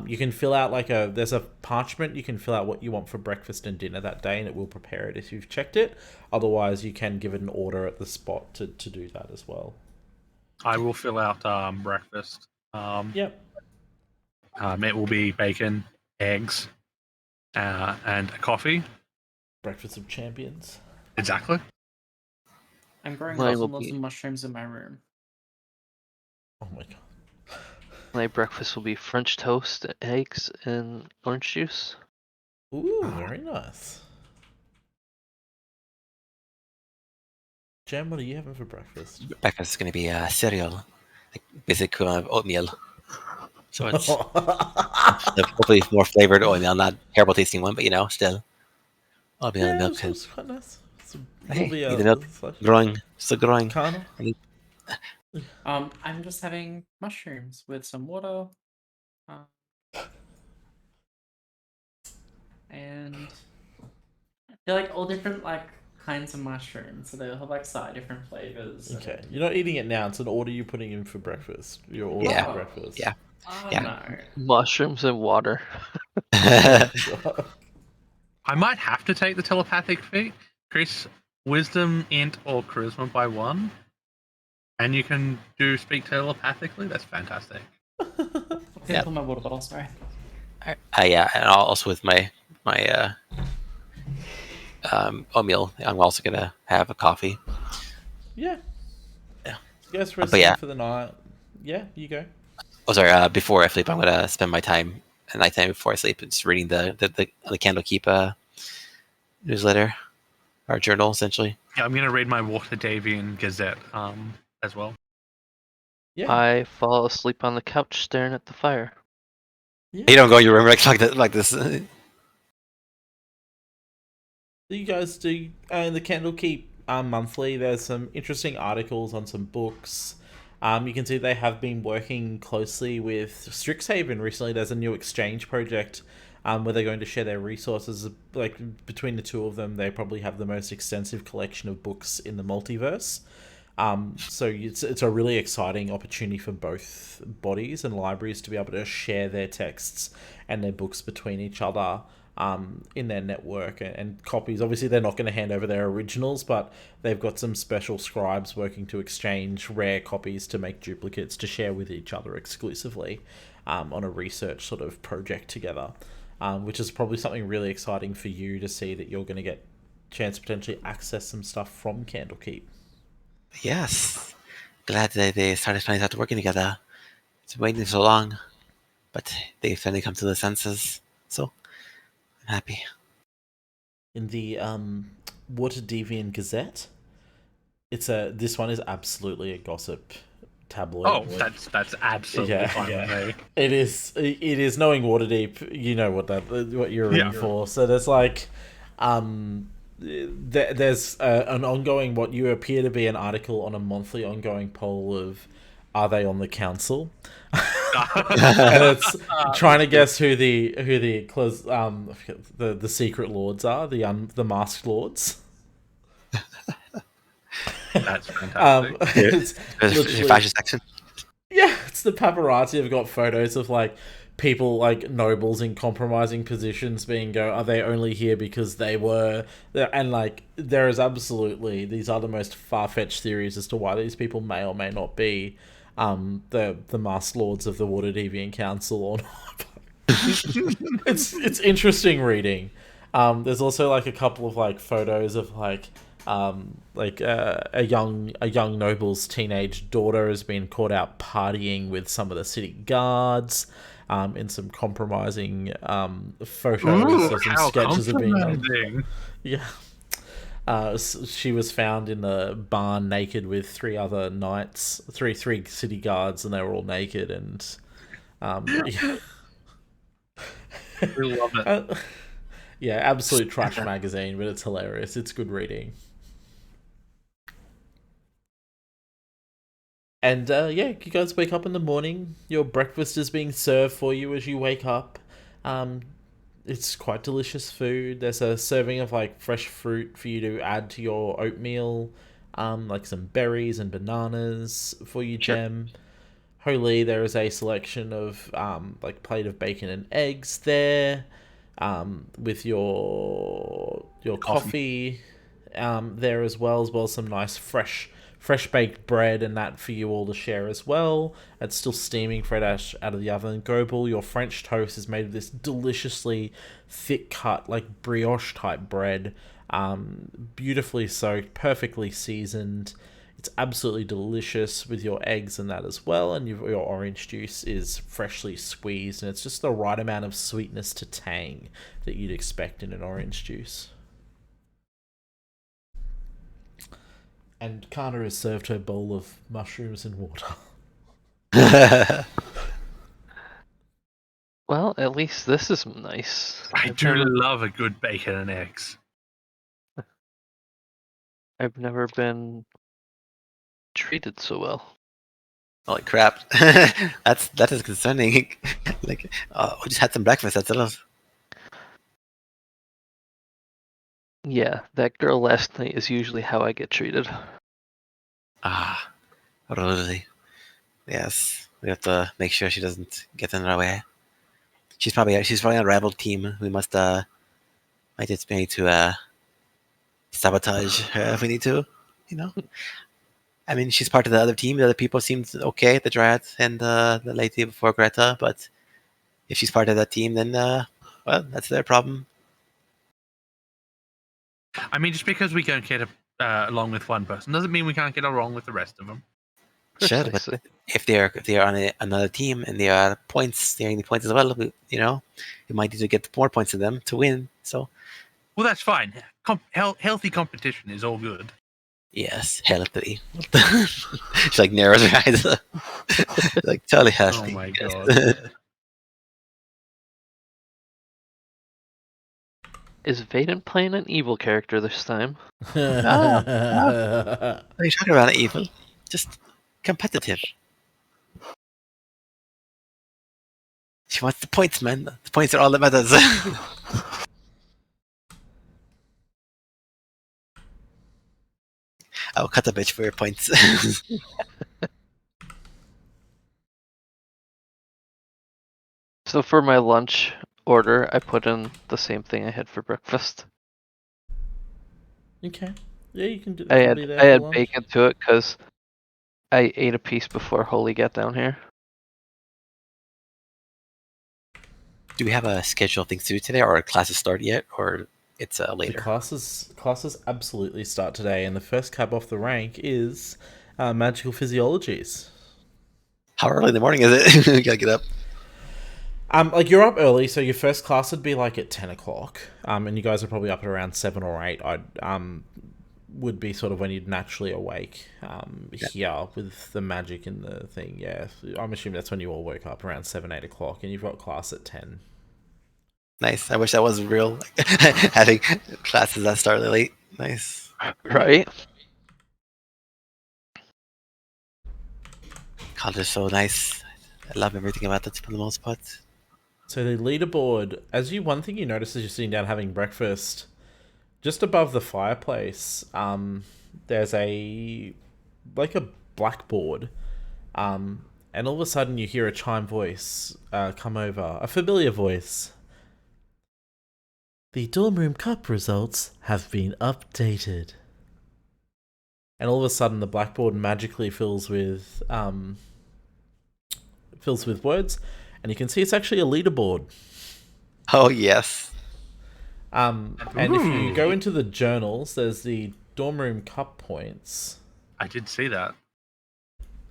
you can fill out there's a parchment, you can fill out what you want for breakfast and dinner that day, and it will prepare it if you've checked it. Otherwise, you can give it an order at the spot to do that as well. I will fill out breakfast. Yep. It will be bacon, eggs, and a coffee. Breakfast of champions. Exactly. I'm growing Mine lots will and lots be- of mushrooms in my room. Oh my god. My breakfast will be French toast, eggs, and orange juice. Ooh, very nice. Jem, what are you having for breakfast? Breakfast is going to be cereal, like basic oatmeal. So it's hopefully more flavored oatmeal, not terrible tasting one, but still oatmeal and milk. It's quite nice. Hey, It'll be need the milk. like Growing, still growing. Kana. I'm just having mushrooms with some water. And they're like all different kinds of mushrooms, so they'll have slightly different flavors. Okay, you're not eating it now. It's an order you're putting in for breakfast. You're ordering Yeah. breakfast. Yeah. Oh Yeah. no. Mushrooms and water. I might have to take the telepathic feat. Chris, wisdom, int, or charisma by 1. And you can speak telepathically? That's fantastic. Okay, Yeah. pull my water bottle, sorry. Yeah, and also with my oatmeal, I'm also gonna have a coffee. Yeah. Yeah. You guys But resting yeah. for the night. Yeah, you go. Oh, sorry. Before I sleep, I'm gonna spend my time at nighttime before I sleep. It's reading the Candlekeep newsletter, our journal, essentially. Yeah, I'm going to read my Waterdavian Gazette as well. Yeah. I fall asleep on the couch staring at the fire. yeah. You don't go in your room like this. You guys do, and the Candlekeep monthly. There's some interesting articles on some books. You can see they have been working closely with Strixhaven recently. There's a new exchange project where they're going to share their resources. Like between the two of them, they probably have the most extensive collection of books in the multiverse. So it's a really exciting opportunity for both bodies and libraries to be able to share their texts and their books between each other. in their network and copies. Obviously, they're not going to hand over their originals, but they've got some special scribes working to exchange rare copies to make duplicates to share with each other exclusively on a research sort of project together, which is probably something really exciting for you to see, that you're going to get a chance to potentially access some stuff from Candlekeep. Yes. Glad that they started finally started working together. It's been waiting so long, but they finally come to their senses. So I'm happy. In the Water Deviant Gazette, this one is absolutely a gossip tabloid. Oh, that's absolutely fine with me. It is. Knowing Waterdeep, you know what you're in for. So there's like, there's an ongoing, what you appear to be an article on a monthly ongoing poll of, are they on the council? And it's trying to guess who the secret lords are, the masked lords. That's fantastic. It's Your fashion section. Yeah, it's the paparazzi have got photos of like people, like nobles in compromising positions, are they only here because they were there? And like there is absolutely, these are the most far-fetched theories as to why these people may or may not be the masked lords of the Water Deviant Council or not. It's interesting reading. There's also like a couple of like photos of a young noble's teenage daughter has been caught out partying with some of the city guards, in some compromising photos. So some sketches are being done. Yeah. She was found in the barn naked with three other knights, three city guards, and they were all naked. And yeah. We love it. Yeah, absolute trash magazine, but it's hilarious. It's good reading. And you guys wake up in the morning. Your breakfast is being served for you as you wake up. It's quite delicious food. There's a serving of like fresh fruit for you to add to your oatmeal, like some berries and bananas for you, Gem. Holy, there is a selection of like plate of bacon and eggs there, with your coffee there as well as some nice fresh baked bread and that for you all to share as well. It's still steaming fresh out of the oven. Goebel, your French toast is made of this deliciously thick cut, like brioche type bread, beautifully soaked, perfectly seasoned. It's absolutely delicious with your eggs and that as well, and your orange juice is freshly squeezed, and it's just the right amount of sweetness to tang that you'd expect in an orange juice. And Kana has served her bowl of mushrooms and water. Well, at least this is nice. I do love a good bacon and eggs. I've never been treated so well. Holy crap. That is concerning. Like, we just had some breakfast, that's enough. Yeah, that girl last night is usually how I get treated. Really? Yes. We have to make sure she doesn't get in our way. She's probably on a rival team. We might just need to sabotage her if we need to, you know? I mean, she's part of the other team. The other people seemed okay, the Dryad and the lady before Greta, but if she's part of that team, then, well, that's their problem. I mean, just because we don't get along with one person doesn't mean we can't get along with the rest of them. Sure, but if they're on another team and they are points, they need points as well, you might need to get more points than them to win. So, well, that's fine. Healthy competition is all good. Yes, healthy. She like narrows her eyes, like totally healthy. Oh my god. Is Vaden playing an evil character this time? No. What are you talking about? Evil? Just competitive. She wants the points, man. The points are all that matters. I'll cut a bitch for your points. So for my lunch, order, I put in the same thing I had for breakfast. Okay. Yeah, you can do I that. had Be there I for had lunch. bacon to it because I ate a piece before Holy got down here. Do we have a schedule of things to do today, or classes start yet, or it's The later? classes absolutely start today, and the first cab off the rank is magical physiologies. How early in the morning is it? You gotta get up. Like you're up early, so your first class would be like at 10 o'clock. And you guys are probably up at around 7 or 8. Would be sort of when you'd naturally awake. Here with the magic and the thing. Yeah, I'm assuming that's when you all woke up around 7, 8 o'clock, and you've got class at 10. Nice. I wish that was real. Having classes that start late. Nice. Right? College is so nice. I love everything about it for the most part. So the leaderboard, one thing you notice as you're sitting down having breakfast, just above the fireplace, there's a blackboard, and all of a sudden you hear a chime voice come over, a familiar voice. The dorm room cup results have been updated. And all of a sudden the blackboard magically fills with words, and you can see it's actually a leaderboard. Oh yes. And if you go into the journals, there's the dorm room cup points. I did see that.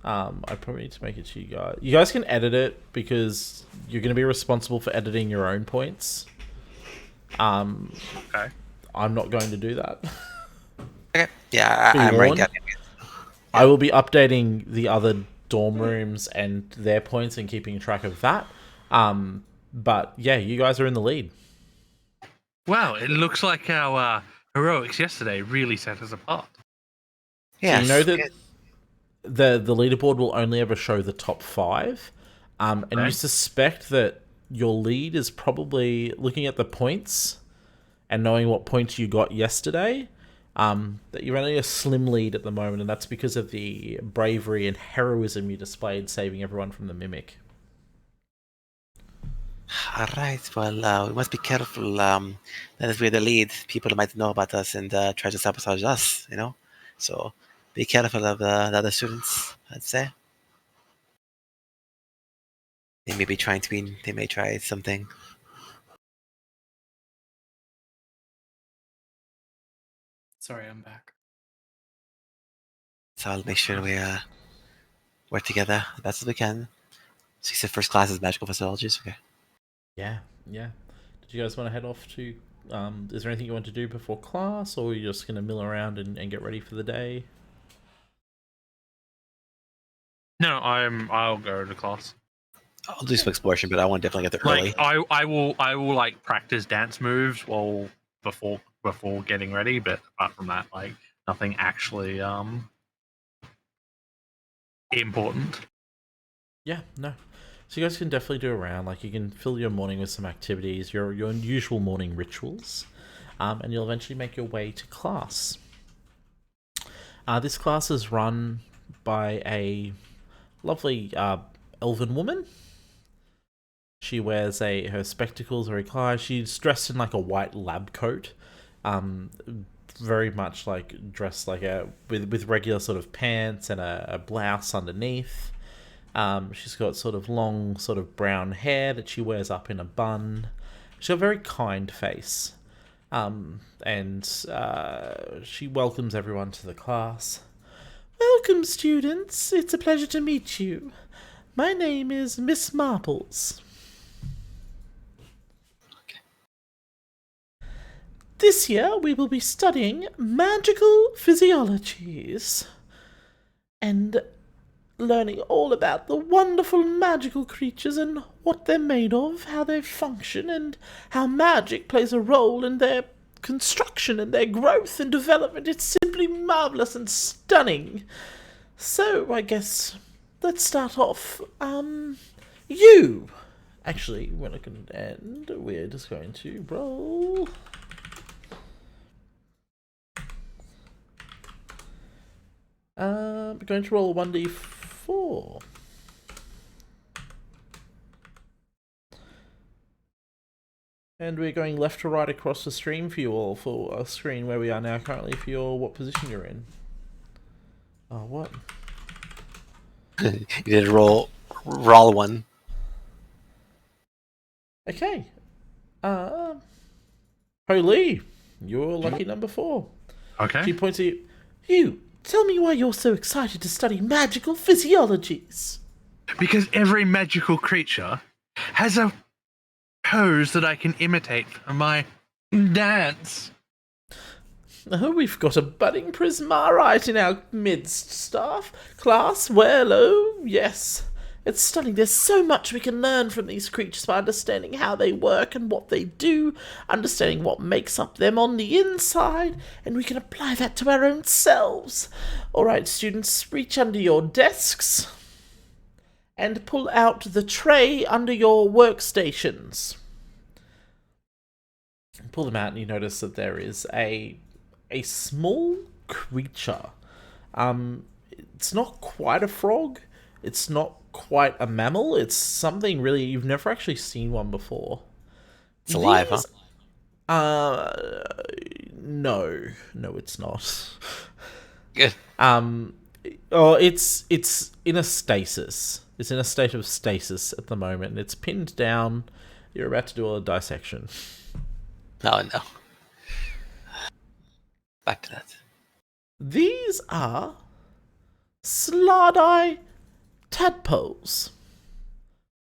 I probably need to make it to you guys. You guys can edit it because you're going to be responsible for editing your own points. Okay. I'm not going to do that. Okay. Yeah, Be I'm right warned. down. I will be updating the other dorm rooms and their points and keeping track of that. But yeah, you guys are in the lead. Wow, it looks like our heroics yesterday really set us apart. Yes. So you know that the leaderboard will only ever show the top 5. And you Okay. suspect that your lead is probably looking at the points and knowing what points you got yesterday. That you're only a slim lead at the moment, and that's because of the bravery and heroism you displayed saving everyone from the mimic. All right. Well, we must be careful. That if we're the lead, people might know about us and try to sabotage us. So be careful of the other students. I'd say they may be trying to be. They may try something. Sorry, I'm back. So I'll make sure we work together the best as we can. So you said first class is magical methodologies. Okay. Yeah. Did you guys want to head off to... is there anything you want to do before class, or are you just going to mill around and get ready for the day? No, I'll go to class. I'll do some exploration, but I want to definitely get there early. Like I will like practice dance moves before getting ready, but apart from that, like nothing actually important. Yeah, no. So you guys can definitely do around. Like you can fill your morning with some activities, your usual morning rituals, and you'll eventually make your way to class. This class is run by a lovely elven woman. She wears her spectacles are Ekrahir. She's dressed in like a white lab coat, very much like dressed like with regular sort of pants and a blouse underneath. She's got sort of long sort of brown hair that she wears up in a bun. She's got a very kind face. And she welcomes everyone to the class. Welcome, students. It's a pleasure to meet you. My name is Miss Marples. This year we will be studying magical physiologies and learning all about the wonderful magical creatures and what they're made of, how they function, and how magic plays a role in their construction and their growth and development. It's simply marvelous and stunning. So, I guess, let's start off. You! Actually, we're not going to end. We're just going to roll. We're going to roll 1d4. And we're going left to right across the stream for you all for a screen where we are now currently for your what position you're in. Oh, what? You did roll one. Okay. Holy, you're lucky number 4. Okay. She points at you. You, tell me why you're so excited to study magical physiologies. Because every magical creature has a pose that I can imitate for my dance. Oh, we've got a budding prismarite in our midst, staff. Class, well, oh, yes. It's stunning. There's so much we can learn from these creatures by understanding how they work and what they do, understanding what makes up them on the inside, and we can apply that to our own selves. All right, students, reach under your desks and pull out the tray under your workstations. Pull them out and you notice that there is a small creature. It's not quite a frog. It's not quite a mammal. It's something really you've never actually seen one before. It's alive, huh? No, it's not. Good. It's in a stasis. It's in a state of stasis at the moment. It's pinned down. You're about to do a dissection. Oh no. Back to that. These are Slard-eye tadpoles,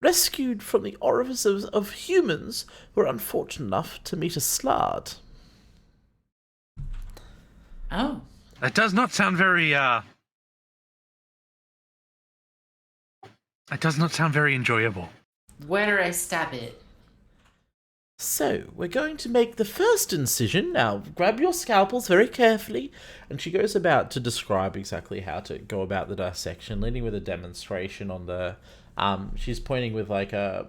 rescued from the orifices of humans who are unfortunate enough to meet a slard. Oh. That does not sound very, That does not sound very enjoyable. Where do I stab it? So, we're going to make the first incision. Now, grab your scalpels very carefully. And she goes about to describe exactly how to go about the dissection, leading with a demonstration on the... she's pointing with like a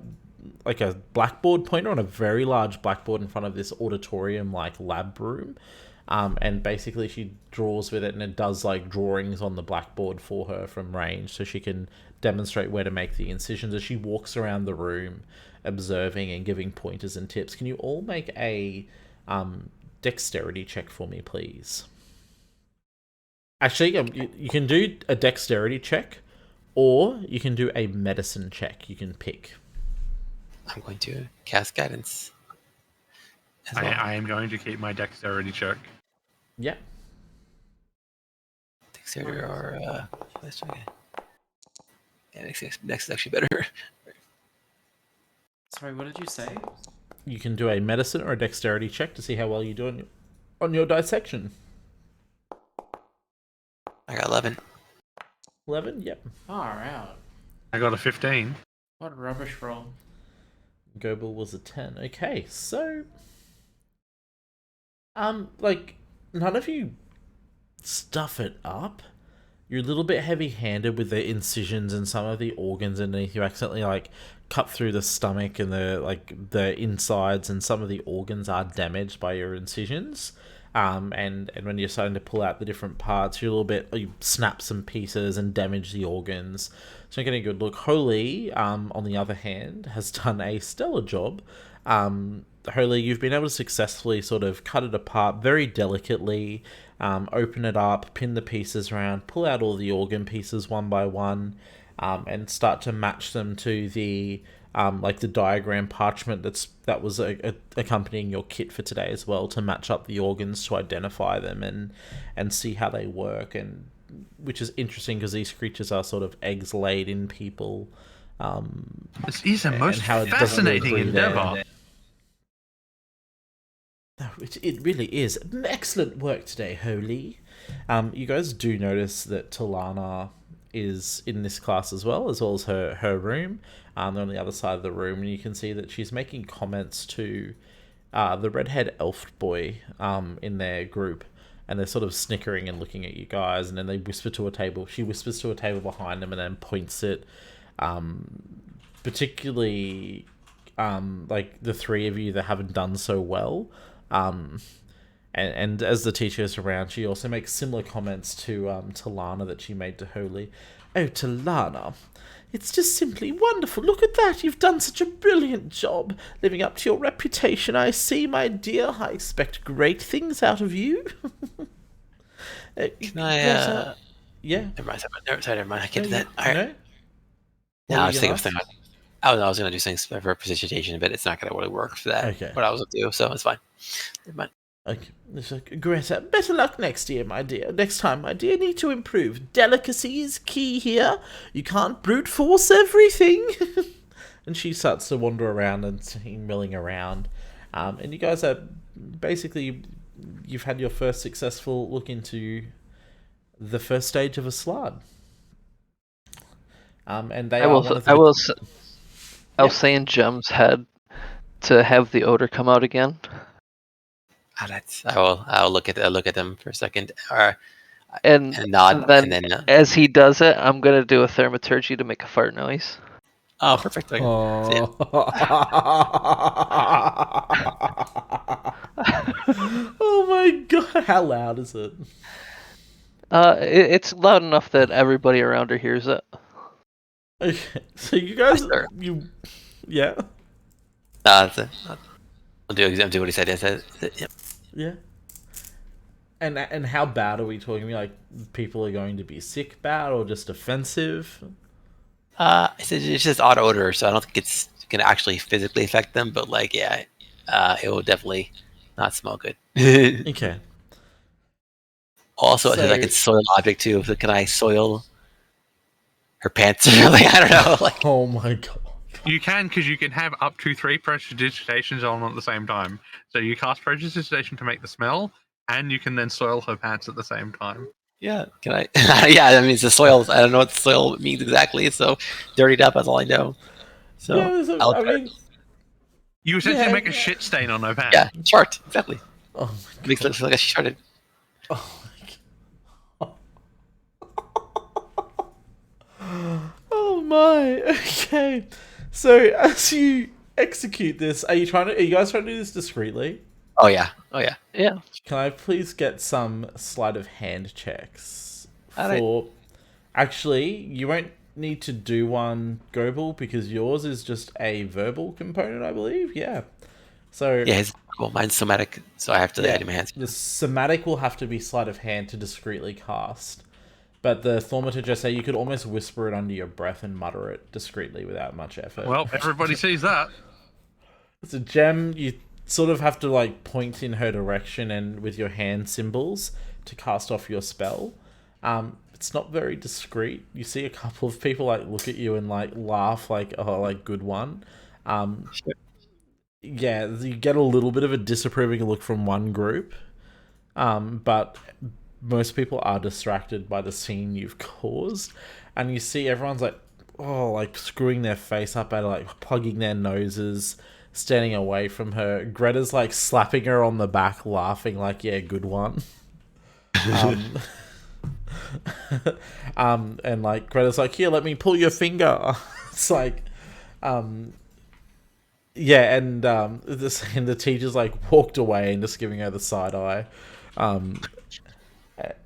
blackboard pointer on a very large blackboard in front of this auditorium-like lab room. And basically she draws with it, and it does like drawings on the blackboard for her from range, so she can demonstrate where to make the incisions as she walks around the room, observing and giving pointers and tips. Can you all make a dexterity check for me, please? Actually, you can do a dexterity check, or you can do a medicine check. You can pick. I'm going to cast guidance. As well. I am going to keep my dexterity check. Yeah. Dexterity or let's try again. Yeah, next is actually better. Sorry, what did you say? You can do a medicine or a dexterity check to see how well you do on your dissection. I got 11. 11? Yep. Far out. I got a 15. What a rubbish roll. Goebel was a 10. Okay, so... none of you stuff it up. You're a little bit heavy-handed with the incisions and some of the organs underneath. You accidentally, cut through the stomach and the insides, and some of the organs are damaged by your incisions. And when you're starting to pull out the different parts, you snap some pieces and damage the organs. So you're getting a good look. Holy, on the other hand, has done a stellar job. Holy, you've been able to successfully sort of cut it apart very delicately, open it up, pin the pieces around, pull out all the organ pieces one by one, and start to match them to the the diagram parchment that was accompanying your kit for today as well, to match up the organs to identify them and see how they work, and which is interesting because these creatures are sort of eggs laid in people. This is a most fascinating endeavor. It really is. Excellent work today, Holy. You guys do notice that Talana is in this class as well as her room. They're on the other side of the room, and you can see that she's making comments to the redhead elf boy in their group, and they're sort of snickering and looking at you guys, and then they whisper to a table. She whispers to a table behind them and then points it, particularly the three of you that haven't done so well. And as the teacher is around, she also makes similar comments to Talana that she made to Holy. Oh, Talana, It's just simply wonderful. Look at that. You've done such a brilliant job living up to your reputation. I see, my dear. I expect great things out of you. Can I, Greta? Yeah. Never mind. Never mind. I can't do that. No? All right. No? No, What I were was you thinking gonna of thing. ask? I was going to do things for precipitation, but it's not going to really work for that. Okay. What I was going to do, so it's fine. Never mind. Okay. It's like, Greta, better luck next year, my dear. Next time, my dear, need to improve. Delicacy is key here. You can't brute force everything. And she starts to wander around and milling around. And you guys are basically, you've had your first successful look into the first stage of a slud. And they I are will. one of I the... will. I'll Yep. say in Gem's head to have the odor come out again. I'll look at them for a second, or And nod, then, and then as he does it, I'm gonna do a thaumaturgy to make a fart noise. oh, perfect. Okay. So, yeah. Oh my god, how loud is it? It's loud enough that everybody around her hears it. Okay, so you guys, Sure. yeah, That's it. I'll do what he said. Yes, yeah. yeah. And how bad are we talking? Like, people are going to be sick bad or just offensive? It's just odd odor, so I don't think it's gonna actually physically affect them. But like, yeah, it will definitely not smell good. Okay. Also, it says I So- can soil object too. So can I soil her pants? Like, I don't know. Like, Oh my god. You can, because you can have up to 3 prestidigitations on at the same time. So you cast prestidigitation to make the smell, and you can then soil her pants at the same time. yeah, can I? Yeah, I mean, it's the soil. I don't know what soil means exactly. So dirtied up. That's all I know. So Yeah, I'll I try. mean, You essentially Yeah, make a yeah. shit stain on her pants. Yeah, chart exactly. oh my Makes it look like she started. Oh my god. Oh my. Okay. So as you execute this, are you guys trying to do this discreetly? Oh yeah. Oh yeah. Yeah. Can I please get some sleight of hand checks Alright. for... Actually, you won't need to do one, Goebel, because yours is just a verbal component, I believe. Yeah. So Yeah, mine's somatic, so I have to add my hands. the somatic will have to be sleight of hand to discreetly cast. But the thaumaturgy, you could almost whisper it under your breath and mutter it discreetly without much effort. Well, everybody sees that. It's a gem. You sort of have to like point in her direction and with your hand symbols to cast off your spell. It's not very discreet. You see a couple of people like look at you and like laugh like, oh, like good one. Yeah, you get a little bit of a disapproving look from one group. But most people are distracted by the scene you've caused, and you see everyone's like, oh, like screwing their face up at her, like plugging their noses, standing away from her. Greta's like slapping her on the back, laughing like, yeah, good one. And like Greta's like, here, let me pull your finger. It's like, yeah, and the teacher's like walked away and just giving her the side eye.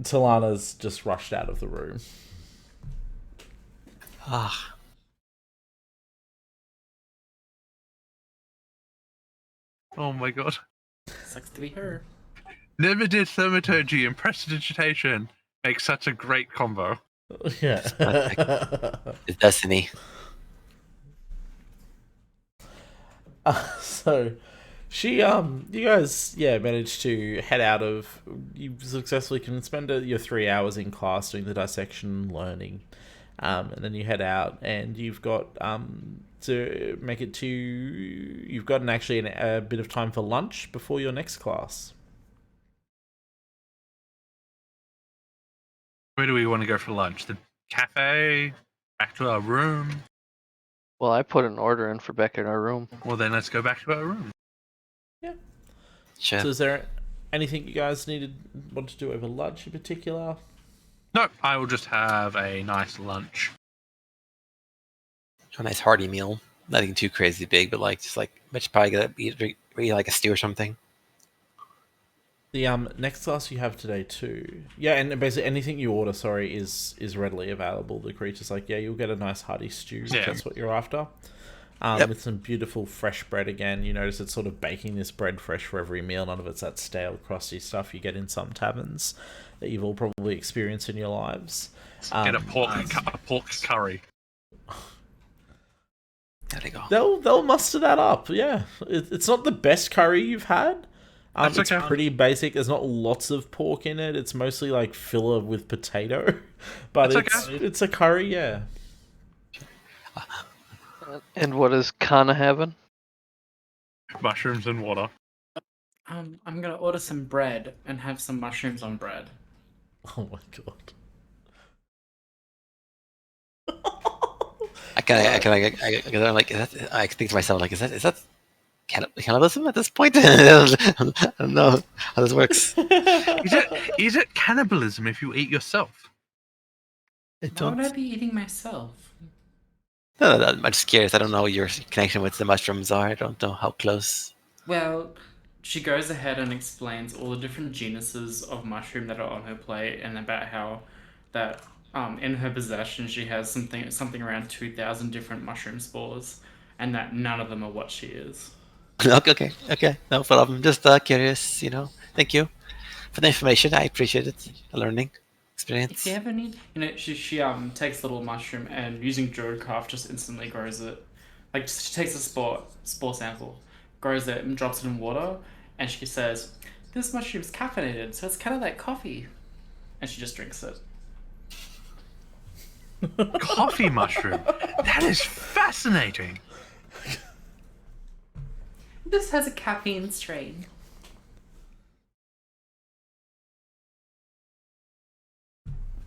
Talana's just rushed out of the room. Ah, Oh my god. Sucks to be her. Never did thaumaturgy and prestidigitation make such a great combo. Yeah. it's destiny. So she you guys managed to head out of, you successfully can spend your 3 hours in class doing the dissection learning, and then you head out and you've got to make it to, you've gotten actually a bit of time for lunch before your next class. Where do we want to go for lunch? The cafe? Back to our room? Well, I put an order in for back in our room. Well, then let's go back to our room. Sure. So is there anything you guys want to do over lunch in particular? No, I will just have a nice lunch. A nice hearty meal. Nothing too crazy big, but like just like much probably gonna eat like a stew or something. The next class you have today too. Yeah, and basically anything you order, is readily available. The creature's like, yeah, you'll get a nice hearty stew. Yeah. If that's what you're after. Yep. With some beautiful fresh bread again. You notice it's sort of baking this bread fresh for every meal. None of it's that stale, crusty stuff you get in some taverns that you've all probably experienced in your lives. Get a pork curry. There they go. They'll muster that up. Yeah, it's not the best curry you've had. That's It's okay. pretty basic. There's not lots of pork in it. It's mostly like filler with potato, but That's it's a curry. Yeah. And what is Kana having? Mushrooms and water. I'm gonna order some bread and have some mushrooms on bread. Oh my god. I'm like, I think to myself, like, is that cannibalism at this point? I don't know how this works. Is it cannibalism if you eat yourself? Why would I be eating myself? No, I'm just curious. I don't know what your connection with the mushrooms are. I don't know how close. Well, she goes ahead and explains all the different genuses of mushroom that are on her plate, and about how that in her possession she has something around 2,000 different mushroom spores, and that none of them are what she is. Okay. No problem. Just curious, Thank you for the information. I appreciate it. The learning experience. If you ever need, she takes a little mushroom and using Druidcraft just instantly grows it. Like she takes a spore sample, grows it and drops it in water, and she says, "This mushroom's caffeinated, so it's kind of like coffee," and she just drinks it. Coffee mushroom. That is fascinating. This has a caffeine strain.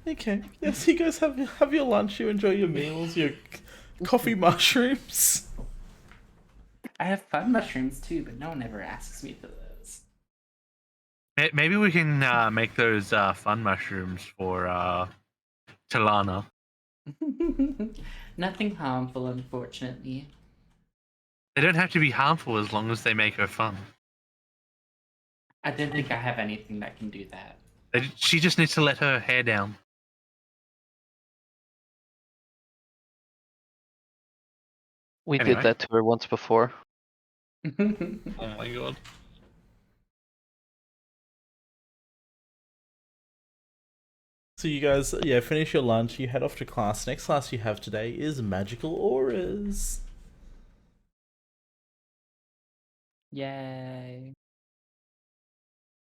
Okay. Yes, you guys have your lunch. You enjoy your meals. Your coffee mushrooms. I have fun mushrooms too, but no one ever asks me for those. Maybe we can make those fun mushrooms for Talana. Nothing harmful, unfortunately. They don't have to be harmful as long as they make her fun. I don't think I have anything that can do that. She just needs to let her hair down. We Anyway. did that to her once before. Oh my god. So you guys, finish your lunch. You head off to class. Next class you have today is magical auras. Yay.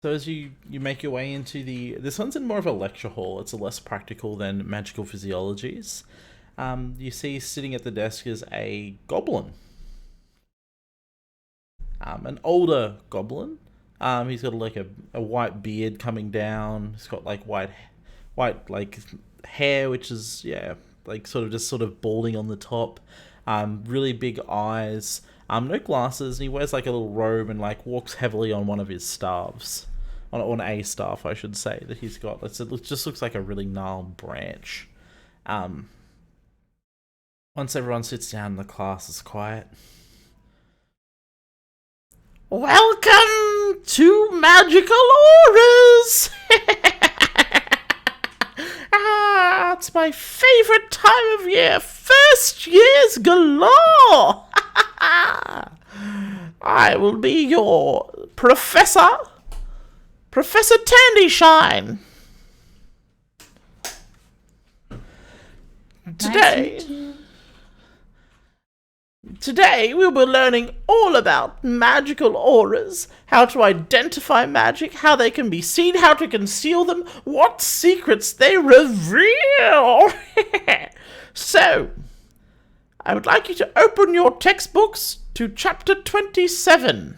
So as you make your way into this one's in more of a lecture hall. It's less practical than magical physiologies. You see sitting at the desk is a goblin. An older goblin. He's got like a white beard coming down. He's got like white like hair, which is like sort of balding on the top. Really big eyes. No glasses, and he wears like a little robe and like walks heavily on one of his staffs. On a staff, I should say, that he's got. It just looks like a really gnarled branch. Once everyone sits down, the class is quiet. Welcome to Magical Auras! It's my favourite time of year. First years galore! I will be your Professor Tandyshine. Today we'll be learning all about magical auras, how to identify magic, how they can be seen, how to conceal them, what secrets they reveal. So, I would like you to open your textbooks to chapter 27.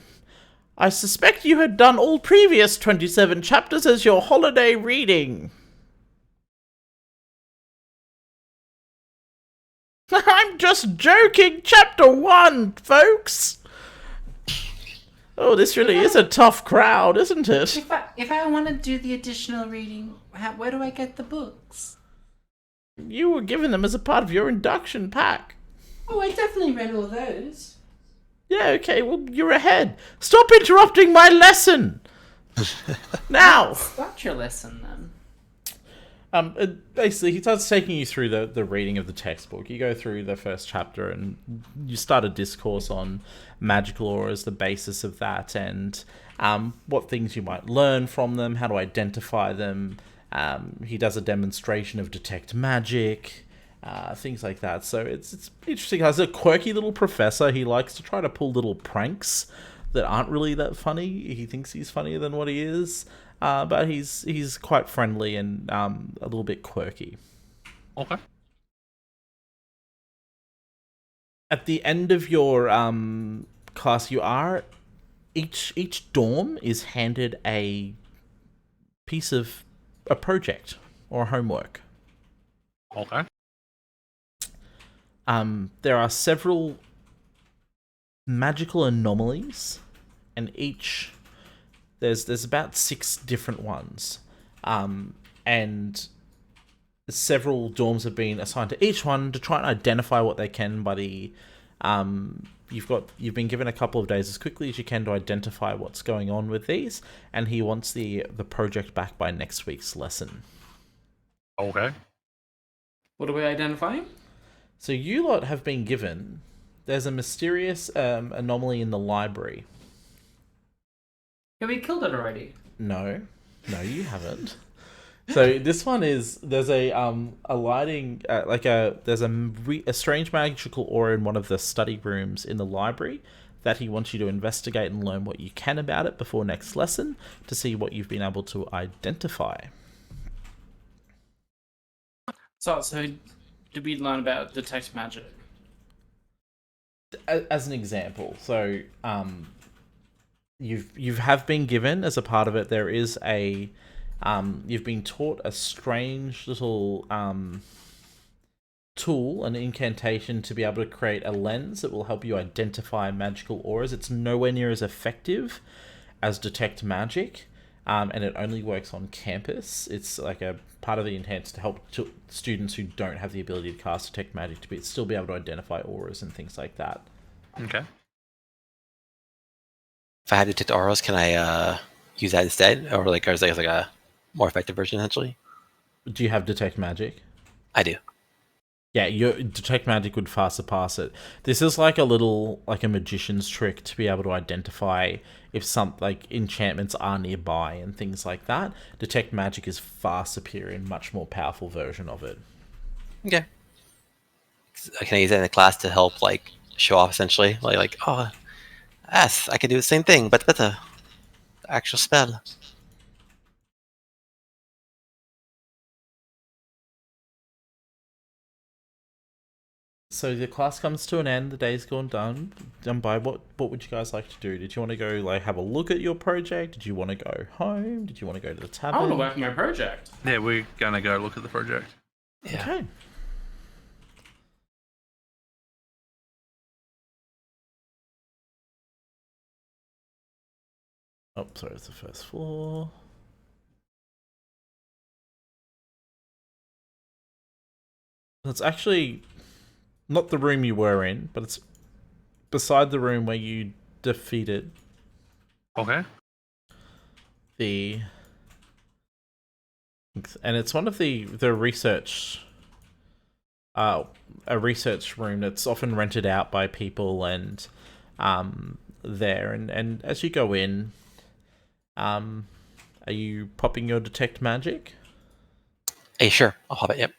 I suspect you had done all previous 27 chapters as your holiday reading. I'm just joking. Chapter 1, folks. Oh, this really is a tough crowd, isn't it? If I want to do the additional reading, where do I get the books? You were given them as a part of your induction pack. Oh, I definitely read all those. Yeah, okay, well, you're ahead. Stop interrupting my lesson. Now! Start your lesson then. Basically, he starts taking you through the reading of the textbook. You go through the first chapter and you start a discourse on magical auras, the basis of that, and what things you might learn from them, how to identify them. He does a demonstration of detect magic, things like that. So it's interesting. As a quirky little professor, he likes to try to pull little pranks that aren't really that funny. He thinks he's funnier than what he is. But he's quite friendly and a little bit quirky. Okay. At the end of your class, each dorm is handed a piece of a project or homework. Okay. There are several magical anomalies, and there's about 6 different ones, and several dorms have been assigned to each one to try and identify what they can by the. You've been given a couple of days as quickly as you can to identify what's going on with these, and he wants the project back by next week's lesson. Okay. What are we identifying? So you lot have been given. There's a mysterious anomaly in the library. Yeah, we killed it already. No, you haven't. So this one is there's a lighting there's a strange magical aura in one of the study rooms in the library that he wants you to investigate and learn what you can about it before next lesson to see what you've been able to identify. So did we learn about detect magic? As an example, so you have been given as a part of it. There is a you've been taught a strange little tool, an incantation to be able to create a lens that will help you identify magical auras. It's nowhere near as effective as detect magic, and it only works on campus. It's like a part of the intent to help students who don't have the ability to cast detect magic to still be able to identify auras and things like that. Okay. If I had detect auras, can I use that instead, or is it like a more effective version essentially? Do you have detect magic? I do. Yeah, your detect magic would far surpass it. This is like a magician's trick to be able to identify if some enchantments are nearby and things like that. Detect magic is far superior and much more powerful version of it. Okay. Can I use that in the class to help show off essentially? Oh, yes, I can do the same thing, but better. The actual spell. So the class comes to an end. The day's gone done by. What would you guys like to do? Did you want to go have a look at your project? Did you want to go home? Did you want to go to the tavern? I want to work on my project. Yeah, we're gonna go look at the project. Yeah. Okay. Oh, sorry, it's the first floor. It's actually not the room you were in, but it's beside the room where you defeated Okay. and it's one of the research a research room that's often rented out by people and there and as you go in, are you popping your detect magic? Hey, sure, I'll hop it. Yep.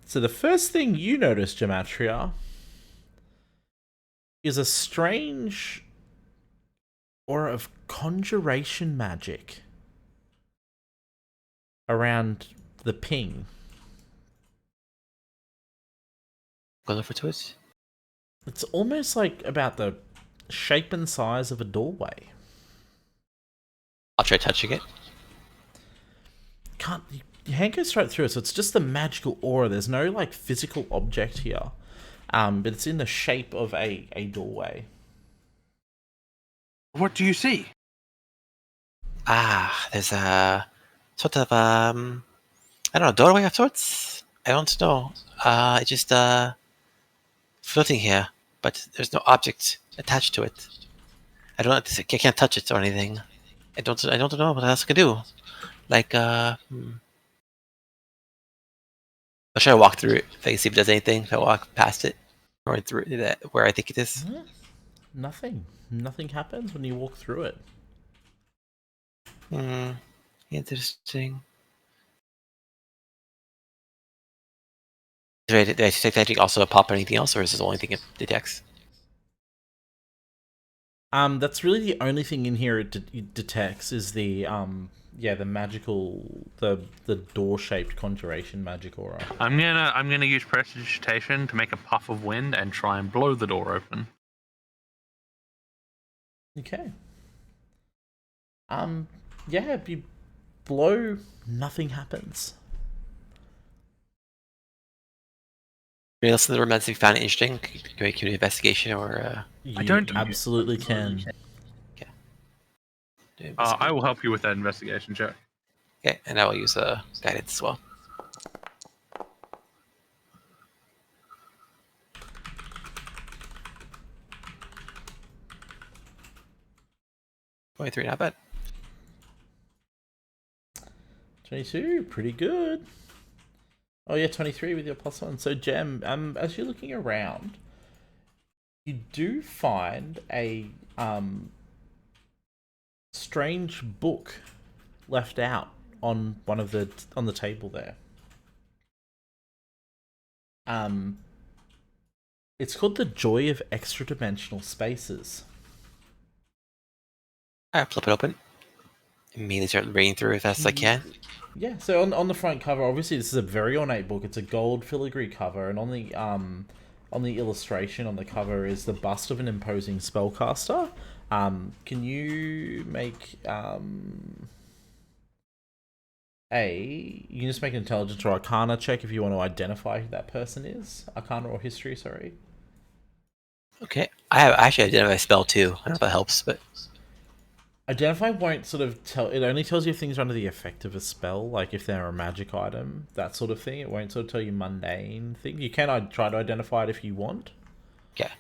So the first thing you notice, Gematria, is a strange aura of conjuration magic around the ping. Go over to it. It's almost like about the shape and size of a doorway. I'll try touching it. Your hand goes straight through it, so it's just the magical aura. There's no physical object here, but it's in the shape of a doorway. What do you see? There's a sort of I don't know, doorway of sorts. I don't know. It's just floating here, but there's no object attached to it. I don't. I can't touch it or anything. I don't know what else I can do. Like I'll try to walk through it. If I can see if it does anything. If I walk past it or through that where I think it is. Nothing. Nothing happens when you walk through it. Interesting. Did I detect also pop anything else, or is this the only thing it detects? That's really the only thing in here it detects is the the magical the door shaped conjuration magic aura. I'm gonna use prestidigitation to make a puff of wind and try and blow the door open. Okay. If you blow, nothing happens. Anything else in the room that you found interesting? Can we do an investigation or? I don't absolutely can. Okay. I will help you with that investigation check. Okay, and I will use guidance as well. $23, not bad. 22, pretty good. Oh yeah, 23 with your +1. So Gem, as you're looking around, you do find a strange book left out on on the table there. It's called The Joy of Extra-Dimensional Spaces. Alright, flip it open. Immediately start reading through as fast as I can. Yeah, so on the front cover, obviously this is a very ornate book. It's a gold filigree cover, and on the illustration on the cover is the bust of an imposing spellcaster. Can you make you can just make an intelligence or arcana check if you want to identify who that person is. Arcana or history, sorry. Okay, I actually identify a spell too. I don't know if that helps, but Identify won't sort of tell. It only tells you if things are under the effect of a spell, like if they're a magic item, that sort of thing. It won't sort of tell you mundane things. You can try to identify it if you want. okay.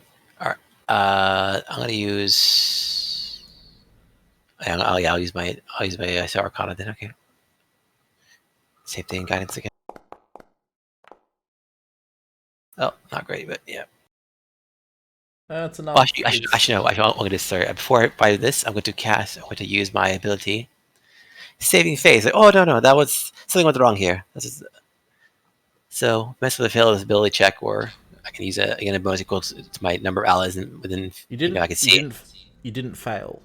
All right. I'm gonna use. I'll use my Arcana then. Okay. Same thing, guidance again. Oh, not great, but yeah. That's enough. Well, I should know. I'm going to start. Before I buy this, I'm going to use my ability. Saving face. Like, oh, no, that was something went wrong here. So, mess with a failed ability check, or I can use a bonus equal to my number of allies within. You didn't. I can see you didn't fail.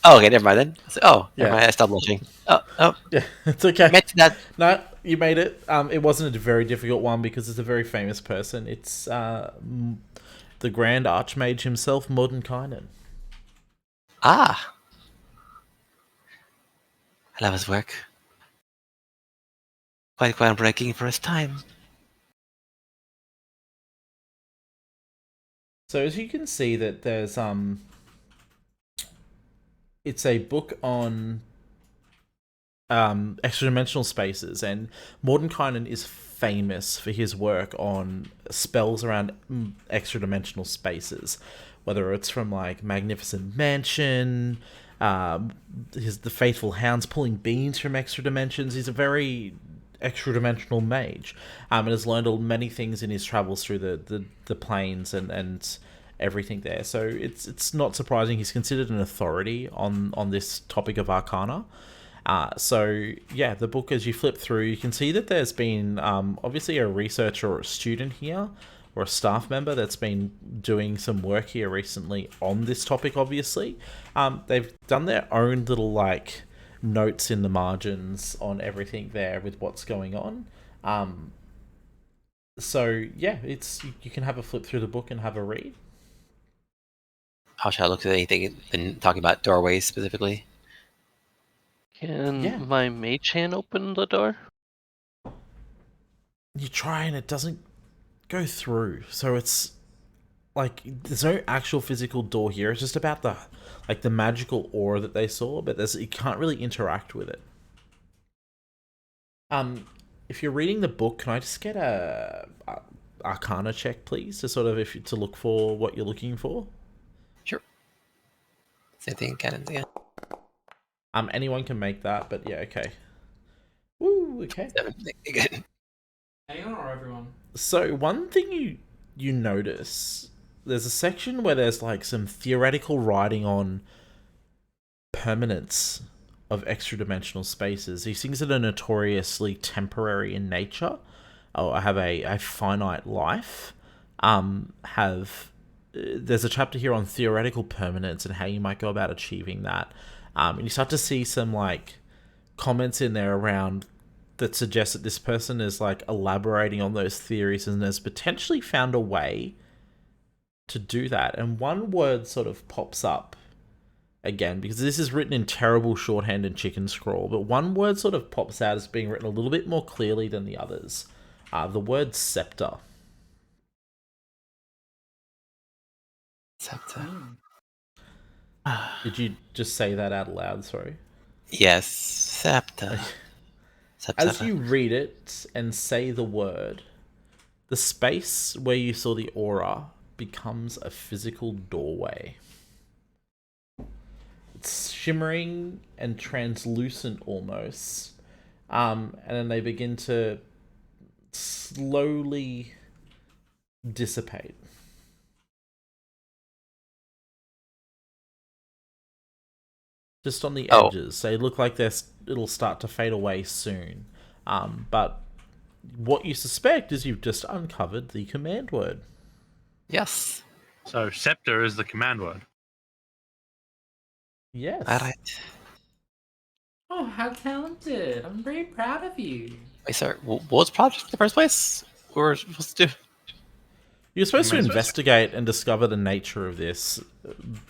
Oh, okay, never mind then. Never Yeah. mind. I stopped blushing. Oh. Yeah, it's okay. That. No, you made it. It wasn't a very difficult one because it's a very famous person. It's the Grand Archmage himself, Mordenkainen. Ah. I love his work. Quite groundbreaking for his time. So as you can see that there's it's a book on extra-dimensional spaces, and Mordenkainen is famous for his work on spells around extra-dimensional spaces, whether it's from like Magnificent Mansion, the Faithful Hounds pulling beans from extra dimensions. He's a very extra-dimensional mage, and has learned many things in his travels through the planes and everything there. So it's not surprising he's considered an authority on this topic of Arcana. The book, as you flip through, you can see that there's been obviously a researcher or a student here, or a staff member that's been doing some work here recently on this topic, obviously. They've done their own little, like, notes in the margins on everything there with what's going on. You can have a flip through the book and have a read. How should I look at anything in talking about doorways specifically? Can my mage hand open the door? You try and it doesn't go through. So it's like there's no actual physical door here. It's just about the magical aura that they saw, but you can't really interact with it. If you're reading the book, can I just get a Arcana check, please, to sort of to look for what you're looking for? Sure. Same thing, cannons again. Anyone can make that, but yeah, okay. Woo, okay. 7. Again. Anyone or everyone? So one thing you notice, there's a section where there's like some theoretical writing on permanence of extra dimensional spaces. These things that are notoriously temporary in nature, or have a finite life, there's a chapter here on theoretical permanence and how you might go about achieving that. And you start to see some like comments in there around that suggest that this person is like elaborating on those theories and has potentially found a way to do that. And one word sort of pops up again, because this is written in terrible shorthand and chicken scrawl, but one word sort of pops out as being written a little bit more clearly than the others. The word scepter. Scepter. Did you just say that out loud? Sorry. Yes, scepter. As you read it and say the word, the space where you saw the aura becomes a physical doorway. It's shimmering and translucent almost. And then they begin to slowly dissipate. Just on the edges. They look like it'll start to fade away soon. But what you suspect is you've just uncovered the command word. Yes. So scepter is the command word. Yes. All right. Oh, how talented! I'm very proud of you. Wait, sorry. What was the project in the first place? We were supposed to do? You're supposed to investigate and discover the nature of this.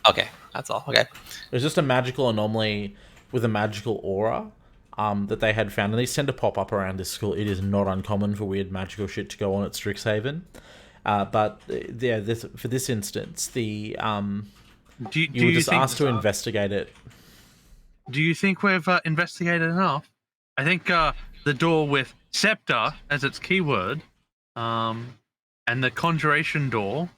Okay, that's all. Okay. There's just a magical anomaly with a magical aura that they had found. And these tend to pop up around this school. It is not uncommon for weird magical shit to go on at Strixhaven. But yeah, for this instance, you were just asked to investigate it. Do you think we've investigated enough? I think the door with scepter as its keyword, and the conjuration door.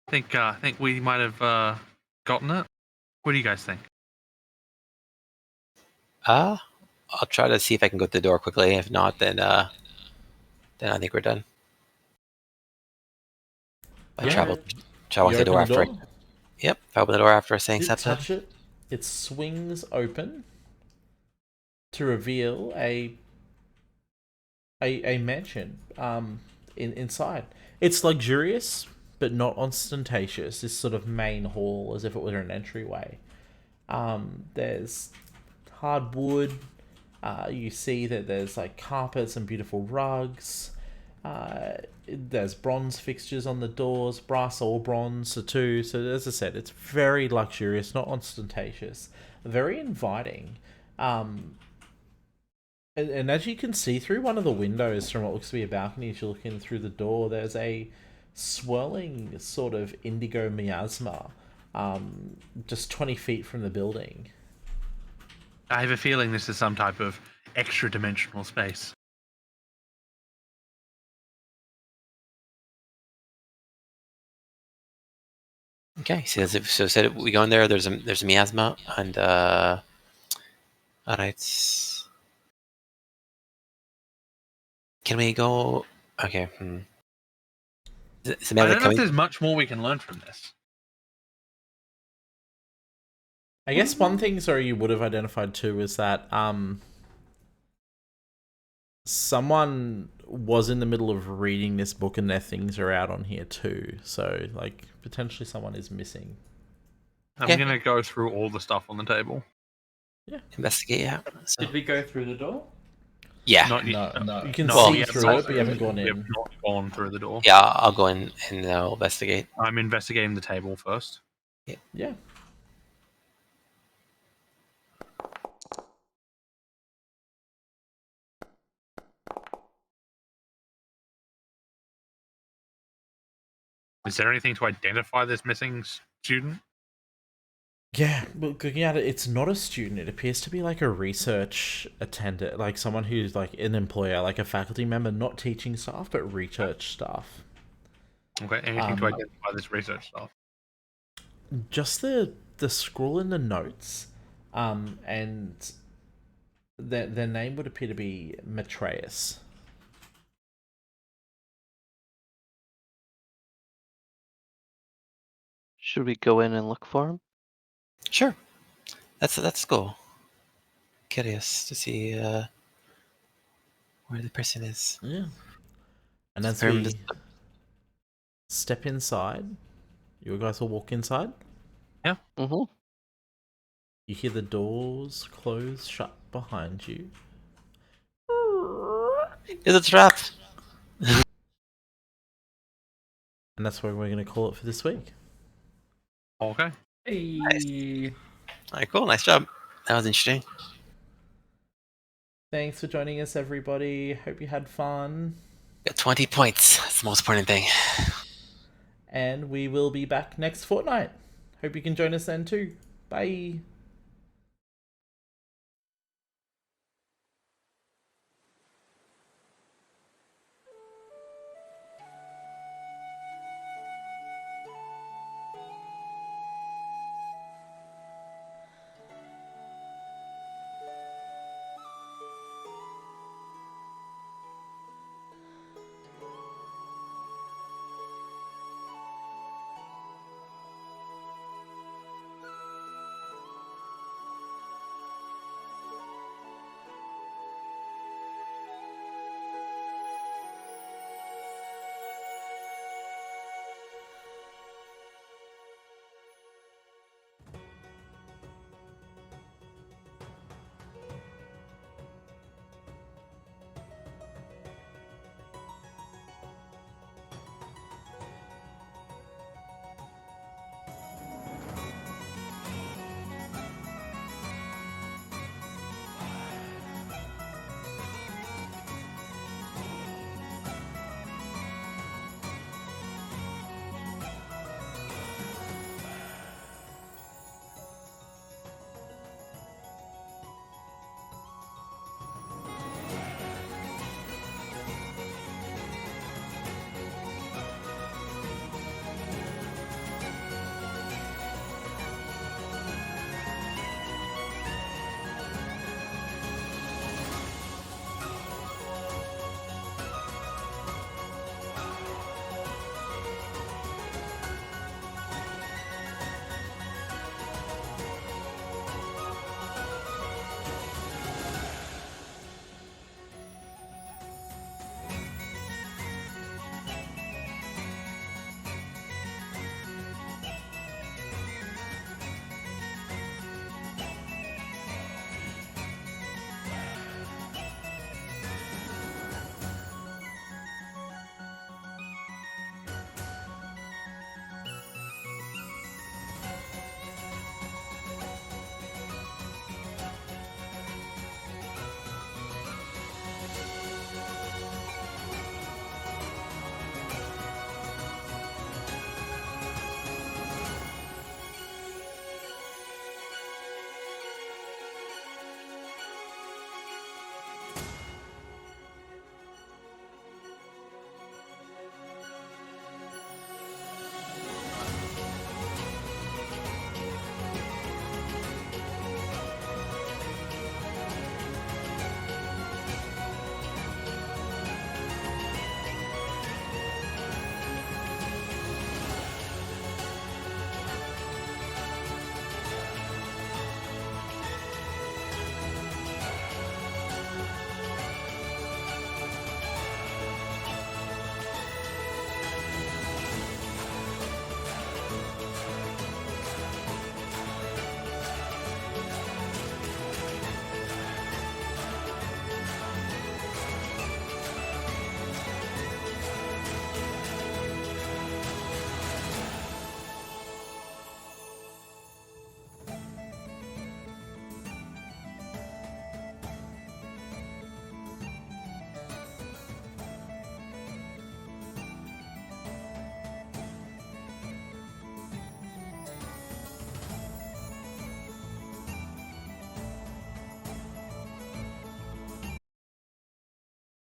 I think we might have gotten it. What do you guys think? I'll try to see if I can go to the door quickly. If not, then I think we're done. I traveled to the door after. Yep, I opened the door after saying scepter. Touch it. It swings open to reveal a mansion inside. It's luxurious, but not ostentatious. This sort of main hall, as if it were an entryway. There's hardwood. You see that there's like carpets and beautiful rugs. There's bronze fixtures on the doors, brass or bronze too. So as I said, it's very luxurious, not ostentatious, very inviting. And as you can see through one of the windows from what looks to be a balcony, as you're looking through the door, there's a swirling sort of indigo miasma just 20 feet from the building. I have a feeling this is some type of extra-dimensional space. Okay, so said we go in there. There's a miasma, and all right. Can we go? Okay. I don't know if there's much more we can learn from this. I guess one thing, sorry, you would have identified too is that someone was in the middle of reading this book and their things are out on here too. So, like, potentially someone is missing. I'm going to go through all the stuff on the table. Yeah. Investigate, yeah. So. Did we go through the door? Yeah. No. You can see through it, but you haven't gone in. We have not gone through the door. Yeah, I'll go in and I'll investigate. I'm investigating the table first. Yeah. Is there anything to identify this missing student? Yeah, but looking at it, it's not a student. It appears to be like a research attendant, like someone who's like an employer, like a faculty member, not teaching staff, but research staff. Okay, anything to identify this research staff? just the scroll in the notes, and their name would appear to be Matreus. Should we go in and look for him? Sure. That's cool. Curious to see where the person is. Yeah. And as Confirm we this- step inside, you guys will walk inside. Mm-hmm. You hear the doors close shut behind you. It's a trap. And that's where we're going to call it for this week. Okay. Hey. All right, cool. Nice job. That was interesting. Thanks for joining us, everybody. Hope you had fun. Got 20 points. That's the most important thing. And we will be back next fortnight. Hope you can join us then too. Bye.